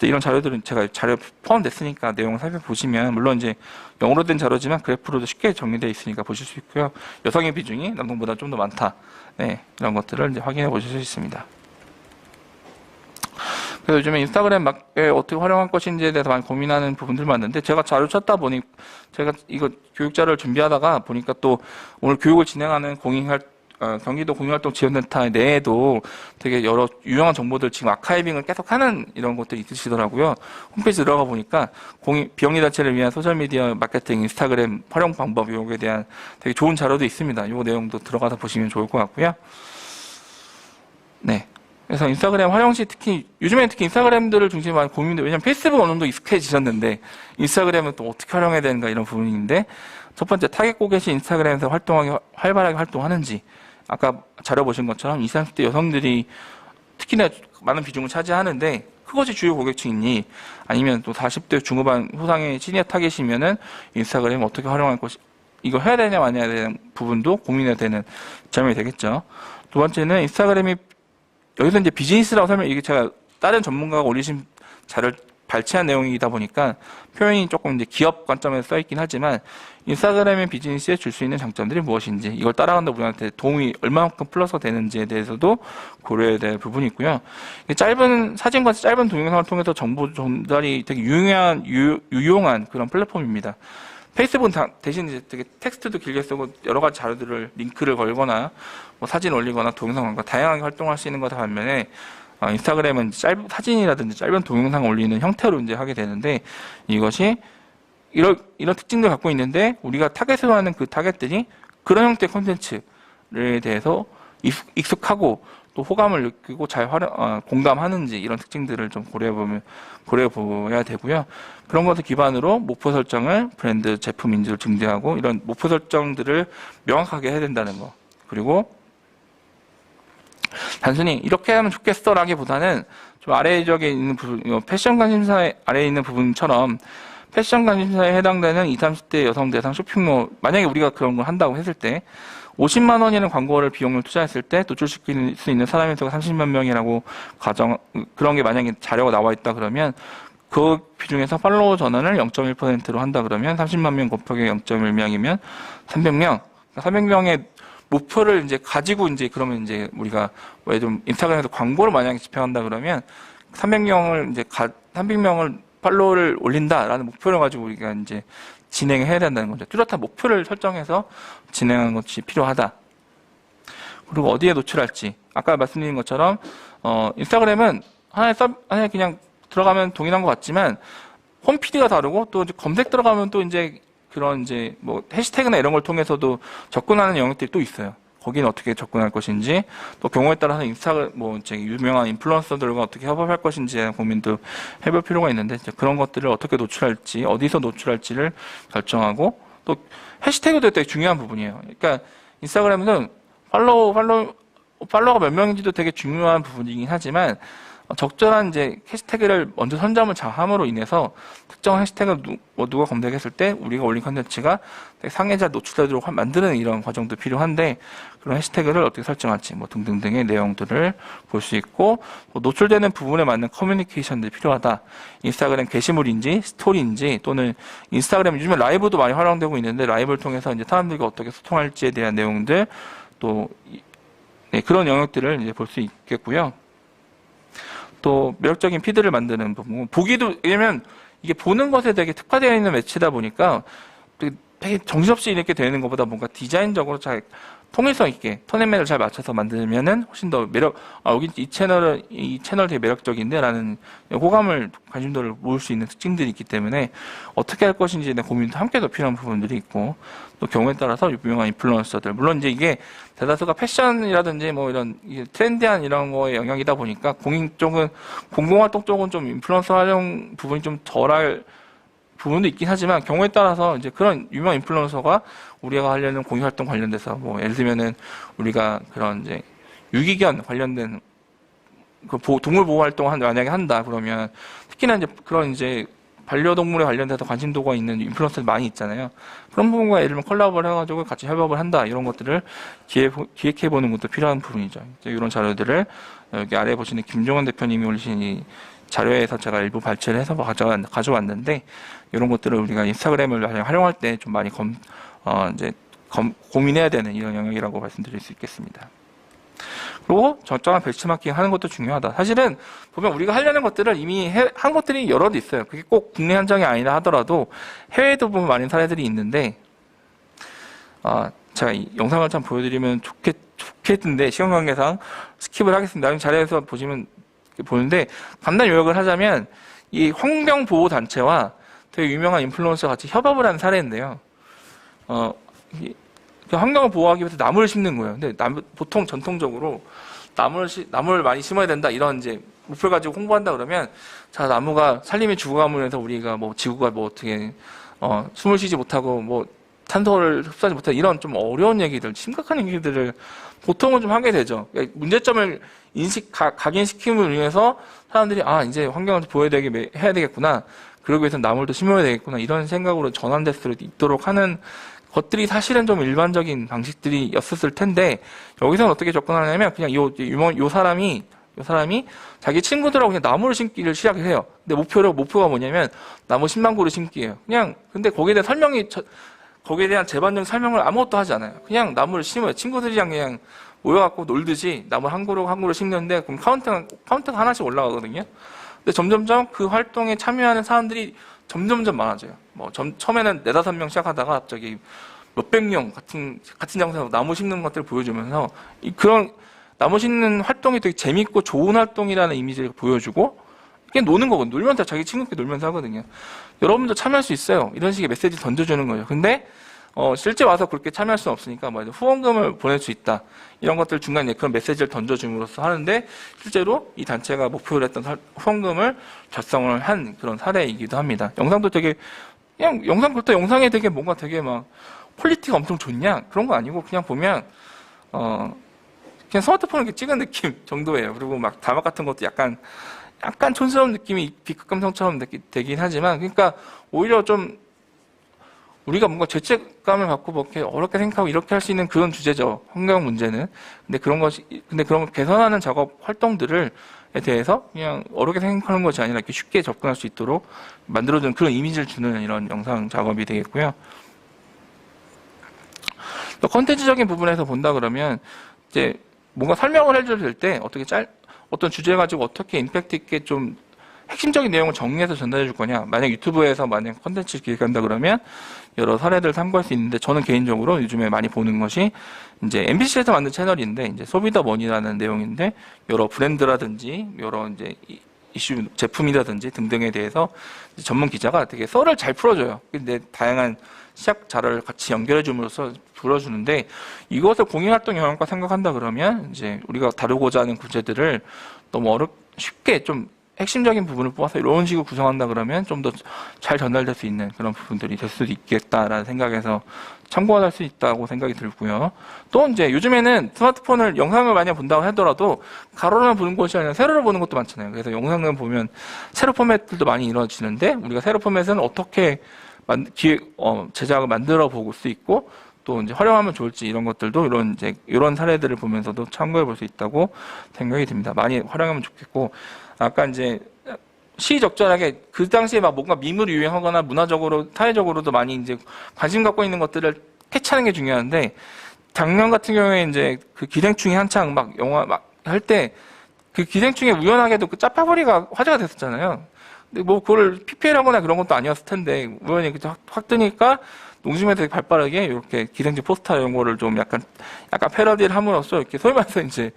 이런 자료들은 제가 자료 포함됐으니까 내용을 살펴보시면, 물론 이제 영어로 된 자료지만 그래프로도 쉽게 정리되어 있으니까 보실 수 있고요. 여성의 비중이 남성보다 좀 더 많다. 네, 이런 것들을 이제 확인해 보실 수 있습니다. 그래서 요즘에 인스타그램 어떻게 활용할 것인지에 대해서 많이 고민하는 부분들 많은데, 제가 자료 찾다 보니, 제가 이거 교육 자료를 준비하다가 보니까 또 오늘 교육을 진행하는 경기도 공익활동지원센터 내에도 되게 여러 유용한 정보들 지금 아카이빙을 계속 하는 이런 것들이 있으시더라고요. 홈페이지 들어가 보니까 비영리 단체를 위한 소셜미디어 마케팅 인스타그램 활용 방법, 이거에 대한 되게 좋은 자료도 있습니다. 이 내용도 들어가서 보시면 좋을 것 같고요. 네. 그래서 인스타그램 활용 시 요즘에는 특히 인스타그램들을 중심으로 많이 고민돼요. 왜냐면 페이스북은 어느 정도 익숙해지셨는데 인스타그램은 또 어떻게 활용해야 되는가, 이런 부분인데, 첫 번째, 타겟 고객이 인스타그램에서 활발하게 활동하는지, 아까 자료 보신 것처럼 20, 30대 여성들이 특히나 많은 비중을 차지하는데 그것이 주요 고객층이니, 아니면 또 40대 중후반 후상의 시니어 타겟이면은 인스타그램을 어떻게 활용할 것이, 이거 해야 되냐 마냐에 대한 부분도 고민해야 되는 점이 되겠죠. 두 번째는 인스타그램이 여기서 이제 비즈니스라고 이게 제가 다른 전문가가 올리신 자료를 발췌한 내용이다 보니까 표현이 조금 이제 기업 관점에서 써있긴 하지만, 인스타그램의 비즈니스에 줄 수 있는 장점들이 무엇인지, 이걸 따라간다 우리한테 도움이 얼마만큼 플러스가 되는지에 대해서도 고려해야 될 부분이 있고요. 짧은 사진과 짧은 동영상을 통해서 정보 전달이 되게 유용한 그런 플랫폼입니다. 페이스북은 대신 이제 되게 텍스트도 길게 쓰고 여러 가지 자료들을 링크를 걸거나 뭐 사진 올리거나 동영상 올리거나 다양하게 활동할 수 있는 거다 반면에 인스타그램은 사진이라든지 짧은 동영상 올리는 형태로 이제 하게 되는데 이것이 이런 특징들을 갖고 있는데 우리가 타겟으로 하는 그 타겟들이 그런 형태의 콘텐츠에 대해서 익숙하고 또 호감을 느끼고 잘 공감하는지 이런 특징들을 좀 고려해 보야 되고요. 그런 것을 기반으로 목표 설정을 브랜드 제품 인지를 증대하고 이런 목표 설정들을 명확하게 해야 된다는 거. 그리고 단순히 이렇게 하면 좋겠어라기보다는 좀 아래 지역에 있는 부분, 패션 관심사의 아래에 있는 부분처럼 패션 관심사에 해당되는 20, 30대 여성 대상 쇼핑몰, 만약에 우리가 그런 걸 한다고 했을 때 50만 원이라는 광고를 비용을 투자했을 때 노출시킬 수 있는 사람의 수가 30만 명이라고 그런 게 만약에 자료가 나와 있다 그러면 그 비중에서 팔로워 전환을 0.1%로 한다 그러면 30만 명 곱하기 0.1명이면 300명. 300명의 목표를 이제 가지고 이제 그러면 이제 우리가 왜 좀 인스타그램에서 광고를 만약에 집행한다 그러면 300명을 팔로워를 올린다라는 목표를 가지고 우리가 이제 진행해야 된다는 거죠. 뚜렷한 목표를 설정해서 진행하는 것이 필요하다. 그리고 어디에 노출할지. 아까 말씀드린 것처럼, 인스타그램은 하나에 그냥 들어가면 동일한 것 같지만, 홈피드가 다르고, 또 이제 검색 들어가면 또 이제 그런 이제 뭐 해시태그나 이런 걸 통해서도 접근하는 영역들이 또 있어요. 거기는 어떻게 접근할 것인지, 또 경우에 따라서 유명한 인플루언서들과 어떻게 협업할 것인지에 대한 고민도 해볼 필요가 있는데, 그런 것들을 어떻게 노출할지, 어디서 노출할지를 결정하고, 또 해시태그도 되게 중요한 부분이에요. 그러니까 인스타그램은 팔로워가 몇 명인지도 되게 중요한 부분이긴 하지만, 적절한 이제 해시태그를 먼저 선점을 잘함으로 인해서 특정 해시태그를 누가 검색했을 때 우리가 올린 컨텐츠가 상해자 노출되도록 만드는 이런 과정도 필요한데 그런 해시태그를 어떻게 설정할지 뭐 등등등의 내용들을 볼 수 있고 노출되는 부분에 맞는 커뮤니케이션들이 필요하다. 인스타그램 게시물인지 스토리인지 또는 인스타그램 요즘에 라이브도 많이 활용되고 있는데 라이브를 통해서 이제 사람들과 어떻게 소통할지에 대한 내용들 또 그런 영역들을 이제 볼 수 있겠고요. 또 매력적인 피드를 만드는 부분 보기도 왜냐면 이게 보는 것에 되게 특화되어 있는 매체다 보니까 되게 정신없이 이렇게 되는 것보다 뭔가 디자인적으로 잘 통일성 있게 톤앤매를 잘 맞춰서 만들면은 훨씬 더 여기 이 채널 되게 매력적인데 라는 호감을 관심도를 모을 수 있는 특징들이 있기 때문에 어떻게 할 것인지에 대한 고민도 함께 더 필요한 부분들이 있고 또 경우에 따라서 유명한 인플루언서들 물론 이제 이게 대다수가 패션이라든지 뭐 이런 트렌디한 이런 거의 영역이다 보니까 공공활동 쪽은 좀 인플루언서 활용 부분이 좀 덜할 부분도 있긴 하지만 경우에 따라서 이제 그런 유명 인플루언서가 우리가 하려는 공익활동 관련돼서 뭐 예를 들면은 우리가 그런 이제 유기견 관련된 그 동물 보호 활동을 만약에 한다 그러면 특히나 이제 그런 이제 반려동물에 관련돼서 관심도가 있는 인플루언서들 많이 있잖아요. 그런 부분과 예를 들면 콜라보를 해가지고 같이 협업을 한다 이런 것들을 기획해보는 것도 필요한 부분이죠. 이런 자료들을 여기 아래 보시는 김종원 대표님이 올리신 이 자료에서 제가 일부 발췌를 해서 가져왔는데 이런 것들을 우리가 인스타그램을 활용할 때 좀 많이 고민해야 되는 이런 영역이라고 말씀드릴 수 있겠습니다. 그리고 적절한 벤치마킹 하는 것도 중요하다. 사실은 보면 우리가 하려는 것들을 이미 한 것들이 여럿 있어요. 그게 꼭 국내 한정이 아니라 하더라도 해외에도 보면 많은 사례들이 있는데 제가 이 영상을 참 보여드리면 좋겠는데 시간 관계상 스킵을 하겠습니다. 다음 자료에서 보는데 간단 요약을 하자면 이 환경보호단체와 되게 유명한 인플루언서 같이 협업을 한 사례인데요. 환경을 보호하기 위해서 나무를 심는 거예요. 근데 보통 전통적으로 나무를 많이 심어야 된다 이런 이제 목표를 가지고 홍보한다 그러면 자 나무가 산림이 죽어감으로 해서 우리가 뭐 지구가 뭐 어떻게 숨을 쉬지 못하고 뭐 탄소를 흡수하지 못하는 이런 좀 어려운 얘기들, 심각한 얘기들을 보통은 좀 하게 되죠. 그러니까 문제점을 각인시킴을 위해서 사람들이 이제 환경을 해야 되겠구나. 그러기 위해서 나무를 또 심어야 되겠구나. 이런 생각으로 전환될 수 있도록 하는 것들이 사실은 좀 일반적인 방식들이었을 텐데 여기서는 어떻게 접근하냐면 그냥 요 사람이 자기 친구들하고 그냥 나무를 심기를 시작을 해요. 근데 목표가 뭐냐면 나무 10만 그루 심기예요. 그냥 근데 거기에 대한 제반적인 설명을 아무것도 하지 않아요. 그냥 나무를 심어요. 친구들이랑 그냥 모여갖고 놀듯이 나무 한 그루 심는데 그럼 카운트가 하나씩 올라가거든요. 근데 점점점 그 활동에 참여하는 사람들이 점점점 많아져요. 처음에는 4-5명 시작하다가 갑자기 몇백 명 같은 장소에서 나무 심는 것들을 보여주면서 그런 나무 심는 활동이 되게 재밌고 좋은 활동이라는 이미지를 보여주고 그냥 노는 거거든요. 놀면서 자기 친구끼리 놀면서 하거든요. 여러분도 참여할 수 있어요. 이런 식의 메시지 던져주는 거예요. 근데 실제 와서 그렇게 참여할 수는 없으니까 후원금을 보낼 수 있다. 이런 것들 중간에 그런 메시지를 던져줌으로써 하는데 실제로 이 단체가 목표로 했던 후원금을 달성을 한 그런 사례이기도 합니다. 영상도 되게 그냥 그렇다 영상에 되게 뭔가 되게 막 퀄리티가 엄청 좋냐 그런 거 아니고 그냥 보면 그냥 스마트폰을 이렇게 찍은 느낌 정도예요. 그리고 막 자막 같은 것도 약간 촌스러운 느낌이 B급 감성처럼 되긴 하지만 그러니까 오히려 좀 우리가 뭔가 죄책감을 갖고 뭐 이렇게 어렵게 생각하고 이렇게 할 수 있는 그런 주제죠. 환경 문제는. 근데 그런 걸 개선하는 작업 활동들에 대해서 그냥 어렵게 생각하는 것이 아니라 이렇게 쉽게 접근할 수 있도록 만들어주는 그런 이미지를 주는 이런 영상 작업이 되겠고요. 또 컨텐츠적인 부분에서 본다 그러면 이제 뭔가 설명을 해줘야 될 때 어떤 주제 가지고 어떻게 임팩트 있게 좀 핵심적인 내용을 정리해서 전달해 줄 거냐. 만약 유튜브에서 컨텐츠를 기획한다 그러면 여러 사례들을 참고할 수 있는데 저는 개인적으로 요즘에 많이 보는 것이 이제 MBC에서 만든 채널인데 이제 소비더 머니라는 내용인데 여러 브랜드라든지 여러 이제 이슈 제품이라든지 등등에 대해서 전문 기자가 되게 썰을 잘 풀어줘요. 근데 다양한 시작 자료를 같이 연결해 줌으로써 풀어주는데 이것을 공익활동 영역과 생각한다 그러면 이제 우리가 다루고자 하는 구제들을 너무 쉽게 좀 핵심적인 부분을 뽑아서 이런 식으로 구성한다 그러면 좀 더 잘 전달될 수 있는 그런 부분들이 될 수도 있겠다라는 생각에서 참고할 수 있다고 생각이 들고요. 또 이제 요즘에는 스마트폰을 영상을 많이 본다고 하더라도 가로로만 보는 것이 아니라 세로로 보는 것도 많잖아요. 그래서 영상을 보면 세로 포맷들도 많이 이루어지는데 우리가 세로 포맷은 어떻게 제작을 만들어 볼 수 있고 또 이제 활용하면 좋을지 이런 것들도 이런 사례들을 보면서도 참고해 볼 수 있다고 생각이 듭니다. 많이 활용하면 좋겠고 아까 이제 시의적절하게 그 당시에 막 뭔가 밈으로 유행하거나 문화적으로 사회적으로도 많이 이제 관심 갖고 있는 것들을 캐치하는 게 중요한데 작년 같은 경우에 이제 그 기생충이 한창 막 영화 막 할 때 그 기생충에 우연하게도 그 짜파구리가 화제가 됐었잖아요. 근데 뭐 그걸 PPL하거나 그런 것도 아니었을 텐데 우연히 확 뜨니까 농심에서 되게 발빠르게 이렇게 기생충 포스터 이런 거를 좀 약간 패러디를 함으로써 이렇게 소위 말해서 이제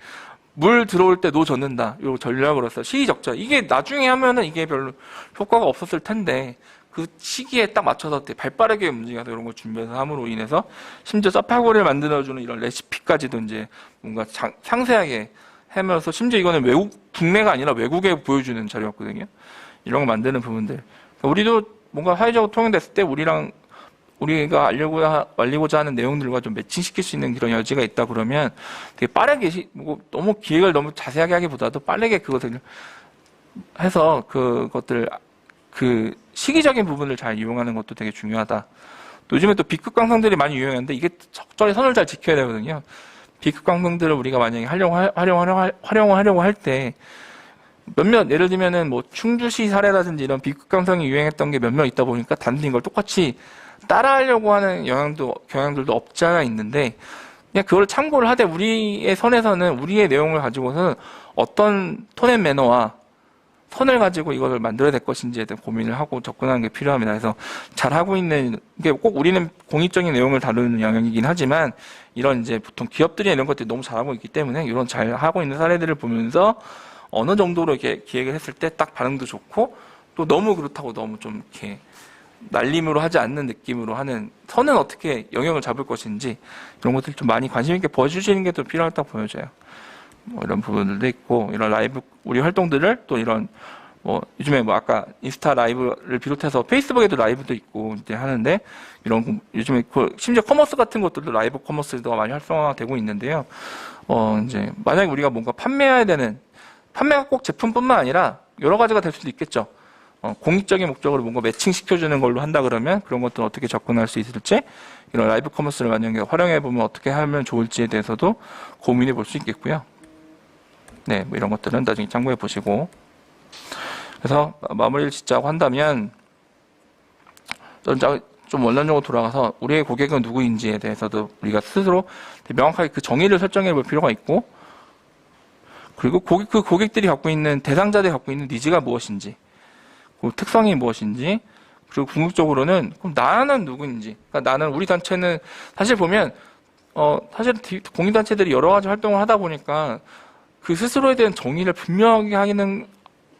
물 들어올 때 노 젓는다. 요 전략으로서 시의적절. 이게 나중에 하면은 이게 별로 효과가 없었을 텐데 그 시기에 딱 맞춰서 발빠르게 움직여서 이런 걸 준비해서 함으로 인해서 심지어 짜파구리를 만들어주는 이런 레시피까지도 이제 뭔가 상세하게 하면서 심지어 이거는 국내가 아니라 외국에 보여주는 자료였거든요. 이런 거 만드는 부분들. 그러니까 우리도 뭔가 사회적으로 통용됐을 때 우리가 알리고자 하는 내용들과 좀 매칭시킬 수 있는 그런 여지가 있다 그러면 되게 빠르게 너무 기획을 너무 자세하게 하기보다도 빠르게 그것을 해서 그 시기적인 부분을 잘 이용하는 것도 되게 중요하다. 또 요즘에 또 B급 강성들이 많이 유행하는데 이게 적절히 선을 잘 지켜야 되거든요. B급 강성들을 우리가 만약에 활용하려고 할 때 예를 들면은 뭐 충주시 사례라든지 이런 B급 강성이 유행했던 게 몇몇 있다 보니까 단순히 이걸 똑같이 따라하려고 하는 경향들도 없지 않아 있는데 그냥 그걸 참고를 하되 우리의 선에서는 우리의 내용을 가지고서는 어떤 톤 앤 매너와 선을 가지고 이걸 만들어야 될 것인지에 대한 고민을 하고 접근하는 게 필요합니다. 그래서 잘하고 있는 게 꼭 우리는 공익적인 내용을 다루는 영역이긴 하지만 이런 이제 보통 기업들이 이런 것들이 너무 잘하고 있기 때문에 이런 잘하고 있는 사례들을 보면서 어느 정도로 이렇게 기획을 했을 때 딱 반응도 좋고 또 너무 그렇다고 너무 좀 이렇게 날림으로 하지 않는 느낌으로 하는 선은 어떻게 영역을 잡을 것인지 이런 것들 좀 많이 관심 있게 보여주시는 게 또 필요하다고 보여져요. 뭐 이런 부분들도 있고 이런 라이브 우리 활동들을 또 이런 요즘에 아까 인스타 라이브를 비롯해서 페이스북에도 라이브도 있고 이제 하는데 이런 요즘에 심지어 커머스 같은 것들도 라이브 커머스도 많이 활성화되고 있는데요. 이제 만약에 우리가 뭔가 판매가 꼭 제품뿐만 아니라 여러 가지가 될 수도 있겠죠. 공익적인 목적으로 뭔가 매칭시켜주는 걸로 한다 그러면 그런 것들은 어떻게 접근할 수 있을지 이런 라이브 커머스를 만약에 활용해보면 어떻게 하면 좋을지에 대해서도 고민해 볼 수 있겠고요. 네, 뭐 이런 것들은 나중에 참고해 보시고 그래서 마무리를 짓자고 한다면 좀 원론적으로 돌아가서 우리의 고객은 누구인지에 대해서도 우리가 스스로 명확하게 그 정의를 설정해 볼 필요가 있고 그리고 그 고객들이 갖고 있는 대상자들이 갖고 있는 니즈가 무엇인지 그 특성이 무엇인지 그리고 궁극적으로는 그럼 나는 누구인지, 그러니까 나는 우리 단체는 사실 보면 사실 공익단체들이 여러 가지 활동을 하다 보니까 그 스스로에 대한 정의를 분명하게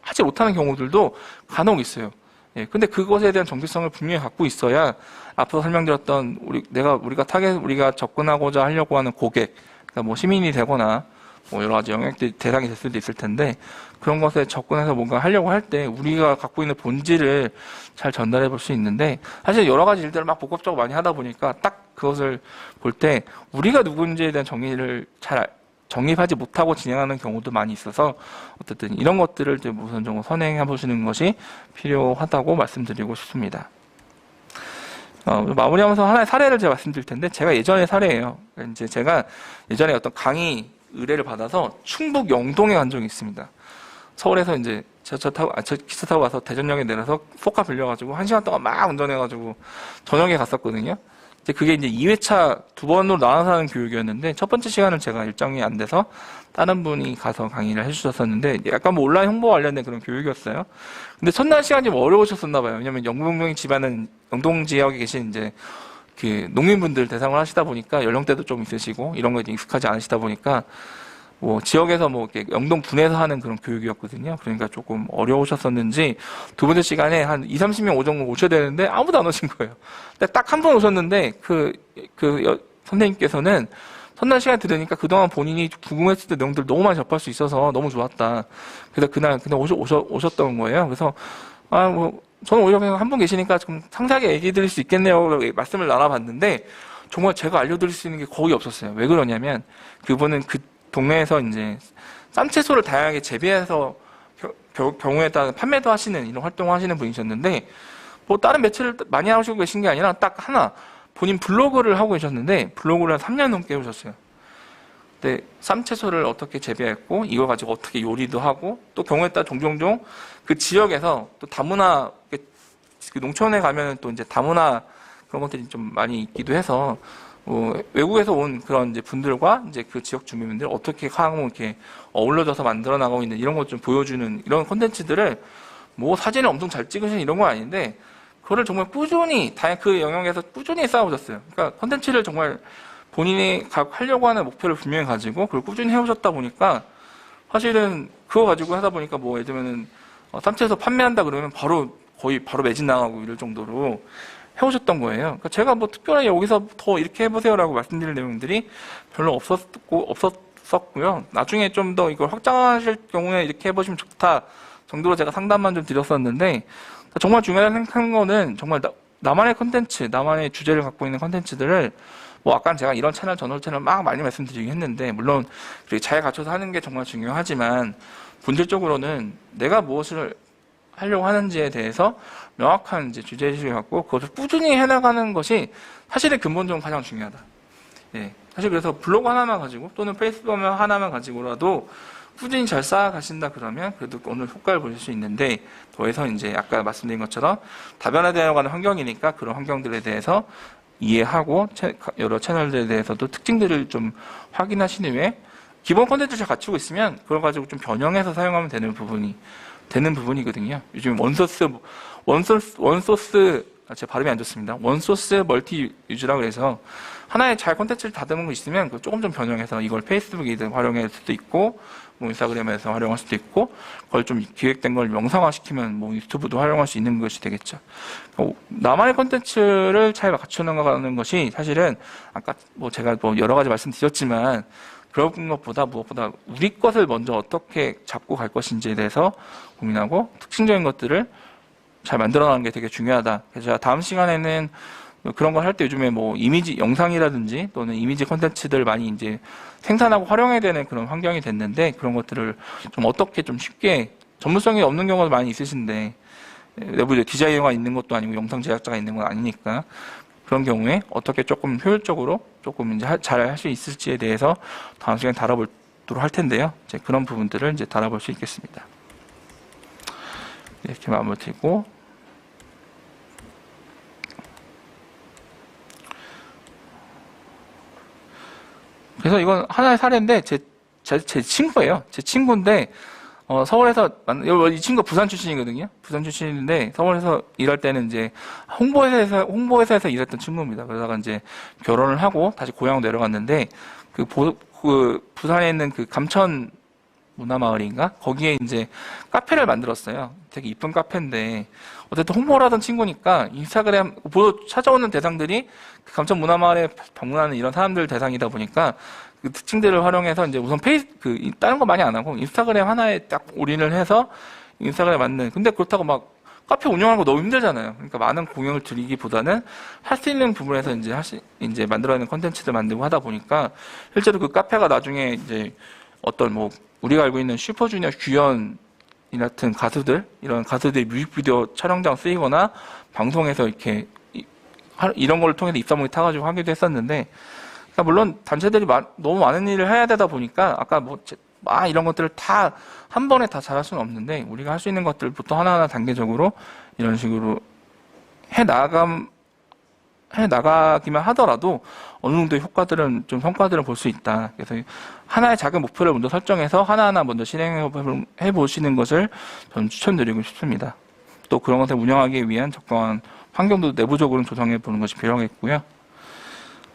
하지 못하는 경우들도 간혹 있어요. 예, 근데 그것에 대한 정체성을 분명히 갖고 있어야 앞서 설명드렸던 우리가 접근하고자 하려고 하는 고객, 그러니까 뭐 시민이 되거나 뭐 여러 가지 영역들 대상이 될 수도 있을 텐데 그런 것에 접근해서 뭔가 하려고 할 때 우리가 갖고 있는 본질을 잘 전달해 볼 수 있는데 사실 여러 가지 일들을 막 복합적으로 많이 하다 보니까 딱 그것을 볼 때 우리가 누군지에 대한 정의를 잘 정립하지 못하고 진행하는 경우도 많이 있어서 어쨌든 이런 것들을 좀 우선적으로 선행해 보시는 것이 필요하다고 말씀드리고 싶습니다. 마무리하면서 하나의 사례를 제가 말씀드릴 텐데 제가 예전의 사례예요. 이제 제가 예전에 어떤 강의 의뢰를 받아서 충북 영동에 간 적이 있습니다. 서울에서 이제 기차 타고 가서 대전역에 내려서 포카 빌려가지고 1시간 동안 막 운전해가지고 저녁에 갔었거든요. 이제 그게 이제 2회차 2번으로 나눠서 하는 교육이었는데 첫 번째 시간은 제가 일정이 안 돼서 다른 분이 가서 강의를 해주셨었는데 약간 뭐 온라인 홍보 관련된 그런 교육이었어요. 근데 첫날 시간이 좀 어려우셨었나 봐요. 왜냐면 영동명이 집안은 영동 지역에 계신 이제 그 농민분들 대상으로 하시다 보니까 연령대도 좀 있으시고 이런 거에 익숙하지 않으시다 보니까 뭐 지역에서 뭐 이렇게 영동 분에서 하는 그런 교육이었거든요. 그러니까 조금 어려우셨었는지 두 번째 시간에 한 2, 30명 정도 오셔야 되는데 아무도 안 오신 거예요. 근데 딱 한 번 오셨는데 선생님께서는 첫날 시간 들으니까 그동안 본인이 궁금했을 내용들 너무 많이 접할 수 있어서 너무 좋았다. 그래서 그날 오셨던 거예요. 그래서 저는 오히려 그냥 한 분 계시니까 좀 상세하게 얘기 드릴 수 있겠네요. 말씀을 나눠봤는데 정말 제가 알려드릴 수 있는 게 거의 없었어요. 왜 그러냐면 그분은 그 동네에서 이제 쌈채소를 다양하게 재배해서 경우에 따라 판매도 하시는 이런 활동을 하시는 분이셨는데 뭐 다른 매체를 많이 하시고 계신 게 아니라 딱 하나 본인 블로그를 하고 계셨는데 블로그를 한 3년 넘게 해오셨어요. 근데 쌈채소를 어떻게 재배했고 이걸 가지고 어떻게 요리도 하고 또 경우에 따라 종종 그 지역에서 또 다문화 그 농촌에 가면은 또 이제 다문화 그런 것들이 좀 많이 있기도 해서 외국에서 온 그런 이제 분들과 이제 그 지역 주민들 어떻게 이렇게 어울려져서 만들어 나가고 있는 이런 것 좀 보여주는 이런 콘텐츠들을 뭐 사진을 엄청 잘 찍으시는 이런 건 아닌데 그거를 정말 꾸준히 그 영역에서 꾸준히 쌓아오셨어요. 그러니까 콘텐츠를 정말 본인이 하려고 하는 목표를 분명히 가지고 그걸 꾸준히 해오셨다 보니까 사실은 그거 가지고 하다 보니까 뭐 예를 들면은 쌈채에서 판매한다 그러면 거의 바로 매진 나가고 이럴 정도로 해오셨던 거예요. 그러니까 제가 뭐 특별하게 여기서 더 이렇게 해보세요라고 말씀드릴 내용들이 별로 없었고요. 나중에 좀 더 이걸 확장하실 경우에 이렇게 해보시면 좋다 정도로 제가 상담만 좀 드렸었는데 정말 중요한 거는 정말 나만의 컨텐츠, 나만의 주제를 갖고 있는 컨텐츠들을 뭐 아까 제가 이런 채널, 저런 채널 막 많이 말씀드리긴 했는데 물론 잘 갖춰서 하는 게 정말 중요하지만 본질적으로는 내가 무엇을 하려고 하는지에 대해서 명확한 이제 주제의식을 갖고 그것을 꾸준히 해나가는 것이 사실은 근본적으로 가장 중요하다. 예. 사실 그래서 블로그 하나만 가지고 또는 페이스북 하나만 가지고라도 꾸준히 잘 쌓아가신다 그러면 그래도 오늘 효과를 보실 수 있는데 더해서 이제 아까 말씀드린 것처럼 다변화되어 가는 환경이니까 그런 환경들에 대해서 이해하고 여러 채널들에 대해서도 특징들을 좀 확인하신 후에 기본 콘텐츠를 잘 갖추고 있으면 그걸 가지고 좀 변형해서 사용하면 되는 부분이거든요. 요즘 제 발음이 안 좋습니다. 원소스 멀티 유즈라고 해서 하나의 잘 콘텐츠를 다듬은 거 있으면 조금 좀 변형해서 이걸 페이스북이든 활용할 수도 있고 뭐 인스타그램에서 활용할 수도 있고 그걸 좀 기획된 걸 명상화시키면 뭐 유튜브도 활용할 수 있는 것이 되겠죠. 나만의 콘텐츠를 잘 갖추는 것이 사실은 아까 뭐 제가 뭐 여러 가지 말씀드렸지만 그런 것보다 무엇보다 우리 것을 먼저 어떻게 잡고 갈 것인지에 대해서 고민하고 특징적인 것들을 잘 만들어나가는 게 되게 중요하다. 그래서 제가 다음 시간에는 그런 걸 할 때 요즘에 뭐 이미지 영상이라든지 또는 이미지 콘텐츠들 많이 이제 생산하고 활용해야 되는 그런 환경이 됐는데 그런 것들을 좀 어떻게 좀 쉽게 전문성이 없는 경우가 많이 있으신데 내부에 디자이너가 있는 것도 아니고 영상 제작자가 있는 건 아니니까 그런 경우에 어떻게 조금 효율적으로 조금 이제 잘 할 수 있을지에 대해서 다음 시간에 다뤄보도록 할 텐데요. 이제 그런 부분들을 이제 다뤄볼 수 있겠습니다. 이렇게 마무리 드리고 그래서 이건 하나의 사례인데 제 친구예요. 제 친구인데 서울에서 이 친구가 부산 출신이거든요. 부산 출신인데 서울에서 일할 때는 이제 홍보회사에서 일했던 친구입니다. 그러다가 이제 결혼을 하고 다시 고향으로 내려갔는데 그 부산에 있는 그 감천 문화마을인가? 거기에 이제 카페를 만들었어요. 되게 이쁜 카페인데 어쨌든 홍보를 하던 친구니까 인스타그램 찾아오는 대상들이 그 감천 문화마을에 방문하는 이런 사람들 대상이다 보니까 그 특징들을 활용해서 이제 우선 다른 거 많이 안 하고 인스타그램 하나에 딱 올인을 해서 인스타그램에 맞는. 근데 그렇다고 막 카페 운영하는 거 너무 힘들잖아요. 그러니까 많은 공연을 드리기보다는 할 수 있는 부분에서 이제 만들어야 하는 컨텐츠들 만들고 하다 보니까 실제로 그 카페가 나중에 이제 어떤 뭐 우리가 알고 있는 슈퍼주니어 규현 같은 이런 가수들이 뮤직비디오 촬영장 쓰이거나 방송에서 이렇게 이런 걸 통해서 입사문이 타가지고 하기도 했었는데, 그러니까 물론 단체들이 너무 많은 일을 해야 되다 보니까 아까 이런 것들을 다 한 번에 다 잘할 수는 없는데 우리가 할 수 있는 것들부터 하나하나 단계적으로 이런 식으로 해 나가기만 하더라도 어느 정도의 성과들은 볼 수 있다. 그래서 하나의 작은 목표를 먼저 설정해서 하나하나 먼저 실행해 보시는 것을 저는 추천드리고 싶습니다. 또 그런 것을 운영하기 위한 적당한 환경도 내부적으로 조성해 보는 것이 필요하겠고요.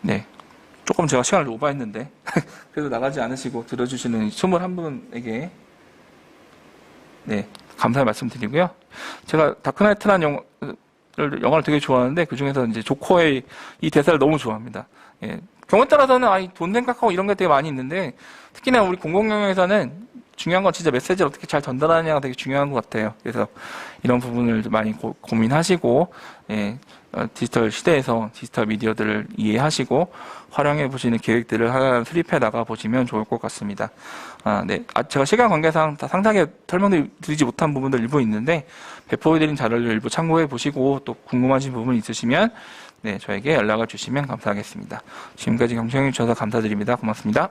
네. 조금 제가 시간을 오버했는데 그래도 나가지 않으시고 들어주시는 21분에게 네, 감사의 말씀드리고요. 제가 다크나이트라는 영화를 되게 좋아하는데 그 중에서 이제 조커의 이 대사를 너무 좋아합니다. 예. 경우에 따라서는 돈 생각하고 이런 게 되게 많이 있는데 특히나 우리 공공영역에서는 중요한 건 진짜 메시지를 어떻게 잘 전달하느냐가 되게 중요한 것 같아요. 그래서 이런 부분을 많이 고민하시고 디지털 시대에서 디지털 미디어들을 이해하시고 활용해 보시는 계획들을 하나 수립해 나가 보시면 좋을 것 같습니다. 네. 제가 시간 관계상 다 상세하게 설명드리지 못한 부분들 일부 있는데 배포해드린 자료를 일부 참고해 보시고 또 궁금하신 부분 있으시면 네, 저에게 연락을 주시면 감사하겠습니다. 지금까지 경청해 주셔서 감사드립니다. 고맙습니다.